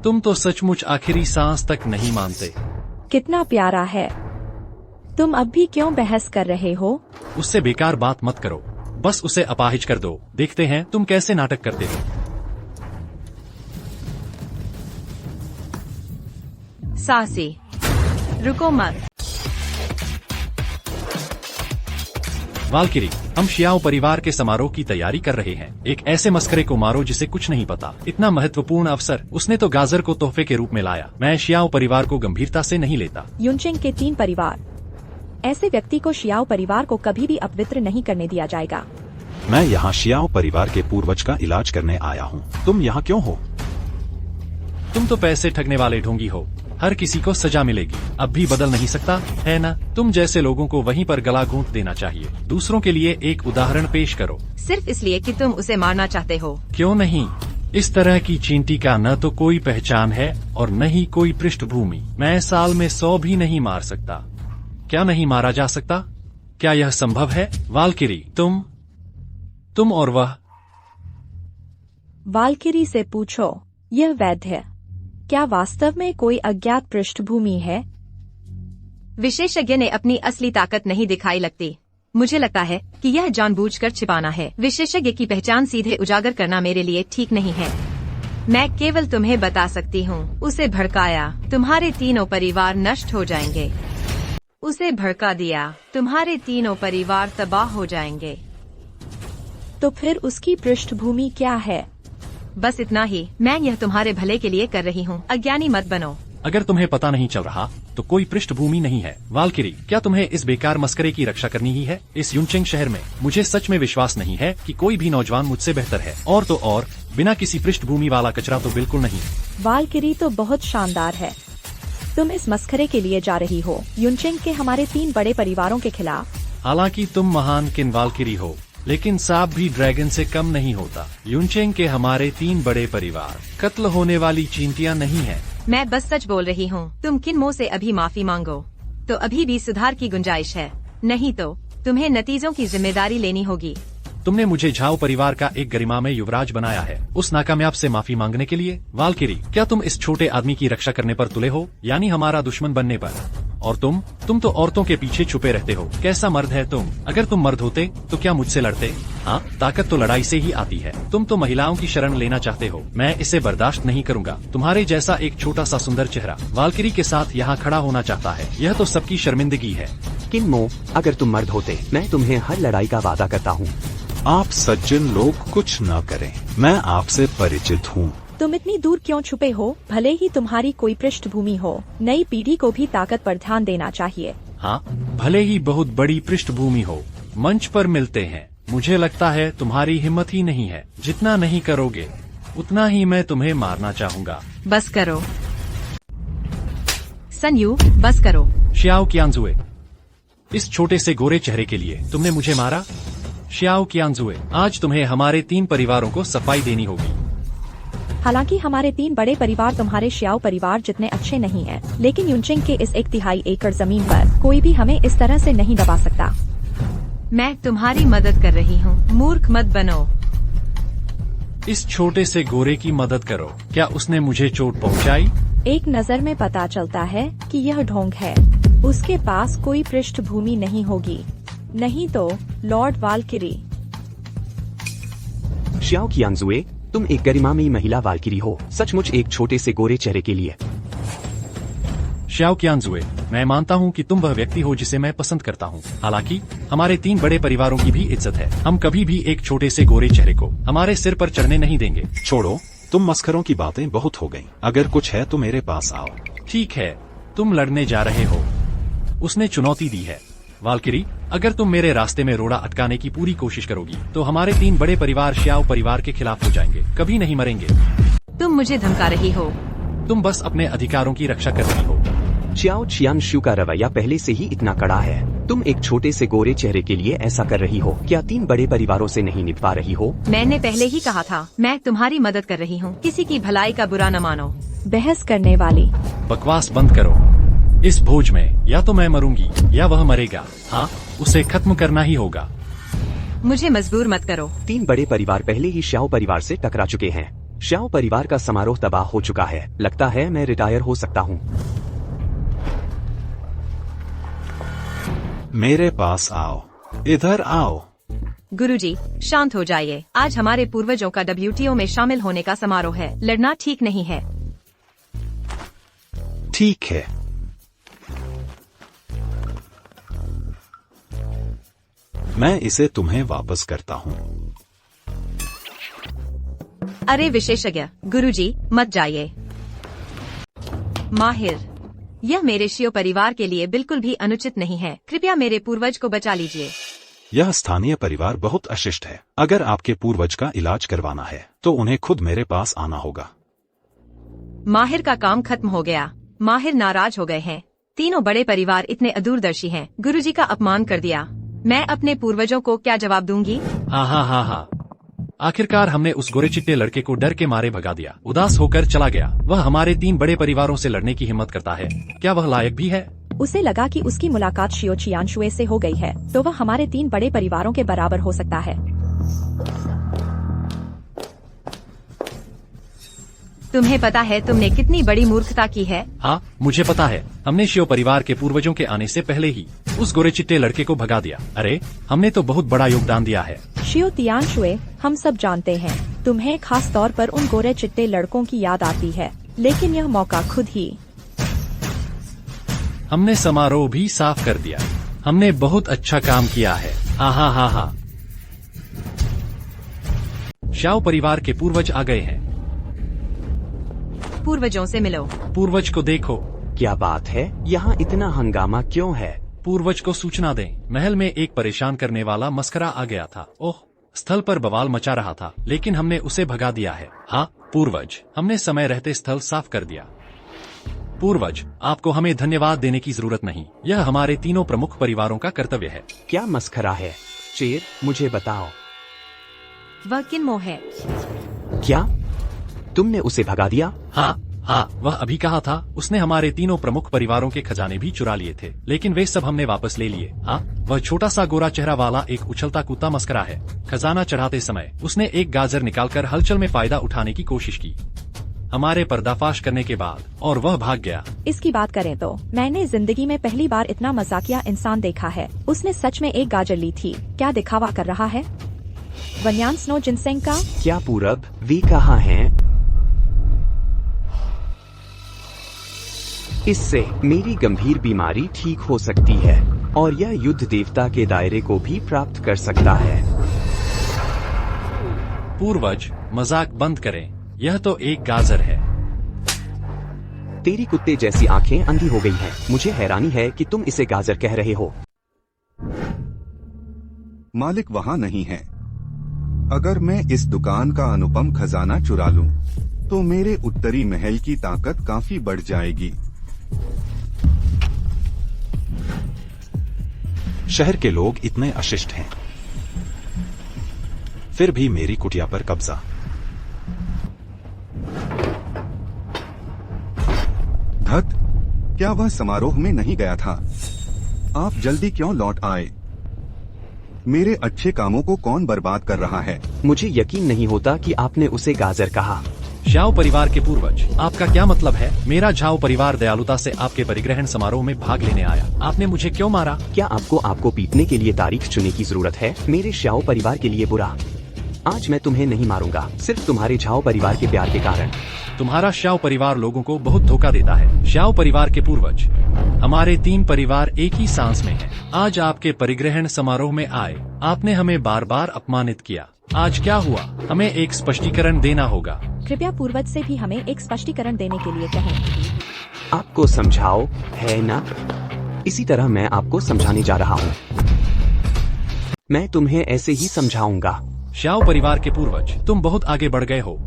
तुम तो सचमुच आखिरी सांस तक नहीं मानते। कितना प्यारा है। तुम अब भी क्यों बहस कर रहे हो? उससे बेकार बात मत करो, बस उसे अपाहिज कर दो। देखते हैं तुम कैसे नाटक करते हो। साहसी, रुको मत। वाल्किरी, हम शियाओ परिवार के समारोह की तैयारी कर रहे हैं। एक ऐसे मस्करे को मारो जिसे कुछ नहीं पता। इतना महत्वपूर्ण अवसर, उसने तो गाजर को तोहफे के रूप में लाया। मैं शियाओ परिवार को गंभीरता से नहीं लेता। युनचेंग के 3 परिवार, ऐसे व्यक्ति को शियाओ परिवार को कभी भी अपवित्र नहीं करने दिया जाएगा। मैं यहाँ शियाओ परिवार के पूर्वज का इलाज करने आया हूँ। तुम यहाँ क्यों हो? तुम तो पैसे ठगने वाले ढोंगी हो। हर किसी को सजा मिलेगी। अब भी बदल नहीं सकता है ना? तुम जैसे लोगों को वहीं पर गला घोंट देना चाहिए। दूसरों के लिए एक उदाहरण पेश करो। सिर्फ इसलिए कि तुम उसे मारना चाहते हो? क्यों नहीं? इस तरह की चींटी का न तो कोई पहचान है और न ही कोई पृष्ठभूमि। मैं साल में 100 भी नहीं मार सकता। क्या नहीं मारा जा सकता? क्या यह संभव है? वाल्किरी, तुम और वह। वाल्किरी से पूछो, यह वैध है? क्या वास्तव में कोई अज्ञात पृष्ठभूमि है? विशेषज्ञ ने अपनी असली ताकत नहीं दिखाई लगती। मुझे लगता है कि यह जानबूझकर छिपाना है। विशेषज्ञ की पहचान सीधे उजागर करना मेरे लिए ठीक नहीं है। मैं केवल तुम्हें बता सकती हूँ, उसे भड़काया, तुम्हारे तीनों परिवार नष्ट हो जाएंगे। उसे भड़का दिया, तुम्हारे तीनों परिवार तबाह हो जाएंगे। तो फिर उसकी पृष्ठभूमि क्या है? बस इतना ही, मैं यह तुम्हारे भले के लिए कर रही हूँ, अज्ञानी मत बनो। अगर तुम्हें पता नहीं चल रहा तो कोई पृष्ठभूमि नहीं है। वाल्किरी, क्या तुम्हें इस बेकार मस्करे की रक्षा करनी ही है? इस युनचेंग शहर में मुझे सच में विश्वास नहीं है कि कोई भी नौजवान मुझसे बेहतर है, और तो और बिना किसी पृष्ठभूमि वाला कचरा तो बिल्कुल नहीं। वाल्किरी तो बहुत शानदार है। तुम इस मस्खरे के लिए जा रही हो युनचेंग के हमारे 3 बड़े परिवारों के खिलाफ। हालांकि तुम महान किन वाल्किरी हो, लेकिन सांप भी ड्रैगन से कम नहीं होता। युनचेंग के हमारे 3 बड़े परिवार कत्ल होने वाली चींटियां नहीं है। मैं बस सच बोल रही हूँ। तुम किन्मो से अभी माफी मांगो तो अभी भी सुधार की गुंजाइश है, नहीं तो तुम्हें नतीजों की जिम्मेदारी लेनी होगी। तुमने मुझे झाओ परिवार का एक गरिमामय युवराज बनाया है, उस नाकामयाब से माफी मांगने के लिए। वाल्किरी, क्या तुम इस छोटे आदमी की रक्षा करने पर तुले हो, यानी हमारा दुश्मन बनने पर? और तुम तो औरतों के पीछे छुपे रहते हो। कैसा मर्द है तुम? अगर तुम मर्द होते तो क्या मुझसे लड़ते? हाँ, ताकत तो लड़ाई से ही आती है। तुम तो महिलाओं की शरण लेना चाहते हो। मैं इसे बर्दाश्त नहीं करूंगा। तुम्हारे जैसा एक छोटा सा सुंदर चेहरा वाल्किरी के साथ यहाँ खड़ा होना चाहता है। यह तो सबकी शर्मिंदगी है। किन्मो, अगर तुम मर्द होते मैं तुम्हें हर लड़ाई का वादा करता हूँ। आप सज्जन लोग कुछ न करें, मैं आपसे परिचित हूँ। तुम इतनी दूर क्यों छुपे हो? भले ही तुम्हारी कोई पृष्ठभूमि हो, नई पीढ़ी को भी ताकत पर ध्यान देना चाहिए। हाँ, भले ही बहुत बड़ी पृष्ठभूमि हो, मंच पर मिलते हैं। मुझे लगता है तुम्हारी हिम्मत ही नहीं है। जितना नहीं करोगे उतना ही मैं तुम्हें मारना चाहूँगा। बस करो सनयू, बस करो। श्याओ कियांजुए, इस छोटे से गोरे चेहरे के लिए तुमने मुझे मारा? श्याओ कियांजुए, आज तुम्हें हमारे 3 परिवारों को सफाई देनी होगी। हालांकि हमारे 3 बड़े परिवार तुम्हारे श्याओ परिवार जितने अच्छे नहीं हैं, लेकिन युनचेंग के इस 1/3 एकड़ जमीन पर कोई भी हमें इस तरह से नहीं दबा सकता। मैं तुम्हारी मदद कर रही हूँ, मूर्ख मत बनो। इस छोटे से गोरे की मदद करो। क्या उसने मुझे चोट पहुंचाई? एक नजर में पता चलता है कि यह ढोंग है। उसके पास कोई पृष्ठभूमि नहीं होगी, नहीं तो लॉर्ड वाल्किरी। श्याओ कियांजुए, तुम एक गरिमामयी महिला वाल्किरी हो, सचमुच एक छोटे से गोरे चेहरे के लिए। श्याओ कियांजुए, मैं मानता हूँ कि तुम वह व्यक्ति हो जिसे मैं पसंद करता हूँ। हालांकि हमारे 3 बड़े परिवारों की भी इज्जत है। हम कभी भी एक छोटे से गोरे चेहरे को हमारे सिर पर चढ़ने नहीं देंगे। छोड़ो, तुम मस्खरों की बातें बहुत हो गईं। अगर कुछ है तो मेरे पास आओ। ठीक है, तुम लड़ने जा रहे हो। उसने चुनौती दी है। वाल्किरी, अगर तुम मेरे रास्ते में रोड़ा अटकाने की पूरी कोशिश करोगी तो हमारे 3 बड़े परिवार श्याओ परिवार के खिलाफ हो जाएंगे, कभी नहीं मरेंगे। तुम मुझे धमका रही हो। तुम बस अपने अधिकारों की रक्षा कर रही हो। श्याओ चियांशु का रवैया पहले से ही इतना कड़ा है। तुम एक छोटे से गोरे चेहरे के लिए ऐसा कर रही हो। क्या 3 बड़े परिवारों से नहीं निपटा रही हो? मैंने पहले ही कहा था, मैं तुम्हारी मदद कर रही हूँ। किसी की भलाई का बुरा न मानो। बहस करने वाली। बकवास बंद करो। इस भोज में या तो मैं मरूंगी या वह मरेगा। हाँ, उसे खत्म करना ही होगा। मुझे मजबूर मत करो। 3 बड़े परिवार पहले ही श्याओ परिवार से टकरा चुके हैं। श्याओ परिवार का समारोह तबाह हो चुका है। लगता है मैं रिटायर हो सकता हूँ। मेरे पास आओ, इधर आओ। गुरुजी, शांत हो जाइए। आज हमारे पूर्वजों का WTO में शामिल होने का समारोह है। लड़ना ठीक नहीं है। ठीक है, मैं इसे तुम्हें वापस करता हूँ। अरे विशेषज्ञ, गुरुजी, मत जाइए। माहिर, यह मेरे शियो परिवार के लिए बिल्कुल भी अनुचित नहीं है। कृपया मेरे पूर्वज को बचा लीजिए। यह स्थानीय परिवार बहुत अशिष्ट है। अगर आपके पूर्वज का इलाज करवाना है तो उन्हें खुद मेरे पास आना होगा। माहिर का काम खत्म हो गया। माहिर नाराज हो गए हैं। तीनों बड़े परिवार इतने अदूरदर्शी हैं। गुरुजी का अपमान कर दिया। मैं अपने पूर्वजों को क्या जवाब दूंगी? हाँ। आखिरकार हमने उस गोरे चिट्टे लड़के को डर के मारे भगा दिया। उदास होकर चला गया। वह हमारे 3 बड़े परिवारों से लड़ने की हिम्मत करता है। क्या वह लायक भी है? उसे लगा कि उसकी मुलाकात शियो चियांशुए से हो गई है तो वह हमारे 3 बड़े परिवारों के बराबर हो सकता है। तुम्हें पता है तुमने कितनी बड़ी मूर्खता की है? हाँ, मुझे पता है। हमने शियो परिवार के पूर्वजों के आने से पहले ही उस गोरे चिट्टे लड़के को भगा दिया। अरे, हमने तो बहुत बड़ा योगदान दिया है। शियो तियांशुए, हम सब जानते हैं। तुम्हें खास तौर पर उन गोरे चिट्टे लड़कों की याद आती है, लेकिन यह मौका खुद ही। हमने समारोह भी साफ कर दिया। हमने बहुत अच्छा काम किया है। आहा हा हा। शाओ परिवार के पूर्वज आ गए हैं। पूर्वजों से मिलो। पूर्वज को देखो। क्या बात है, यहाँ इतना हंगामा क्यों है? पूर्वज को सूचना दें। महल में एक परेशान करने वाला मस्करा आ गया था। ओह, स्थल पर बवाल मचा रहा था, लेकिन हमने उसे भगा दिया है। हाँ पूर्वज, हमने समय रहते स्थल साफ कर दिया। पूर्वज, आपको हमें धन्यवाद देने की जरूरत नहीं, यह हमारे तीनों प्रमुख परिवारों का कर्तव्य है। क्या मस्खरा है? चेर, मुझे बताओ। वह किन्मो है। क्या तुमने उसे भगा दिया? हाँ, वह अभी कहा था। उसने हमारे तीनों प्रमुख परिवारों के खजाने भी चुरा लिए थे, लेकिन वे सब हमने वापस ले लिए। हाँ, वह छोटा सा गोरा चेहरा वाला एक उछलता कूदता मस्करा है। खजाना चढ़ाते समय उसने एक गाजर निकालकर हलचल में फायदा उठाने की कोशिश की हमारे पर्दाफाश करने के बाद, और वह भाग गया। इसकी बात करें तो मैंने जिंदगी में पहली बार इतना मजाकिया इंसान देखा है। उसने सच में एक गाजर ली थी। क्या दिखावा कर रहा है? वन्यान स्नो जिनसेंग का? क्या पूरब, वे कहाँ हैं? इससे मेरी गंभीर बीमारी ठीक हो सकती है और यह युद्ध देवता के दायरे को भी प्राप्त कर सकता है। पूर्वज, मजाक बंद करें। यह तो एक गाजर है। तेरी कुत्ते जैसी आंखें अंधी हो गई हैं। मुझे हैरानी है कि तुम इसे गाजर कह रहे हो। मालिक वहाँ नहीं है। अगर मैं इस दुकान का अनुपम खजाना चुरा लूं, तो मेरे उत्तरी महल की ताकत काफी बढ़ जाएगी। शहर के लोग इतने अशिष्ट हैं, फिर भी मेरी कुटिया पर कब्जा। धत, क्या वह समारोह में नहीं गया था? आप जल्दी क्यों लौट आए? मेरे अच्छे कामों को कौन बर्बाद कर रहा है? मुझे यकीन नहीं होता कि आपने उसे गाजर कहा। झाओ परिवार के पूर्वज, आपका क्या मतलब है? मेरा झाओ परिवार दयालुता से आपके परिग्रहण समारोह में भाग लेने आया। आपने मुझे क्यों मारा? क्या आपको पीटने के लिए तारीख चुनने की जरूरत है? मेरे श्याओ परिवार के लिए बुरा। आज मैं तुम्हें नहीं मारूंगा, सिर्फ तुम्हारे झाओ परिवार के प्यार के कारण। तुम्हारा श्याओ परिवार लोगों को बहुत धोखा देता है। श्याओ परिवार के पूर्वज, हमारे 3 परिवार एक ही सांस में हैं। आज आपके परिग्रहण समारोह में आए, आपने हमें बार बार अपमानित किया। आज क्या हुआ? हमें एक स्पष्टीकरण देना होगा। कृपया पूर्वज से भी हमें एक स्पष्टीकरण देने के लिए कहें। आपको समझाओ, है ना? इसी तरह मैं आपको समझाने जा रहा हूँ। मैं तुम्हें ऐसे ही समझाऊंगा। श्याओ परिवार के पूर्वज, तुम बहुत आगे बढ़ गए हो।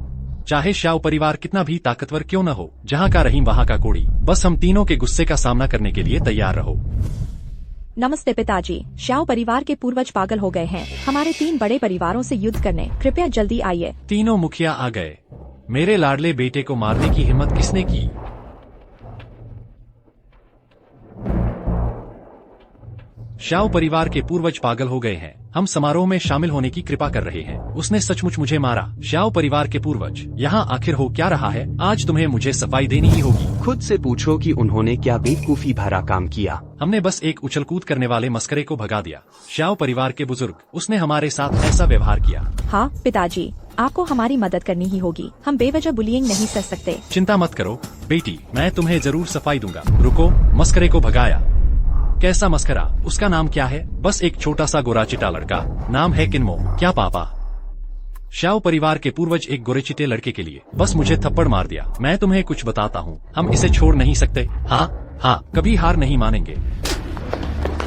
चाहे श्याओ परिवार कितना भी ताकतवर क्यों न हो, जहाँ का रहीम वहाँ का कोड़ी। बस हम तीनों के गुस्से का सामना करने के लिए तैयार रहो। नमस्ते पिताजी। श्याओ परिवार के पूर्वज पागल हो गए हैं हमारे 3 बड़े परिवारों से युद्ध करने। कृपया जल्दी आइए। तीनों मुखिया आ गए। मेरे लाडले बेटे को मारने की हिम्मत किसने की? श्याओ परिवार के पूर्वज पागल हो गए हैं। हम समारोह में शामिल होने की कृपा कर रहे हैं। उसने सचमुच मुझे मारा। श्याओ परिवार के पूर्वज, यहाँ आखिर हो क्या रहा है? आज तुम्हें मुझे सफाई देनी ही होगी। खुद से पूछो कि उन्होंने क्या बेवकूफी भरा काम किया। हमने बस एक उछलकूद करने वाले मस्करे को भगा दिया। श्याओ परिवार के बुजुर्ग, उसने हमारे साथ ऐसा व्यवहार किया। हाँ पिताजी, आपको हमारी मदद करनी ही होगी। हम बेवजह बुलिंग नहीं सह सकते। चिंता मत करो बेटी, मैं तुम्हें जरूर सफाई दूंगा। रुको, मस्करे को भगाया। कैसा मस्करा? उसका नाम क्या है? बस एक छोटा सा गोरा चिटा लड़का। नाम है किन्मो। क्या पापा? श्याओ परिवार के पूर्वज एक गोरे चिटे लड़के के लिए बस मुझे थप्पड़ मार दिया। मैं तुम्हें कुछ बताता हूँ, हम इसे छोड़ नहीं सकते। हाँ, कभी हार नहीं मानेंगे।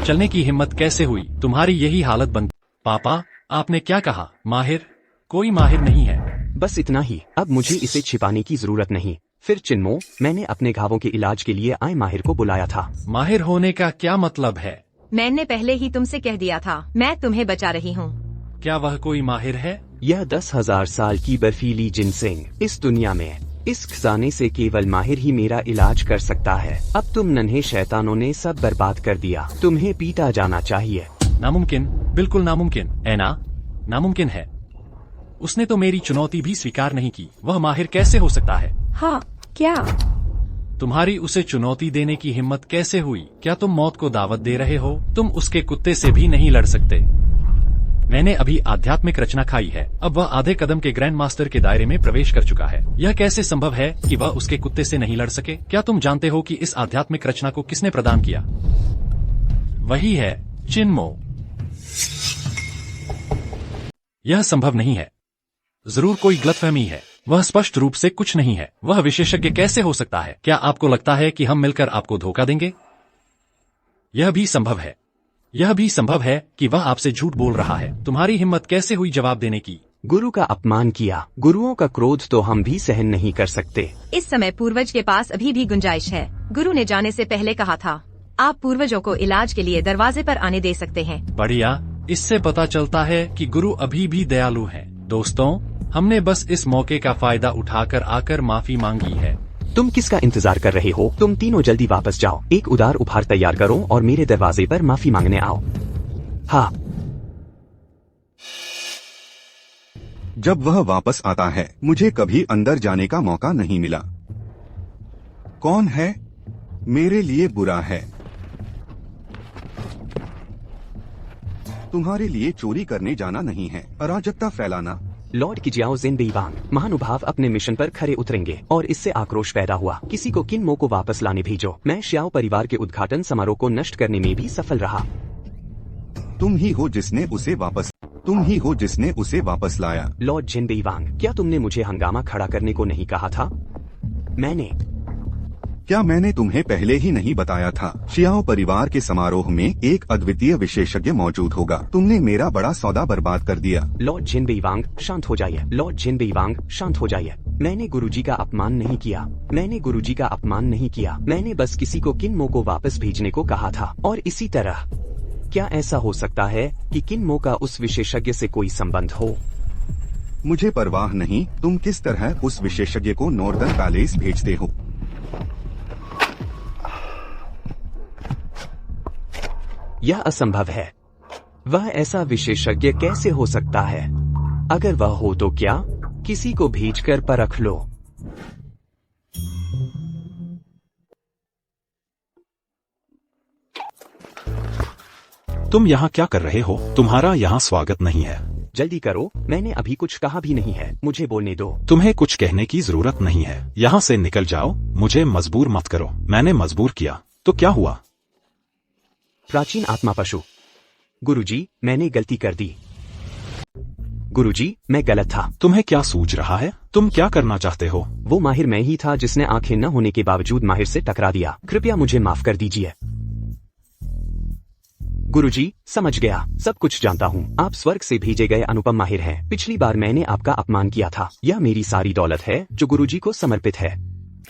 चलने की हिम्मत कैसे हुई? तुम्हारी यही हालत बन। पापा, आपने क्या कहा? माहिर? कोई माहिर नहीं है। बस इतना ही। अब मुझे इसे छिपाने की जरूरत नहीं। फिर चिन्मो, मैंने अपने घावों के इलाज के लिए आए माहिर को बुलाया था। माहिर होने का क्या मतलब है? मैंने पहले ही तुमसे कह दिया था, मैं तुम्हें बचा रही हूँ। क्या वह कोई माहिर है? यह 10,000 साल की बर्फीली जिनसिंग इस दुनिया में। इस खजाने से केवल माहिर ही मेरा इलाज कर सकता है। अब तुम नन्हे शैतानों ने सब बर्बाद कर दिया। तुम्हें पीटा जाना चाहिए। नामुमकिन, बिल्कुल नामुमकिन। ऐना, नामुमकिन है। उसने तो मेरी चुनौती भी स्वीकार नहीं की। वह माहिर कैसे हो सकता है? हाँ, क्या? तुम्हारी उसे चुनौती देने की हिम्मत कैसे हुई? क्या तुम मौत को दावत दे रहे हो? तुम उसके कुत्ते से भी नहीं लड़ सकते। मैंने अभी आध्यात्मिक रचना खाई है। अब वह आधे कदम के ग्रैंड मास्टर के दायरे में प्रवेश कर चुका है। यह कैसे संभव है कि वह उसके कुत्ते से नहीं लड़ सके? क्या तुम जानते हो कि इस आध्यात्मिक रचना को किसने प्रदान किया? वही है चिन्मो। यह संभव नहीं है। जरूर कोई गलतफहमी है। वह स्पष्ट रूप से कुछ नहीं है। वह विशेषज्ञ कैसे हो सकता है? क्या आपको लगता है कि हम मिलकर आपको धोखा देंगे? यह भी संभव है। यह भी संभव है कि वह आपसे झूठ बोल रहा है। तुम्हारी हिम्मत कैसे हुई जवाब देने की? गुरु का अपमान किया। गुरुओं का क्रोध तो हम भी सहन नहीं कर सकते। इस समय पूर्वज के पास अभी भी गुंजाइश है। गुरु ने जाने से पहले कहा था, आप पूर्वजों को इलाज के लिए दरवाजे पर आने दे सकते हैं। बढ़िया। इससे पता चलता है कि गुरु अभी भी दयालु हैं। दोस्तों, हमने बस इस मौके का फायदा उठाकर आकर माफी मांगी है। तुम किसका इंतजार कर रहे हो? तुम तीनों जल्दी वापस जाओ, एक उदार उपहार तैयार करो और मेरे दरवाजे पर माफी मांगने आओ। हाँ। जब वह वापस आता है, मुझे कभी अंदर जाने का मौका नहीं मिला। कौन है? मेरे लिए बुरा है। तुम्हारे लिए चोरी करने जाना नहीं है, अराजकता फैलाना। लॉर्ड किजियाओ जिनबेईवांग, महानुभाव अपने मिशन पर खरे उतरेंगे और इससे आक्रोश पैदा हुआ। किसी को किन्मो को वापस लाने भेजो। मैं श्याओ परिवार के उद्घाटन समारोह को नष्ट करने में भी सफल रहा। तुम ही हो जिसने उसे वापस लाया। लॉर्ड जिनबेईवांग, क्या तुमने मुझे हंगामा खड़ा करने को नहीं कहा था? क्या मैंने तुम्हें पहले ही नहीं बताया था? शियाओ परिवार के समारोह में एक अद्वितीय विशेषज्ञ मौजूद होगा। तुमने मेरा बड़ा सौदा बर्बाद कर दिया। लॉर्ड जिनबेईवांग, शांत हो जाइए। लॉर्ड जिनबेईवांग, शांत हो जाइए। मैंने गुरुजी का अपमान नहीं किया। मैंने बस किसी को किन्मो को वापस भेजने को कहा था। और इसी तरह, क्या ऐसा हो सकता है कि किन्मो का उस विशेषज्ञ से कोई संबंध हो? मुझे परवाह नहीं तुम किस तरह उस विशेषज्ञ को नॉर्दर्न पैलेस भेजते हो। यह असंभव है। वह ऐसा विशेषज्ञ कैसे हो सकता है? अगर वह हो तो क्या? किसी को भेजकर परख लो। तुम यहाँ क्या कर रहे हो? तुम्हारा यहाँ स्वागत नहीं है। जल्दी करो, मैंने अभी कुछ कहा भी नहीं है। मुझे बोलने दो। तुम्हें कुछ कहने की जरूरत नहीं है। यहाँ से निकल जाओ। मुझे मजबूर मत करो। मैंने मजबूर किया तो क्या हुआ? प्राचीन आत्मा पशु। गुरुजी, मैंने गलती कर दी। गुरुजी, मैं गलत था। तुम्हें क्या सूझ रहा है? तुम क्या करना चाहते हो? वो माहिर मैं ही था जिसने आंखें न होने के बावजूद माहिर से टकरा दिया। कृपया मुझे माफ कर दीजिए। गुरुजी, समझ गया। सब कुछ जानता हूँ। आप स्वर्ग से भेजे गए अनुपम माहिर हैं। पिछली बार मैंने आपका अपमान किया था। यह मेरी सारी दौलत है जो गुरुजी को समर्पित है।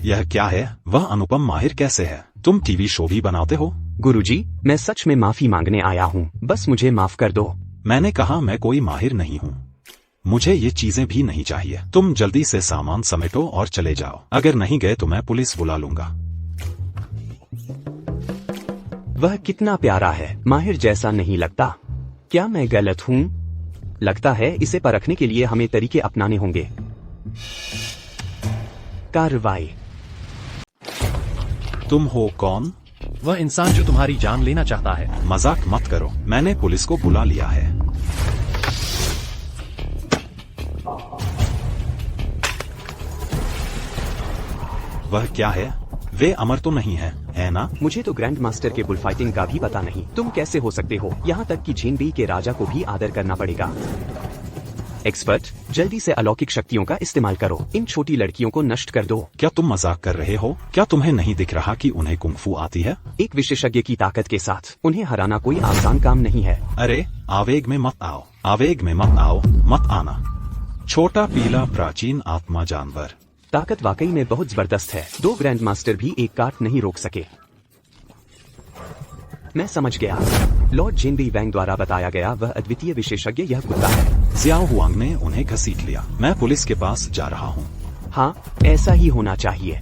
यह क्या है? वह अनुपम माहिर कैसे है? तुम टीवी शो भी बनाते हो? गुरुजी, मैं सच में माफी मांगने आया हूँ। बस मुझे माफ कर दो। मैंने कहा मैं कोई माहिर नहीं हूँ। मुझे ये चीजें भी नहीं चाहिए। तुम जल्दी से सामान समेटो और चले जाओ। अगर नहीं गए तो मैं पुलिस बुला लूंगा। वह कितना प्यारा है। माहिर जैसा नहीं लगता। क्या मैं गलत हूँ? लगता है इसे परखने के लिए हमें तरीके अपनाने होंगे। कार्रवाई। तुम हो कौन? वह इंसान जो तुम्हारी जान लेना चाहता है। मजाक मत करो। मैंने पुलिस को बुला लिया है। वह क्या है? वे अमर तो नहीं है ना? मुझे तो ग्रैंड मास्टर के बुलफाइटिंग का भी पता नहीं। तुम कैसे हो सकते हो? यहाँ तक कि जिनबेई के राजा को भी आदर करना पड़ेगा। एक्सपर्ट, जल्दी से अलौकिक शक्तियों का इस्तेमाल करो। इन छोटी लड़कियों को नष्ट कर दो। क्या तुम मजाक कर रहे हो? क्या तुम्हें नहीं दिख रहा कि उन्हें कुंफू आती है? एक विशेषज्ञ की ताकत के साथ उन्हें हराना कोई आसान काम नहीं है। अरे आवेग में मत आओ। आवेग में मत आओ। मत आना। छोटा पीला प्राचीन आत्मा जानवर। ताकत वाकई में बहुत जबरदस्त है। 2 ग्रैंड मास्टर भी एक काट नहीं रोक सके। मैं समझ गया। लॉर्ड जिनबेईवांग द्वारा बताया गया वह अद्वितीय विशेषज्ञ यह कुत्ता है। जियाओ हुआंग ने उन्हें घसीट लिया। मैं पुलिस के पास जा रहा हूँ। हाँ, ऐसा ही होना चाहिए।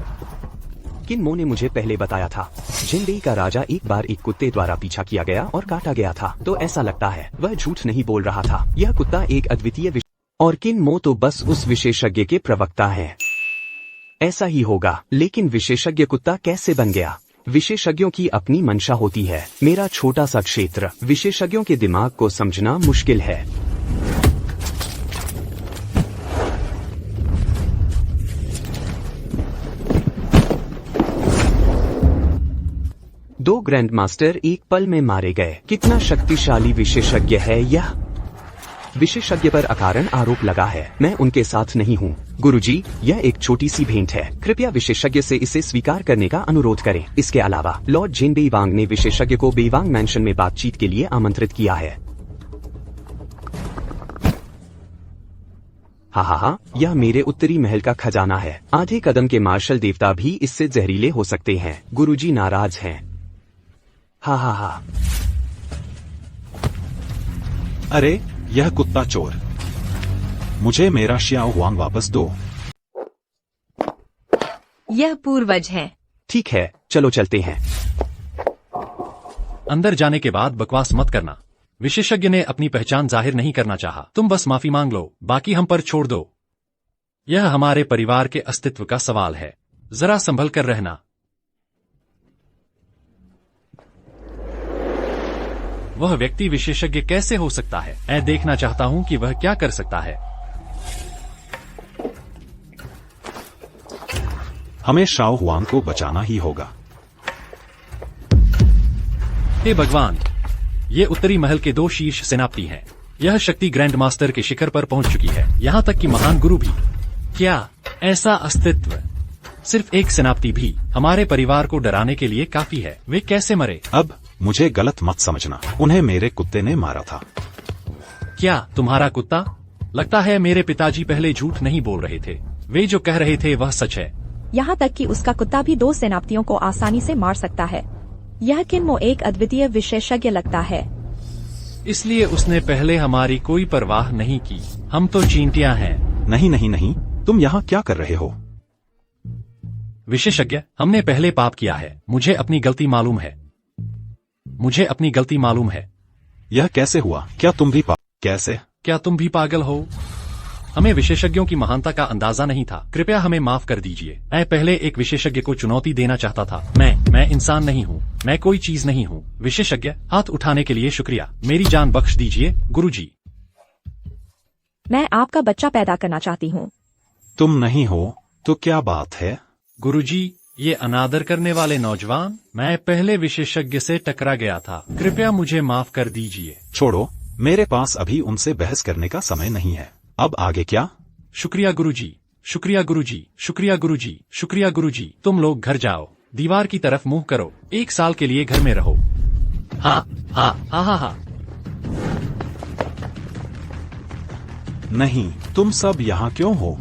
किन्मो ने मुझे पहले बताया था। जिनबेई का राजा एक बार एक कुत्ते द्वारा पीछा किया गया और काटा गया था। तो ऐसा लगता है वह झूठ नहीं बोल रहा था। यह कुत्ता एक अद्वितीय और किन्मो तो बस उस विशेषज्ञ के प्रवक्ता हैं। ऐसा ही होगा। लेकिन विशेषज्ञ कुत्ता कैसे बन गया? विशेषज्ञों की अपनी मंशा होती है। मेरा छोटा सा क्षेत्र। विशेषज्ञों के दिमाग को समझना मुश्किल है। ग्रैंड मास्टर एक पल में मारे गए। कितना शक्तिशाली विशेषज्ञ है यह। विशेषज्ञ पर अकारण आरोप लगा है। मैं उनके साथ नहीं हूँ। गुरुजी, यह एक छोटी सी भेंट है। कृपया विशेषज्ञ से इसे स्वीकार करने का अनुरोध करें। इसके अलावा लॉर्ड जेन बेईवांग ने विशेषज्ञ को बेईवांग मैंशन में बातचीत के लिए आमंत्रित किया है। हा, यह मेरे उत्तरी महल का खजाना है। आधे कदम के मार्शल देवता भी इससे जहरीले हो सकते हैं। गुरुजी नाराज हैं। हा। अरे यह कुत्ता चोर, मुझे मेरा श्याओ हुआंग वापस दो। यह पूर्वज है। ठीक है, चलो चलते हैं। अंदर जाने के बाद बकवास मत करना। विशेषज्ञ ने अपनी पहचान जाहिर नहीं करना चाहा। तुम बस माफी मांग लो, बाकी हम पर छोड़ दो। यह हमारे परिवार के अस्तित्व का सवाल है। जरा संभल कर रहना। वह व्यक्ति विशेषज्ञ कैसे हो सकता है? मैं देखना चाहता हूं कि वह क्या कर सकता है। हमें शाओ हुआंग को बचाना ही होगा। हे भगवान, ये उत्तरी महल के 2 शीर्ष सेनापति हैं। यह शक्ति ग्रैंड मास्टर के शिखर पर पहुंच चुकी है, यहाँ तक कि महान गुरु भी। क्या ऐसा अस्तित्व? सिर्फ एक सेनापति भी हमारे परिवार को डराने के लिए काफी है। वे कैसे मरे? अब मुझे गलत मत समझना, उन्हें मेरे कुत्ते ने मारा था। क्या तुम्हारा कुत्ता? लगता है मेरे पिताजी पहले झूठ नहीं बोल रहे थे। वे जो कह रहे थे वह सच है। यहाँ तक कि उसका कुत्ता भी 2 सेनापतियों को आसानी से मार सकता है। यह किन्मो एक अद्वितीय विशेषज्ञ लगता है। इसलिए उसने पहले हमारी कोई परवाह नहीं की। हम तो चींटियां हैं। नहीं, तुम यहाँ क्या कर रहे हो? विशेषज्ञ, हमने पहले पाप किया है। मुझे अपनी गलती मालूम है। यह कैसे हुआ? क्या तुम भी पागल हो? हमें विशेषज्ञों की महानता का अंदाजा नहीं था। कृपया हमें माफ कर दीजिए। मैं पहले एक विशेषज्ञ को चुनौती देना चाहता था। मैं इंसान नहीं हूँ। मैं कोई चीज नहीं हूँ। विशेषज्ञ, हाथ उठाने के लिए शुक्रिया। मेरी जान बख्श दीजिए गुरुजी। मैं आपका बच्चा पैदा करना चाहती हूँ। तुम नहीं हो तो क्या बात है? गुरुजी, ये अनादर करने वाले नौजवान, मैं पहले विशेषज्ञ से टकरा गया था। कृपया मुझे माफ कर दीजिए। छोड़ो, मेरे पास अभी उनसे बहस करने का समय नहीं है। अब आगे क्या? शुक्रिया गुरुजी, शुक्रिया गुरुजी, शुक्रिया गुरुजी, शुक्रिया गुरुजी। तुम लोग घर जाओ, दीवार की तरफ मुंह करो। 1 साल के लिए घर में रहो। हाँ। नहीं, तुम सब यहाँ क्यों हो?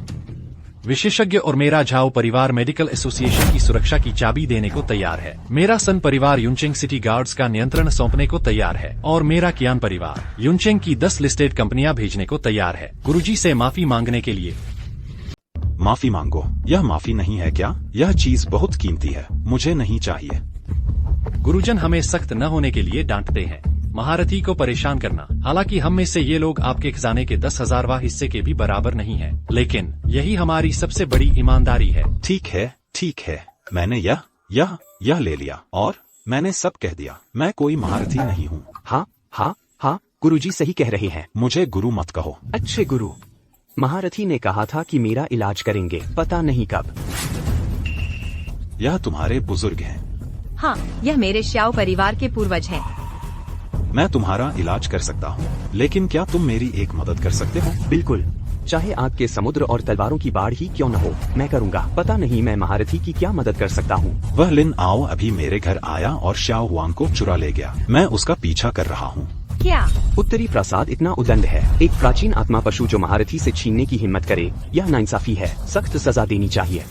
विशेषज्ञ और मेरा झाओ परिवार मेडिकल एसोसिएशन की सुरक्षा की चाबी देने को तैयार है। मेरा सन परिवार युनचेंग सिटी गार्ड्स का नियंत्रण सौंपने को तैयार है और मेरा कियान परिवार युनचेंग की 10 लिस्टेड कंपनियां भेजने को तैयार है। गुरुजी से माफी मांगने के लिए। माफी मांगो? यह माफी नहीं है क्या? यह चीज बहुत कीमती है, मुझे नहीं चाहिए। गुरुजन हमें सख्त न होने के लिए डांटते हैं। महारथी को परेशान करना। हालांकि हम में से ये लोग आपके खजाने के 10,000वां हिस्से के भी बराबर नहीं है, लेकिन यही हमारी सबसे बड़ी ईमानदारी है। ठीक है, मैंने यह ले लिया और मैंने सब कह दिया। मैं कोई महारथी नहीं हूँ। हाँ, गुरुजी सही कह रहे हैं। मुझे गुरु मत कहो। अच्छे गुरु। महारथी ने कहा था कि मेरा इलाज करेंगे, पता नहीं कब। यह तुम्हारे बुजुर्ग हैं। हाँ, यह मेरे श्याओ परिवार के पूर्वज हैं। मैं तुम्हारा इलाज कर सकता हूँ, लेकिन क्या तुम मेरी एक मदद कर सकते हो? बिल्कुल, चाहे आग के समुद्र और तलवारों की बाढ़ ही क्यों न हो, मैं करूँगा। पता नहीं मैं महारथी की क्या मदद कर सकता हूँ। वह लिन आओ अभी मेरे घर आया और श्याओ हुआंग को चुरा ले गया। मैं उसका पीछा कर रहा हूँ। क्या? उत्तरी प्रासाद इतना उदंड है। एक प्राचीन आत्मा पशु जो महारथी से छीनने की हिम्मत करे, यह नाइंसाफी है। सख्त सजा देनी चाहिए।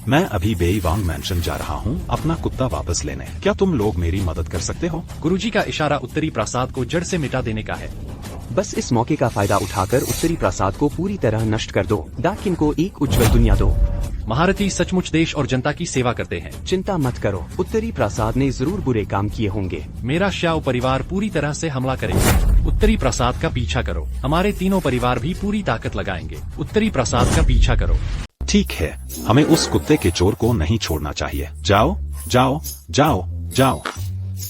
मैं अभी बेईवांग मैंशन जा रहा हूँ अपना कुत्ता वापस लेने। क्या तुम लोग मेरी मदद कर सकते हो? गुरुजी का इशारा उत्तरी प्रासाद को जड़ से मिटा देने का है। बस इस मौके का फायदा उठाकर उत्तरी प्रासाद को पूरी तरह नष्ट कर दो। डाकिन को एक उज्जवल दुनिया दो। महारथी सचमुच देश और जनता की सेवा करते हैं। चिंता मत करो, उत्तरी प्रासाद ने जरूर बुरे काम किए होंगे। मेरा श्याओ परिवार पूरी तरह से हमला करेगा। उत्तरी प्रासाद का पीछा करो। हमारे तीनों परिवार भी पूरी ताकत लगाएंगे। उत्तरी प्रासाद का पीछा करो। ठीक है, हमें उस कुत्ते के चोर को नहीं छोड़ना चाहिए। जाओ जाओ जाओ जाओ।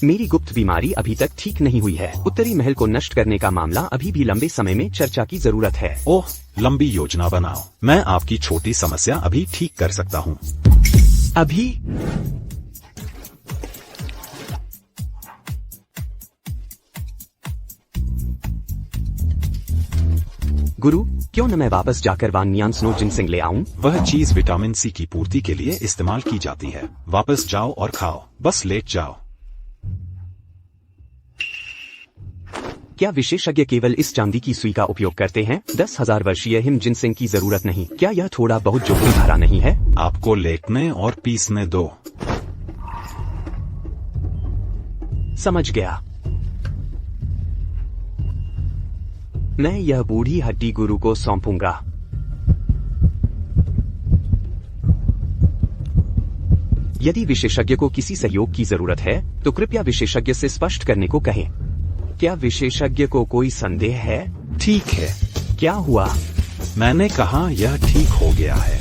मेरी गुप्त बीमारी अभी तक ठीक नहीं हुई है। उत्तरी महल को नष्ट करने का मामला अभी भी लंबे समय में चर्चा की जरूरत है। ओह, लंबी योजना बनाओ। मैं आपकी छोटी समस्या अभी ठीक कर सकता हूँ। अभी गुरु, क्यों न मैं वापस जाकर वान नियान स्नो जिनसिंग ले आऊं? वह चीज विटामिन सी की पूर्ति के लिए इस्तेमाल की जाती है। वापस जाओ और खाओ, बस लेट जाओ। क्या विशेषज्ञ केवल इस चांदी की सुई का उपयोग करते हैं? 10,000 वर्षीय हिम जिनसिंग की जरूरत नहीं। क्या यह थोड़ा बहुत जोखिम भरा नहीं है? आपको लेटने और पीसने दो। समझ गया। मैं यह बूढ़ी हड्डी गुरु को सौंपूंगा। यदि विशेषज्ञ को किसी सहयोग की जरूरत है तो कृपया विशेषज्ञ से स्पष्ट करने को कहें। क्या विशेषज्ञ को कोई संदेह है? ठीक है। क्या हुआ? मैंने कहा यह ठीक हो गया है।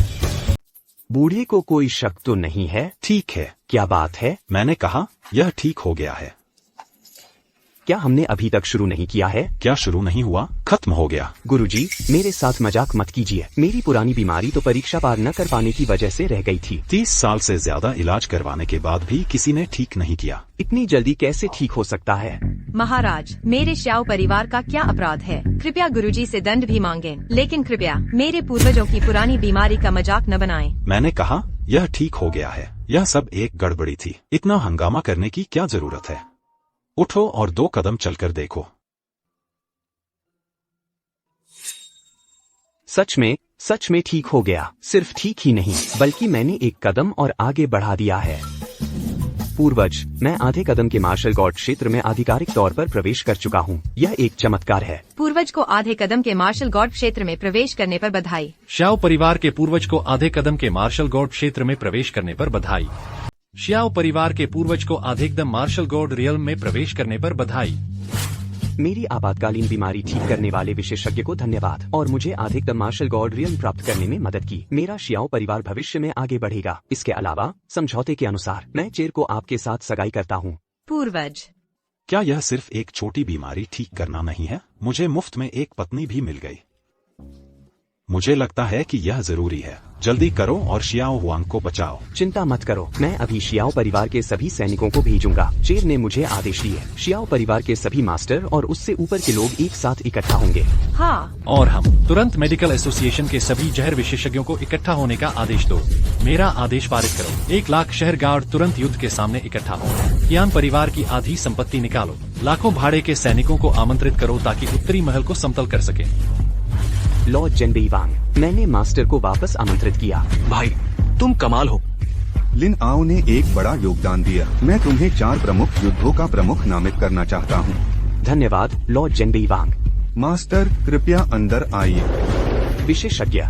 बूढ़े को कोई शक तो नहीं है? ठीक है। क्या बात है? मैंने कहा यह ठीक हो गया है। क्या हमने अभी तक शुरू नहीं किया है? क्या शुरू नहीं हुआ? खत्म हो गया। गुरुजी, मेरे साथ मजाक मत कीजिए। मेरी पुरानी बीमारी तो परीक्षा पार न कर पाने की वजह से रह गई थी। 30 साल से ज्यादा इलाज करवाने के बाद भी किसी ने ठीक नहीं किया। इतनी जल्दी कैसे ठीक हो सकता है? महाराज, मेरे श्याओ परिवार का क्या अपराध है? कृपया गुरुजी से दंड भी मांगें, लेकिन कृपया मेरे पूर्वजों की पुरानी बीमारी का मजाक न बनाएं। मैंने कहा यह ठीक हो गया है। यह सब एक गड़बड़ी थी। इतना हंगामा करने की क्या जरूरत है? उठो और 2 कदम चलकर देखो। सच में ठीक हो गया। सिर्फ ठीक ही नहीं बल्कि मैंने एक कदम और आगे बढ़ा दिया है। पूर्वज, मैं आधे कदम के मार्शल गॉड क्षेत्र में आधिकारिक तौर पर प्रवेश कर चुका हूँ। यह एक चमत्कार है। पूर्वज को आधे कदम के मार्शल गॉड क्षेत्र में प्रवेश करने पर बधाई। श्याओ परिवार के पूर्वज को आधे कदम के मार्शल गॉड क्षेत्र में प्रवेश करने पर बधाई। श्याओ परिवार के पूर्वज को आधे कदम मार्शल गॉड रियल्म में प्रवेश करने पर बधाई। मेरी आपातकालीन बीमारी ठीक करने वाले विशेषज्ञ को धन्यवाद और मुझे अधिकतम मार्शल गॉड रियल्म प्राप्त करने में मदद की। मेरा श्याओ परिवार भविष्य में आगे बढ़ेगा। इसके अलावा समझौते के अनुसार मैं चेर को आपके साथ सगाई करता हूँ। पूर्वज, क्या यह सिर्फ एक छोटी बीमारी ठीक करना नहीं है? मुझे मुफ्त में एक पत्नी भी मिल गई। मुझे लगता है कि यह जरूरी है। जल्दी करो और शियाओ हुआंग को बचाओ। चिंता मत करो, मैं अभी शियाओ परिवार के सभी सैनिकों को भेजूंगा। चेर ने मुझे आदेश दिए। शियाओ परिवार के सभी मास्टर और उससे ऊपर के लोग एक साथ इकट्ठा होंगे। हाँ। और हम तुरंत मेडिकल एसोसिएशन के सभी जहर विशेषज्ञों को इकट्ठा होने का आदेश दो। मेरा आदेश पारित करो। 1 लाख शहर गार्ड तुरंत युद्ध के सामने इकट्ठा हो। कियान परिवार की आधी संपत्ति निकालो। लाखों भाड़े के सैनिकों को आमंत्रित करो ताकि उत्तरी महल को समतल कर सके। लॉर्ड जेनबेई वांग, मैंने मास्टर को वापस आमंत्रित किया। भाई, तुम कमाल हो। लिन आओ ने एक बड़ा योगदान दिया। मैं तुम्हें 4 प्रमुख युद्धों का प्रमुख नामित करना चाहता हूँ। धन्यवाद लॉर्ड जेनबेई वांग। मास्टर, कृपया अंदर आइए। विशेषज्ञ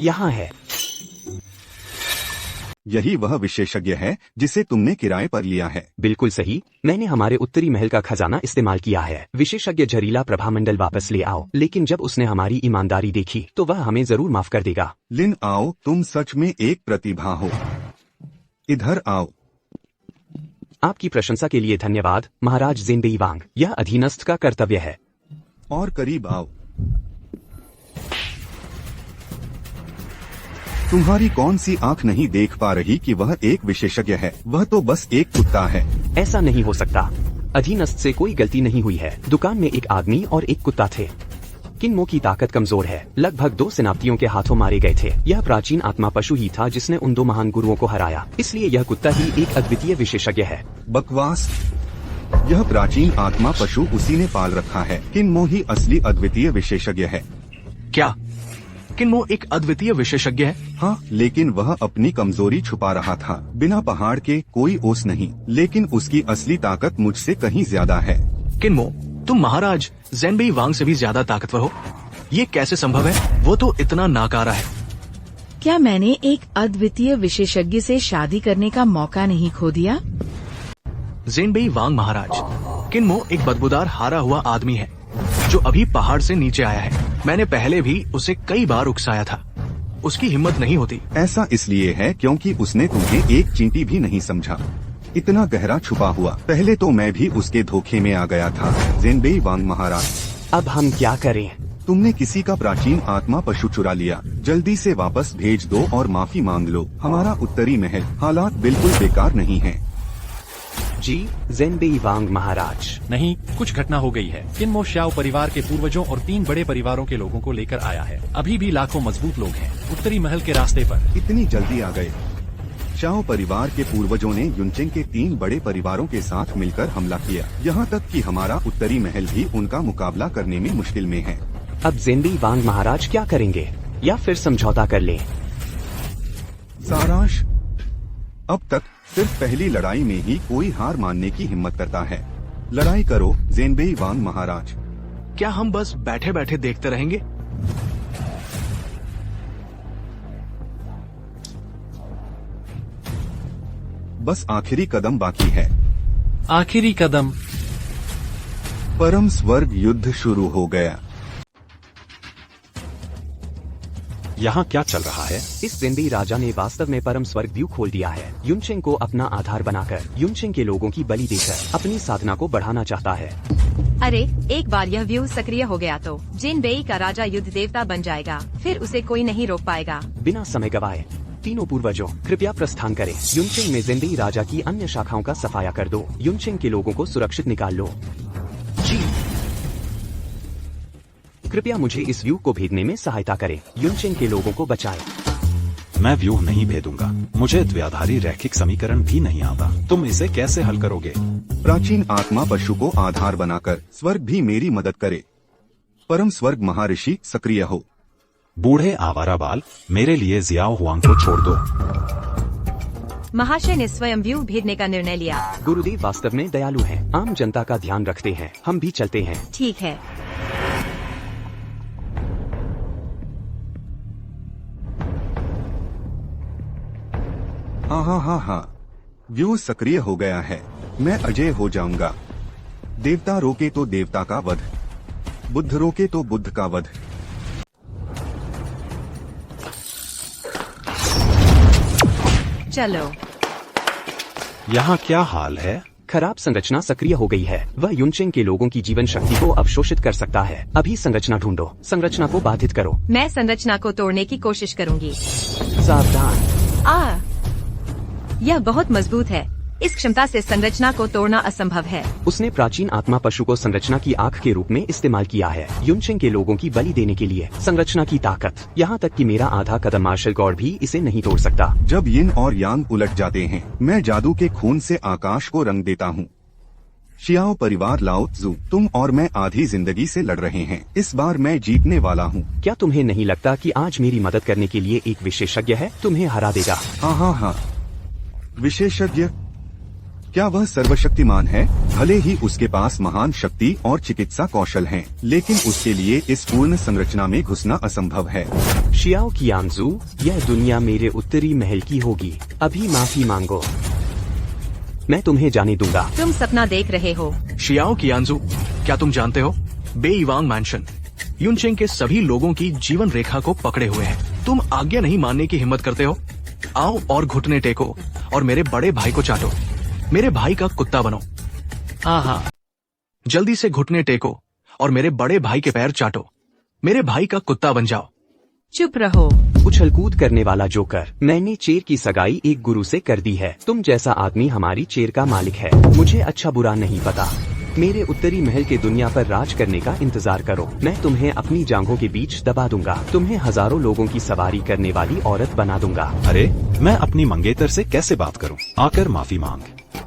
यहाँ है। यही वह विशेषज्ञ है जिसे तुमने किराए पर लिया है। बिल्कुल सही। मैंने हमारे उत्तरी महल का खजाना इस्तेमाल किया है। विशेषज्ञ झरीला प्रभामंडल वापस ले आओ। लेकिन जब उसने हमारी ईमानदारी देखी तो वह हमें जरूर माफ कर देगा। लिन आओ, तुम सच में एक प्रतिभा हो। इधर आओ। आपकी प्रशंसा के लिए धन्यवाद महाराज जेनबेई वांग। यह अधीनस्थ का कर्तव्य है। और करीब आओ। तुम्हारी कौन सी आंख नहीं देख पा रही कि वह एक विशेषज्ञ है? वह तो बस एक कुत्ता है। ऐसा नहीं हो सकता। अधीनस्थ से कोई गलती नहीं हुई है। दुकान में एक आदमी और एक कुत्ता थे। किन्मो की ताकत कमजोर है। लगभग 2 सेनापतियों के हाथों मारे गए थे। यह प्राचीन आत्मा पशु ही था जिसने उन 2 महान गुरुओं को हराया। इसलिए यह कुत्ता ही एक अद्वितीय विशेषज्ञ है। बकवास। यह प्राचीन आत्मा पशु उसी ने पाल रखा है। किन्मो ही असली अद्वितीय विशेषज्ञ है। क्या किन्मो एक अद्वितीय विशेषज्ञ है? हाँ, लेकिन वह अपनी कमजोरी छुपा रहा था। बिना पहाड़ के कोई ओस नहीं, लेकिन उसकी असली ताकत मुझसे कहीं ज्यादा है। किन्मो, तुम महाराज जेनबेई वांग से भी ज्यादा ताकतवर हो। ये कैसे संभव है? वो तो इतना नाकारा है। क्या मैंने एक अद्वितीय विशेषज्ञ से शादी करने का मौका नहीं खो दिया? जेनबेई वांग महाराज, किन्मो एक बदबूदार हारा हुआ आदमी है जो अभी पहाड़ से नीचे आया है। मैंने पहले भी उसे कई बार उकसाया था। उसकी हिम्मत नहीं होती। ऐसा इसलिए है क्योंकि उसने तुम्हें एक चींटी भी नहीं समझा। इतना गहरा छुपा हुआ। पहले तो मैं भी उसके धोखे में आ गया था। जेनबेई वांग महाराज, अब हम क्या करें? तुमने किसी का प्राचीन आत्मा पशु चुरा लिया। जल्दी से वापस भेज दो और माफी मांग लो। हमारा उत्तरी महल हालात बिल्कुल बेकार नहीं है। जी, ज़ेनबेई वांग महाराज। नहीं, कुछ घटना हो गई है। किनमो श्याओ परिवार के पूर्वजों और 3 बड़े परिवारों के लोगों को लेकर आया है। अभी भी लाखों मजबूत लोग हैं उत्तरी महल के रास्ते पर। इतनी जल्दी आ गए? शाओ परिवार के पूर्वजों ने युनचेंग के 3 बड़े परिवारों के साथ मिलकर हमला किया। यहाँ तक कि हमारा उत्तरी महल भी उनका मुकाबला करने में मुश्किल में है। अब ज़ेनबेई वांग महाराज क्या करेंगे, या फिर समझौता कर लें? सारांश, अब तक सिर्फ पहली लड़ाई में ही कोई हार मानने की हिम्मत करता है। लड़ाई करो ज़ेनबेई वांग महाराज। क्या हम बस बैठे बैठे देखते रहेंगे? बस आखिरी कदम बाकी है। आखिरी कदम? परम स्वर्ग युद्ध शुरू हो गया। यहाँ क्या चल रहा है? इस ज़ेनबेई राजा ने वास्तव में परम स्वर्ग व्यू खोल दिया है। युनचेंग को अपना आधार बनाकर युनचेंग के लोगों की बलि देकर अपनी साधना को बढ़ाना चाहता है। अरे, एक बार यह व्यू सक्रिय हो गया तो जिनबेई का राजा युद्ध देवता बन जाएगा। फिर उसे कोई नहीं रोक पाएगा। बिना समय गवाए तीनों पूर्वजों, कृपया प्रस्थान करें। युनचेंग में ज़ेनबेई राजा की अन्य शाखाओं का सफाया कर दो। युनचेंग के लोगों को सुरक्षित निकाल लो। जी, कृपया मुझे इस व्यू को भेदने में सहायता करें। युनचेंग के लोगों को बचाएं। मैं व्यू नहीं भेदूंगा। मुझे द्विआधारी रैखिक समीकरण भी नहीं आता। तुम इसे कैसे हल करोगे? प्राचीन आत्मा पशु को आधार बनाकर स्वर्ग भी मेरी मदद करे। परम स्वर्ग महर्षि सक्रिय हो। बूढ़े आवारा बाल, मेरे लिए जियाओ हुआंग को छोड़ दो। महाशय ने स्वयं व्यू भेदने का निर्णय लिया। गुरुदेव वास्तव में दयालु हैं, आम जनता का ध्यान रखते हैं। हम भी चलते हैं। ठीक है। हाँ, व्यू सक्रिय हो गया है। मैं अजय हो जाऊंगा। देवता रोके तो देवता का वध, बुद्ध रोके तो बुद्ध का वध। चलो। यहाँ क्या हाल है? खराब संरचना सक्रिय हो गई है। वह युनचेंग के लोगों की जीवन शक्ति को अवशोषित कर सकता है। अभी संरचना ढूंढो, संरचना को बाधित करो। मैं संरचना को तोड़ने की कोशिश करूंगी। सावधान। यह बहुत मजबूत है। इस क्षमता से संरचना को तोड़ना असंभव है। उसने प्राचीन आत्मा पशु को संरचना की आंख के रूप में इस्तेमाल किया है युनचेंग के लोगों की बलि देने के लिए। संरचना की ताकत, यहाँ तक कि मेरा आधा कदम मार्शल गॉड भी इसे नहीं तोड़ सकता। जब यिन और यांग उलट जाते हैं, मैं जादू के खून से आकाश को रंग देता हूँ। शियाओ परिवार लाओ त्सु, तुम और मैं आधी जिंदगी से लड़ रहे हैं। इस बार मैं जीतने वाला हूँ। क्या तुम्हें नहीं लगता कि आज मेरी मदद करने के लिए एक विशेषज्ञ है? तुम्हें हरा देगा। हाँ, विशेषज्ञ? क्या वह सर्वशक्तिमान है? भले ही उसके पास महान शक्ति और चिकित्सा कौशल हैं, लेकिन उसके लिए इस पूर्ण संरचना में घुसना असंभव है। शियाओ qianzu, यह दुनिया मेरे उत्तरी महल की होगी। अभी माफी मांगो, मैं तुम्हें जाने दूंगा। तुम सपना देख रहे हो। शियाओ qianzu, क्या तुम जानते हो बेईवांग मैंशन युनचेंग के सभी लोगों की जीवन रेखा को पकड़े हुए है। तुम आज्ञा नहीं मानने की हिम्मत करते हो? आओ और घुटने टेको और मेरे बड़े भाई को चाटो। मेरे भाई का कुत्ता बनो। हाँ, जल्दी से घुटने टेको और मेरे बड़े भाई के पैर चाटो। मेरे भाई का कुत्ता बन जाओ। चुप रहो। उछलकूद करने वाला जोकर। मैंने चेर की सगाई एक गुरु से कर दी है। तुम जैसा आदमी हमारी चेर का मालिक है। मुझे अच्छा बुरा नहीं पता। मेरे उत्तरी महल के दुनिया पर राज करने का इंतजार करो। मैं तुम्हें अपनी जांघों के बीच दबा दूंगा। तुम्हें हजारों लोगों की सवारी करने वाली औरत बना दूंगा। अरे, मैं अपनी मंगेतर से कैसे बात करूं? आकर माफी मांग।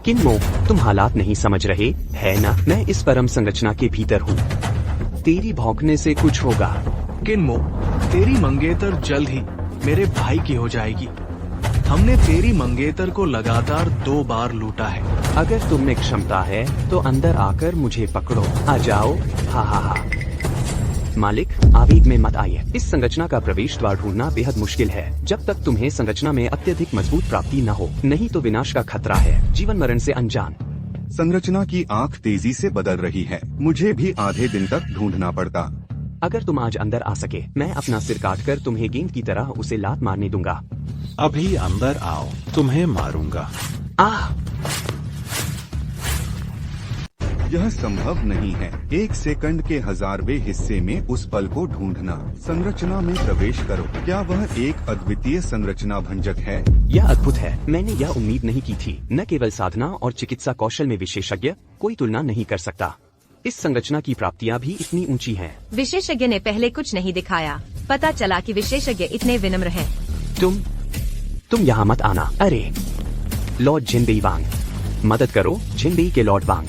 किनमो, तुम हालात नहीं समझ रहे है ना? मैं इस परम संरचना के भीतर हूँ। तेरी भौंकने से कुछ होगा। किनमो, तेरी मंगेतर जल्द ही मेरे भाई की हो जाएगी। हमने तेरी मंगेतर को लगातार 2 बार लूटा है। अगर तुम में क्षमता है तो अंदर आकर मुझे पकड़ो। आ जाओ। हा। मालिक, आवेग में मत आइए। इस संरचना का प्रवेश द्वार ढूंढना बेहद मुश्किल है जब तक तुम्हें संरचना में अत्यधिक मजबूत प्राप्ति न हो, नहीं तो विनाश का खतरा है। जीवन मरण से अनजान। संरचना की आंख तेजी से बदल रही है। मुझे भी आधे दिन तक ढूंढना पड़ता। अगर तुम आज अंदर आ सके, मैं अपना सिर काटकर तुम्हें गेंद की तरह उसे लात मारने दूंगा। अभी अंदर आओ, तुम्हें मारूंगा। यह संभव नहीं है। 1 सेकंड के 1000वें हिस्से में उस पल को ढूंढना। संरचना में प्रवेश करो। क्या वह एक अद्वितीय संरचना भंजक है? यह अद्भुत है। मैंने यह उम्मीद नहीं की थी। न केवल साधना और चिकित्सा कौशल में विशेषज्ञ, कोई तुलना नहीं कर सकता। इस संरचना की प्राप्तियां भी इतनी ऊंची हैं। विशेषज्ञ ने पहले कुछ नहीं दिखाया। पता चला कि विशेषज्ञ इतने विनम्र हैं। तुम यहाँ मत आना। अरे लॉर्ड जिनबेई वांग, मदद करो जिनबेई के लॉर्ड वांग।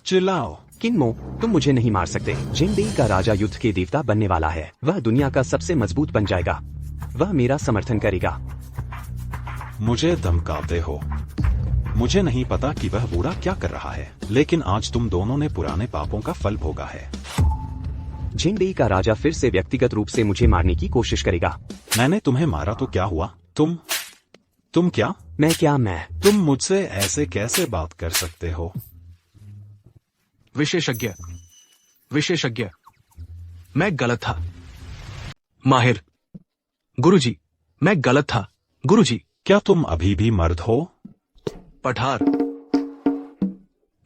चिल्लाओ। किन्मो, तुम मुझे नहीं मार सकते। जिनबेई का राजा युद्ध के देवता बनने वाला है। वह दुनिया का सबसे मजबूत बन जाएगा। वह मेरा समर्थन करेगा। मुझे धमकाते हो। मुझे नहीं पता कि वह बूढ़ा क्या कर रहा है, लेकिन आज तुम दोनों ने पुराने पापों का फल भोगा है। जिनबेई का राजा फिर से व्यक्तिगत रूप से मुझे मारने की कोशिश करेगा। मैंने तुम्हें मारा तो क्या हुआ? तुम क्या? मैं तुम मुझसे ऐसे कैसे बात कर सकते हो? विशेषज्ञ, मैं गलत था। माहिर, गुरुजी, मैं गलत था। गुरुजी। क्या तुम अभी भी मर्द हो? पठार,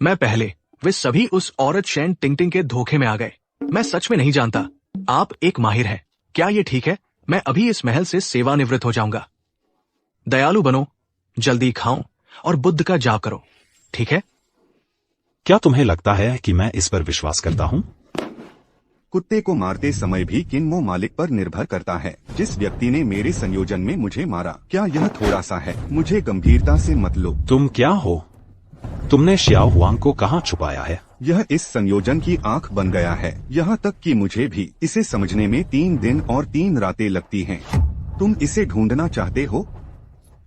मैं पहले वे सभी उस औरत शैन टिंगटिंग के धोखे में आ गए। मैं सच में नहीं जानता। आप एक माहिर हैं। क्या ये ठीक है? मैं अभी इस महल से सेवानिवृत्त हो जाऊंगा। दयालु बनो, जल्दी खाओ और बुद्ध का जाप करो, ठीक है? क्या तुम्हें लगता है कि मैं इस पर विश्वास करता हूँ? कुत्ते को मारते समय भी किन्मो मालिक पर निर्भर करता है। जिस व्यक्ति ने मेरे संयोजन में मुझे मारा, क्या यह थोड़ा सा है? मुझे गंभीरता से मत लो। तुम क्या हो? तुमने श्याओ हुआंग को कहाँ छुपाया है? यह इस संयोजन की आंख बन गया है। यहाँ तक कि मुझे भी इसे समझने में 3 दिन और 3 रातें लगती हैं। तुम इसे ढूंढना चाहते हो?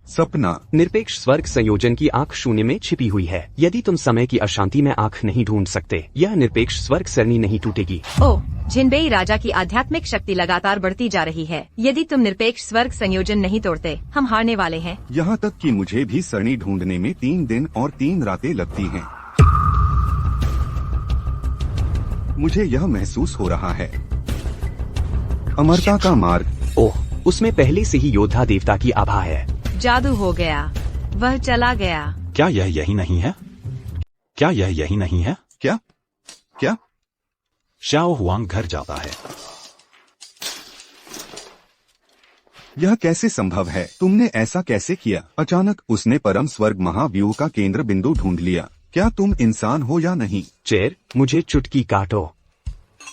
सपना। निरपेक्ष स्वर्ग संयोजन की आंख शून्य में छिपी हुई है। यदि तुम समय की अशांति में आंख नहीं ढूंढ सकते, यह निरपेक्ष स्वर्ग सरणी नहीं टूटेगी। ओह, जिनबेई राजा की आध्यात्मिक शक्ति लगातार बढ़ती जा रही है। यदि तुम निरपेक्ष स्वर्ग संयोजन नहीं तोड़ते, हम हारने वाले हैं। यहाँ तक कि मुझे भी सरणी ढूंढने में 3 दिन और 3 रातें लगती हैं। मुझे यह महसूस हो रहा है। अमरता का मार्ग। ओह, उसमें पहले से ही योद्धा देवता की आभा है। जादू हो गया। वह चला गया। क्या यह यही नहीं है? क्या यह यही नहीं है? क्या? श्याओ हुआंग घर जाता है। यह कैसे संभव है? तुमने ऐसा कैसे किया? अचानक उसने परम स्वर्ग महाव्यूह का केंद्र बिंदु ढूंढ लिया। क्या तुम इंसान हो या नहीं? चेर, मुझे चुटकी काटो।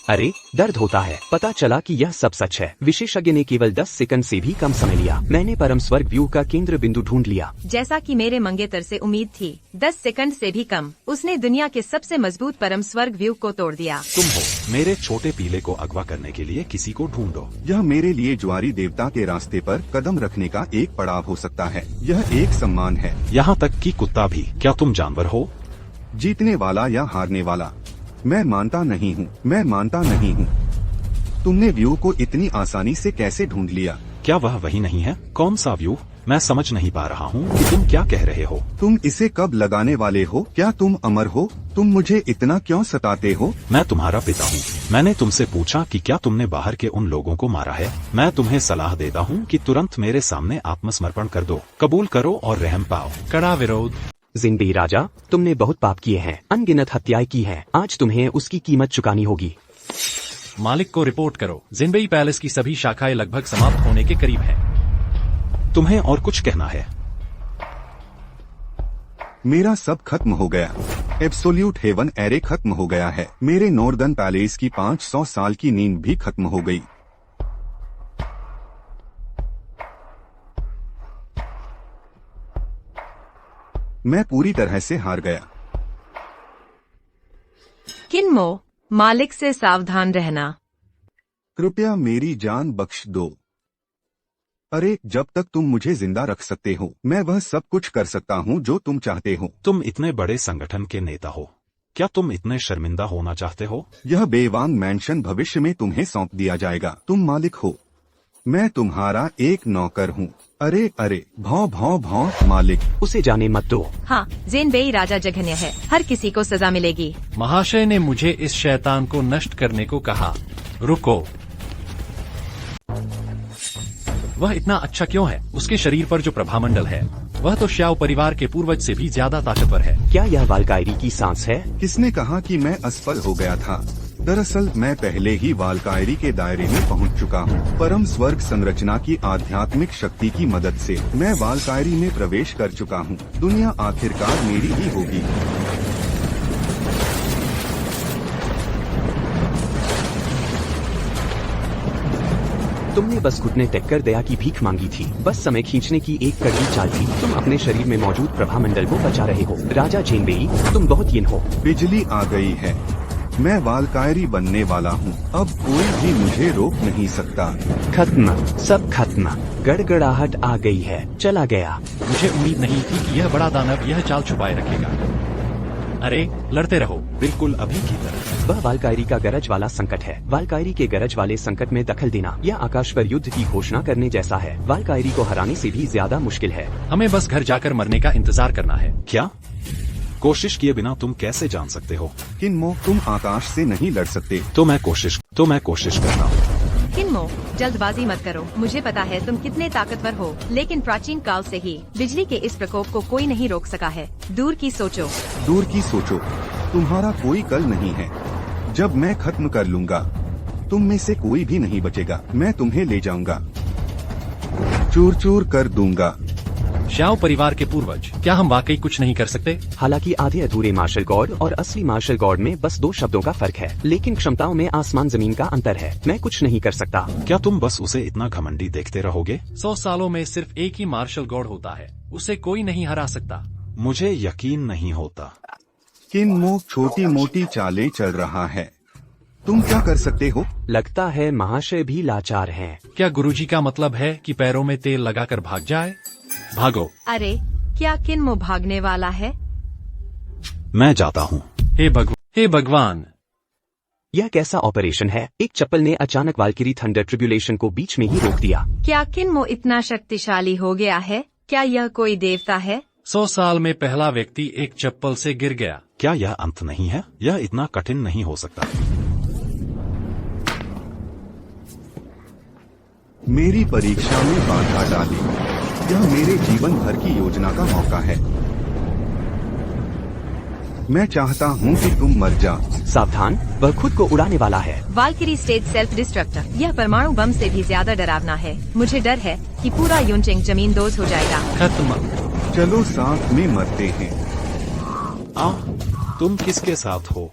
अरे, दर्द होता है। पता चला कि यह सब सच है। विशेषज्ञ ने केवल 10 सेकंड से भी कम समय लिया। मैंने परम स्वर्ग व्यू का केंद्र बिंदु ढूंढ लिया। जैसा कि मेरे मंगेतर से उम्मीद थी, 10 सेकंड से भी कम। उसने दुनिया के सबसे मजबूत परम स्वर्ग व्यू को तोड़ दिया। तुम हो। मेरे छोटे पीले को अगवा करने के लिए किसी को ढूंढो। यह मेरे लिए ज्वारी देवता के रास्ते पर कदम रखने का एक पड़ाव हो सकता है। यह एक सम्मान है। यहाँ तक कि कुत्ता भी। क्या तुम जानवर हो? जीतने वाला या हारने वाला? मैं मानता नहीं हूँ। तुमने व्यू को इतनी आसानी से कैसे ढूंढ लिया? क्या वह वही नहीं है? कौन सा व्यू? मैं समझ नहीं पा रहा हूँ कि तुम क्या कह रहे हो। तुम इसे कब लगाने वाले हो? क्या तुम अमर हो? तुम मुझे इतना क्यों सताते हो? मैं तुम्हारा पिता हूँ। मैंने तुमसे पूछा कि क्या तुमने बाहर के उन लोगों को मारा है। मैं तुम्हें सलाह देता हूँ कि तुरंत मेरे सामने आत्मसमर्पण कर दो। कबूल करो और रहम पाओ। कड़ा विरोध। जिनबेई राजा, तुमने बहुत पाप किए हैं, अनगिनत हत्याएं की हैं। आज तुम्हें उसकी कीमत चुकानी होगी। मालिक को रिपोर्ट करो। जिनबेई पैलेस की सभी शाखाएं लगभग समाप्त होने के करीब हैं। तुम्हें और कुछ कहना है? मेरा सब खत्म हो गया। एब्सोल्यूट हेवन एरे खत्म हो गया है। मेरे नॉर्दर्न पैलेस की 500 साल की नींद भी खत्म हो गई। मैं पूरी तरह से हार गया। किन्मो, मालिक से सावधान रहना। कृपया मेरी जान बख्श दो। अरे, जब तक तुम मुझे जिंदा रख सकते हो, मैं वह सब कुछ कर सकता हूँ जो तुम चाहते हो। तुम इतने बड़े संगठन के नेता हो। क्या तुम इतने शर्मिंदा होना चाहते हो? यह बेवांग मैंशन भविष्य में तुम्हें सौंप दिया जाएगा। तुम मालिक हो, मैं तुम्हारा एक नौकर हूँ। अरे भौं भौं भौं मालिक। उसे जाने मत दो। हाँ, जिनबेई राजा जघन्य है। हर किसी को सजा मिलेगी। महाशय ने मुझे इस शैतान को नष्ट करने को कहा। रुको। वह इतना अच्छा क्यों है? उसके शरीर पर जो प्रभामंडल है वह तो श्याओ परिवार के पूर्वज से भी ज्यादा ताकतवर है। क्या यह वालकायरी की सांस है? किसने कहा कि मैं असफल हो गया था? दरअसल मैं पहले ही वालकायरी के दायरे में पहुंच चुका हूं। परम स्वर्ग संरचना की आध्यात्मिक शक्ति की मदद से मैं वालकायरी में प्रवेश कर चुका हूं। दुनिया आखिरकार मेरी ही होगी। तुमने बस घुटने टेक कर दया की भीख मांगी थी। बस समय खींचने की एक कड़वी चाल थी। तुम अपने शरीर में मौजूद प्रभामंडल को बचा रहे हो। राजा जेनबेई, तुम बहुत यिन हो। बिजली आ गई है। मैं वालकायरी बनने वाला हूँ। अब कोई भी मुझे रोक नहीं सकता। खत्म, सब खत्म। गड़गड़ाहट आ गई है। चला गया। मुझे उम्मीद नहीं थी कि यह बड़ा दानव यह चाल छुपाए रखेगा। अरे लड़ते रहो। बिल्कुल अभी की तरह। वह वालकायरी का गरज वाला संकट है। वालकायरी के गरज वाले संकट में दखल देना यह आकाश पर युद्ध की घोषणा करने जैसा है। वालकायरी को हराने से भी ज्यादा मुश्किल है। हमें बस घर जाकर मरने का इंतजार करना है। क्या? कोशिश किए बिना तुम कैसे जान सकते हो? किन्मो, तुम आकाश से नहीं लड़ सकते। तो मैं कोशिश करता हूँ। किन्मो, जल्दबाजी मत करो। मुझे पता है तुम कितने ताकतवर हो, लेकिन प्राचीन काल से ही बिजली के इस प्रकोप को कोई नहीं रोक सका है। दूर की सोचो। दूर की सोचो। तुम्हारा कोई कल नहीं है। जब मैं खत्म कर लूंगा, तुम में से कोई भी नहीं बचेगा। मैं तुम्हें ले जाऊंगा, चूर चूर कर दूंगा। श्याओ परिवार के पूर्वज, क्या हम वाकई कुछ नहीं कर सकते? हालांकि आधे अधूरे मार्शल गॉड और असली मार्शल गॉड में बस 2 शब्दों का फर्क है, लेकिन क्षमताओं में आसमान जमीन का अंतर है। मैं कुछ नहीं कर सकता। क्या तुम बस उसे इतना घमंडी देखते रहोगे? 100 सालों में सिर्फ एक ही मार्शल गॉड होता है। उसे कोई नहीं हरा सकता। मुझे यकीन नहीं होता। किन्मो छोटी मोटी चालें चल रहा है। तुम क्या कर सकते हो? लगता है महाशय भी लाचार हैं। क्या गुरुजी का मतलब है कि पैरों में तेल लगाकर भाग जाए? भागो। अरे क्या किन्मो भागने वाला है? मैं जाता हूँ। हे भगवान, यह कैसा ऑपरेशन है? एक चप्पल ने अचानक वालकिरी थंडर ट्रिब्यूलेशन को बीच में ही रोक दिया। क्या किन्मो इतना शक्तिशाली हो गया है? क्या यह कोई देवता है? 100 साल में पहला व्यक्ति एक चप्पल से गिर गया। क्या यह अंत नहीं है? यह इतना कठिन नहीं हो सकता। मेरी परीक्षा में बाधा डाली। यह मेरे जीवन भर की योजना का मौका है। मैं चाहता हूँ कि तुम मर जा। सावधान, वह खुद को उड़ाने वाला है। वालकिरी स्टेज सेल्फ डिस्ट्रक्टर। यह परमाणु बम से भी ज्यादा डरावना है। मुझे डर है कि पूरा यूनचेंग जमीन दोज हो जाएगा। खत्म। चलो साथ में मरते हैं। तुम किसके साथ हो?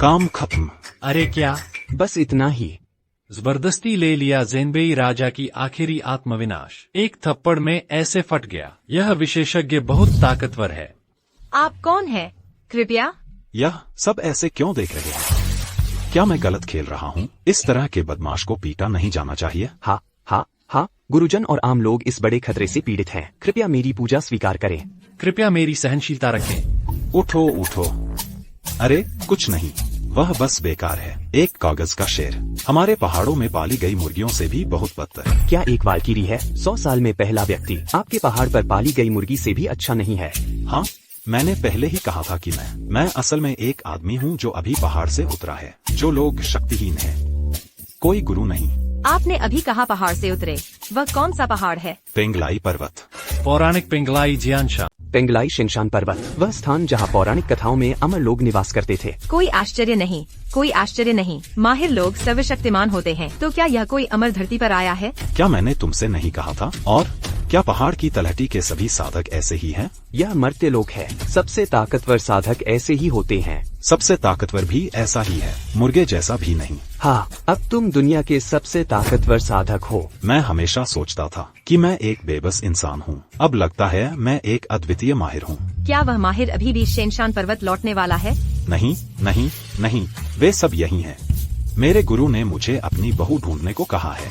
काम खत्म। अरे क्या? बस इतना ही। जबरदस्ती ले लिया जेनबेई राजा की आखिरी आत्मविनाश। एक थप्पड़ में ऐसे फट गया। यह विशेषज्ञ बहुत ताकतवर है। आप कौन हैं? कृपया। यह सब ऐसे क्यों देख रहे हैं? क्या मैं गलत खेल रहा हूँ? इस तरह के बदमाश को पीटा नहीं जाना चाहिए। हाँ हाँ हाँ, गुरुजन और आम लोग इस बड़े खतरे से पीड़ित हैं। कृपया मेरी पूजा स्वीकार करें। कृपया मेरी सहनशीलता रखें। उठो उठो। अरे कुछ नहीं, वह बस बेकार है। एक कागज का शेर। हमारे पहाड़ों में पाली गई मुर्गियों से भी बहुत बदतर। क्या एक वालकिरी है? 100 साल में पहला व्यक्ति आपके पहाड़ पर पाली गई मुर्गी से भी अच्छा नहीं है। हाँ, मैंने पहले ही कहा था कि मैं असल में एक आदमी हूँ जो अभी पहाड़ से उतरा है। जो लोग शक्तिहीन हैं, कोई गुरु नहीं। आपने अभी कहा पहाड़ से उतरे। वह कौन सा पहाड़ है? पेंगलाई पर्वत। पौराणिक पेंगलाई जियानशा। पेंगलाई शिनशान पर्वत, वह स्थान जहाँ पौराणिक कथाओं में अमर लोग निवास करते थे। कोई आश्चर्य नहीं, कोई आश्चर्य नहीं। माहिर लोग सर्वशक्तिमान होते हैं। तो क्या यह कोई अमर धरती पर आया है? क्या मैंने तुमसे नहीं कहा था? और क्या पहाड़ की तलहटी के सभी साधक ऐसे ही हैं? यह मरते लोग हैं। सबसे ताकतवर साधक ऐसे ही होते हैं। सबसे ताकतवर भी ऐसा ही है, मुर्गे जैसा भी नहीं। हाँ, अब तुम दुनिया के सबसे ताकतवर साधक हो। मैं हमेशा सोचता था कि मैं एक बेबस इंसान हूँ। अब लगता है मैं एक अद्वितीय माहिर हूँ। क्या वह माहिर अभी भी शिनशान पर्वत लौटने वाला है? नहीं नहीं नहीं, वे सब यही हैं। मेरे गुरु ने मुझे अपनी बहू ढूंढने को कहा है।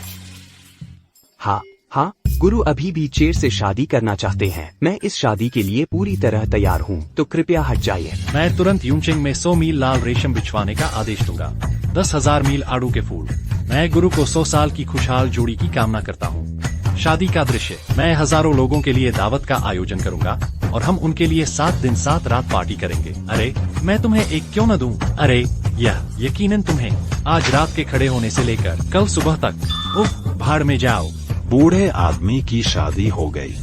हाँ हाँ, गुरु अभी भी चेर से शादी करना चाहते हैं। मैं इस शादी के लिए पूरी तरह तैयार हूँ, तो कृपया हट जाइए। मैं तुरंत यूनचेंग में 100 मील लाल रेशम बिछवाने का आदेश दूंगा। 10,000 मील आड़ू के फूल। मैं गुरु को 100 साल की खुशहाल जोड़ी की कामना करता हूँ। शादी का दृश्य। मैं हजारों लोगों के लिए दावत का आयोजन करूंगा और हम उनके लिए 7 दिन 7 रात पार्टी करेंगे। अरे मैं तुम्हें एक क्यों न दूं? अरे यह यकीनन तुम्हें आज रात के खड़े होने से लेकर कल सुबह तक उफ भाड़ में जाओ। बूढ़े आदमी की शादी हो गई।